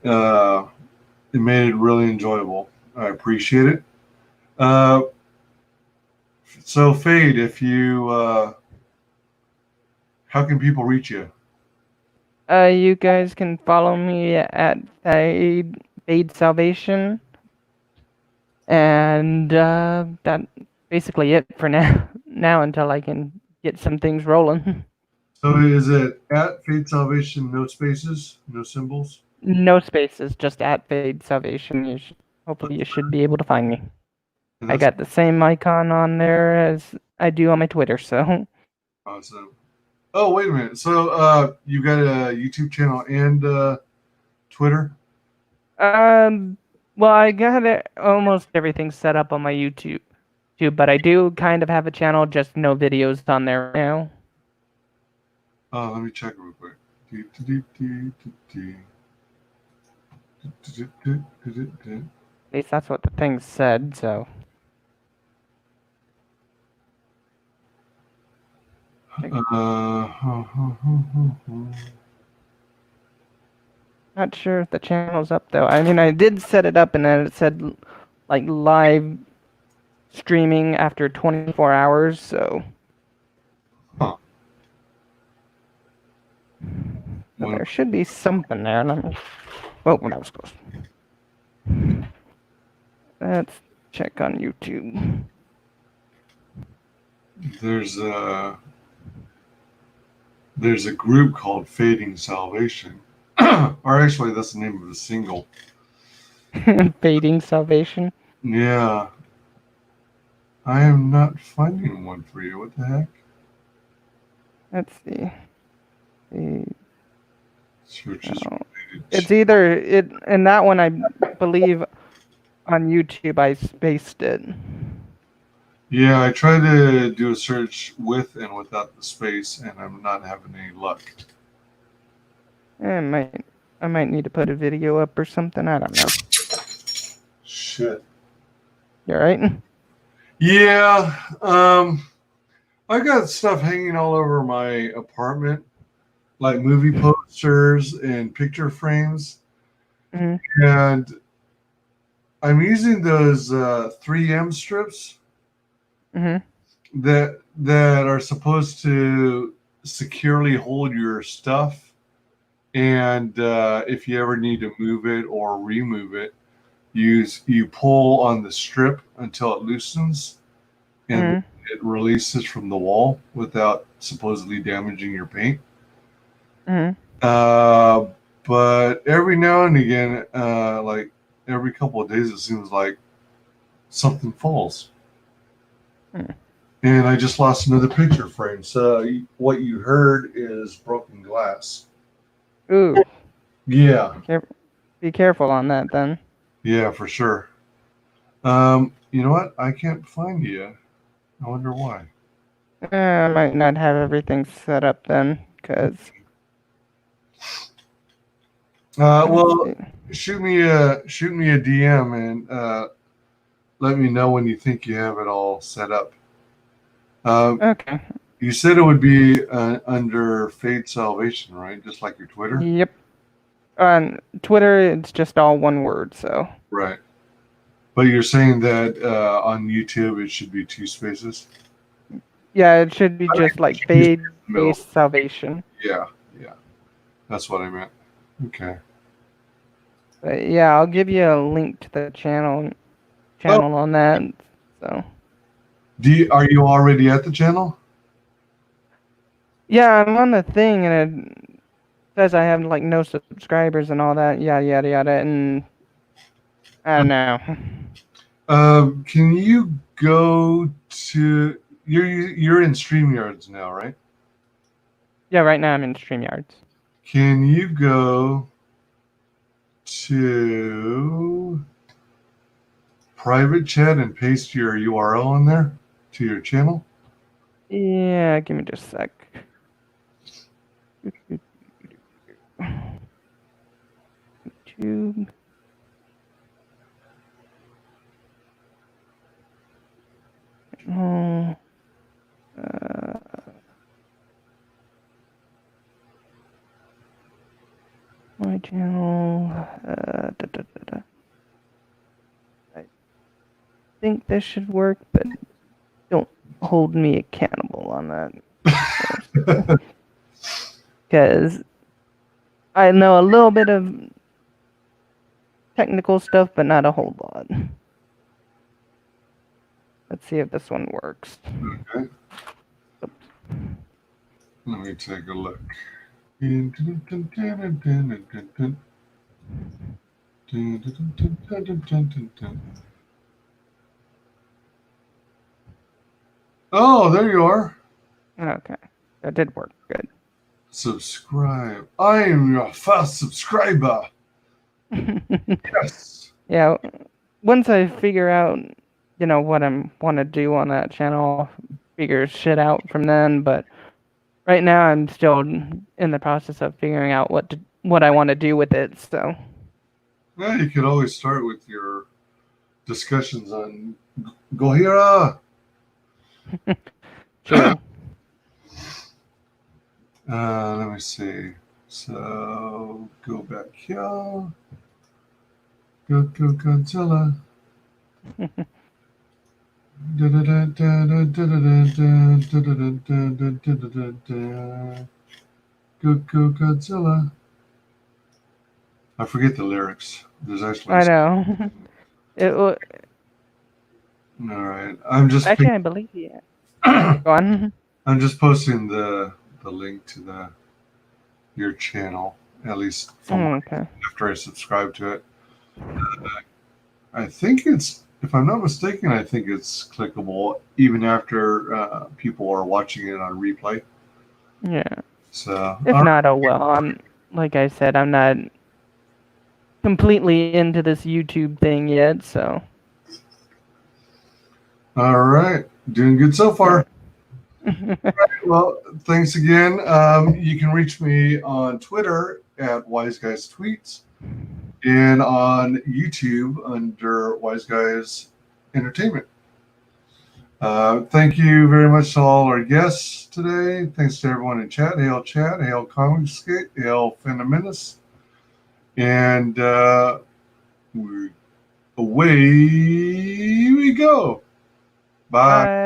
It made it really enjoyable. I appreciate it. So Fade, if you how can people reach you? You guys can follow me at Fade Salvation, and that's basically it for now. Now until I can get some things rolling. So is it at Fade Salvation, no spaces, no symbols? No spaces, just at Fade Salvation. Hopefully you should be able to find me. I got the same icon on there as I do on my Twitter, so. Awesome. Oh, wait a minute. So you got a YouTube channel and Twitter? Well, I got almost everything set up on my YouTube, but I do kind of have a channel, just no videos on there now. Oh, let me check real quick. At least that's what the thing said, so. Not sure if the channel's up though. I mean, I did set it up and then it said like live streaming after 24 hours, so So When- there should be something there. Let me. Oh, that was close. Let's check on YouTube. there's a group called Fading Salvation, or actually that's the name of the single. Fading salvation. Yeah, I am not finding one for you. What the heck? Let's see. Search is Oh, related it's to- either it and that one I believe on YouTube I spaced it. Yeah, I tried to do a search with and without the space, and I'm not having any luck. I might need to put a video up or something. I don't know. Shit. You alright? Yeah, I got stuff hanging all over my apartment, like movie posters and picture frames, Mhm. and I'm using those 3M strips Mhm. that are supposed to securely hold your stuff, and if you ever need to move it or remove it, you pull on the strip until it loosens, and Mhm. it releases from the wall without supposedly damaging your paint. Mhm. Uh, but every now and again, like every couple of days, it seems like something falls. Hmm. And I just lost another picture frame. So what you heard is broken glass. Ooh. Yeah, Be careful on that then. yeah, for sure. You know what? I can't find you. I wonder why. I might not have everything set up then, because Well, shoot me a DM and let me know when you think you have it all set up. okay. You said it would be under Fade Salvation, right? Just like your Twitter, Yep. On Twitter, it's just all one word. So right? But you're saying that on YouTube it should be two spaces. yeah, it should be just like fade Middle. based salvation. Yeah, yeah, that's what I meant. Okay. But yeah, I'll give you a link to the channel on that. So Are you already at the channel? yeah, I'm on the thing and it says I have like no subscribers and all that. Yada yada yada. And I don't know. Can you go to you're in StreamYards now, right? Yeah, right now I'm in StreamYards. Can you go to private chat and paste your URL in there to your channel? Yeah, give me just a sec. YouTube. Oh, my channel. I think this should work, but don't hold me accountable on that. Because I know a little bit of technical stuff, but not a whole lot. Let's see if this one works. Okay. Let me take a look. Oh, there you are. Okay, that did work. Good. Subscribe. I am your first subscriber. Yes. Yeah, once I figure out, what I want to do on that channel, I'll figure shit out from then. But right now, I'm still in the process of figuring out what I want to do with it. So Yeah, you could always start with your discussions on Gohira. true. Let me see. So go back here. Go Godzilla. Go, go, Godzilla. I forget the lyrics. There's actually. I know. All right. I'm just. actually, I believe you. Go on. I'm just posting the link to your channel, at least Okay. after I subscribe to it. I think it's, if I'm not mistaken, I think it's clickable even after people are watching it on replay. Yeah. So If not, oh well. Like I said, I'm not completely into this YouTube thing yet, so. all right, doing good so far. Well, thanks again. You can reach me on Twitter at Wise Guys Tweets and on YouTube under Wise Guys Entertainment. Thank you very much to all our guests today. Thanks to everyone in chat. Hail chat, hail Comicsgate, hail Phenomenus. And away we go. Bye. Bye.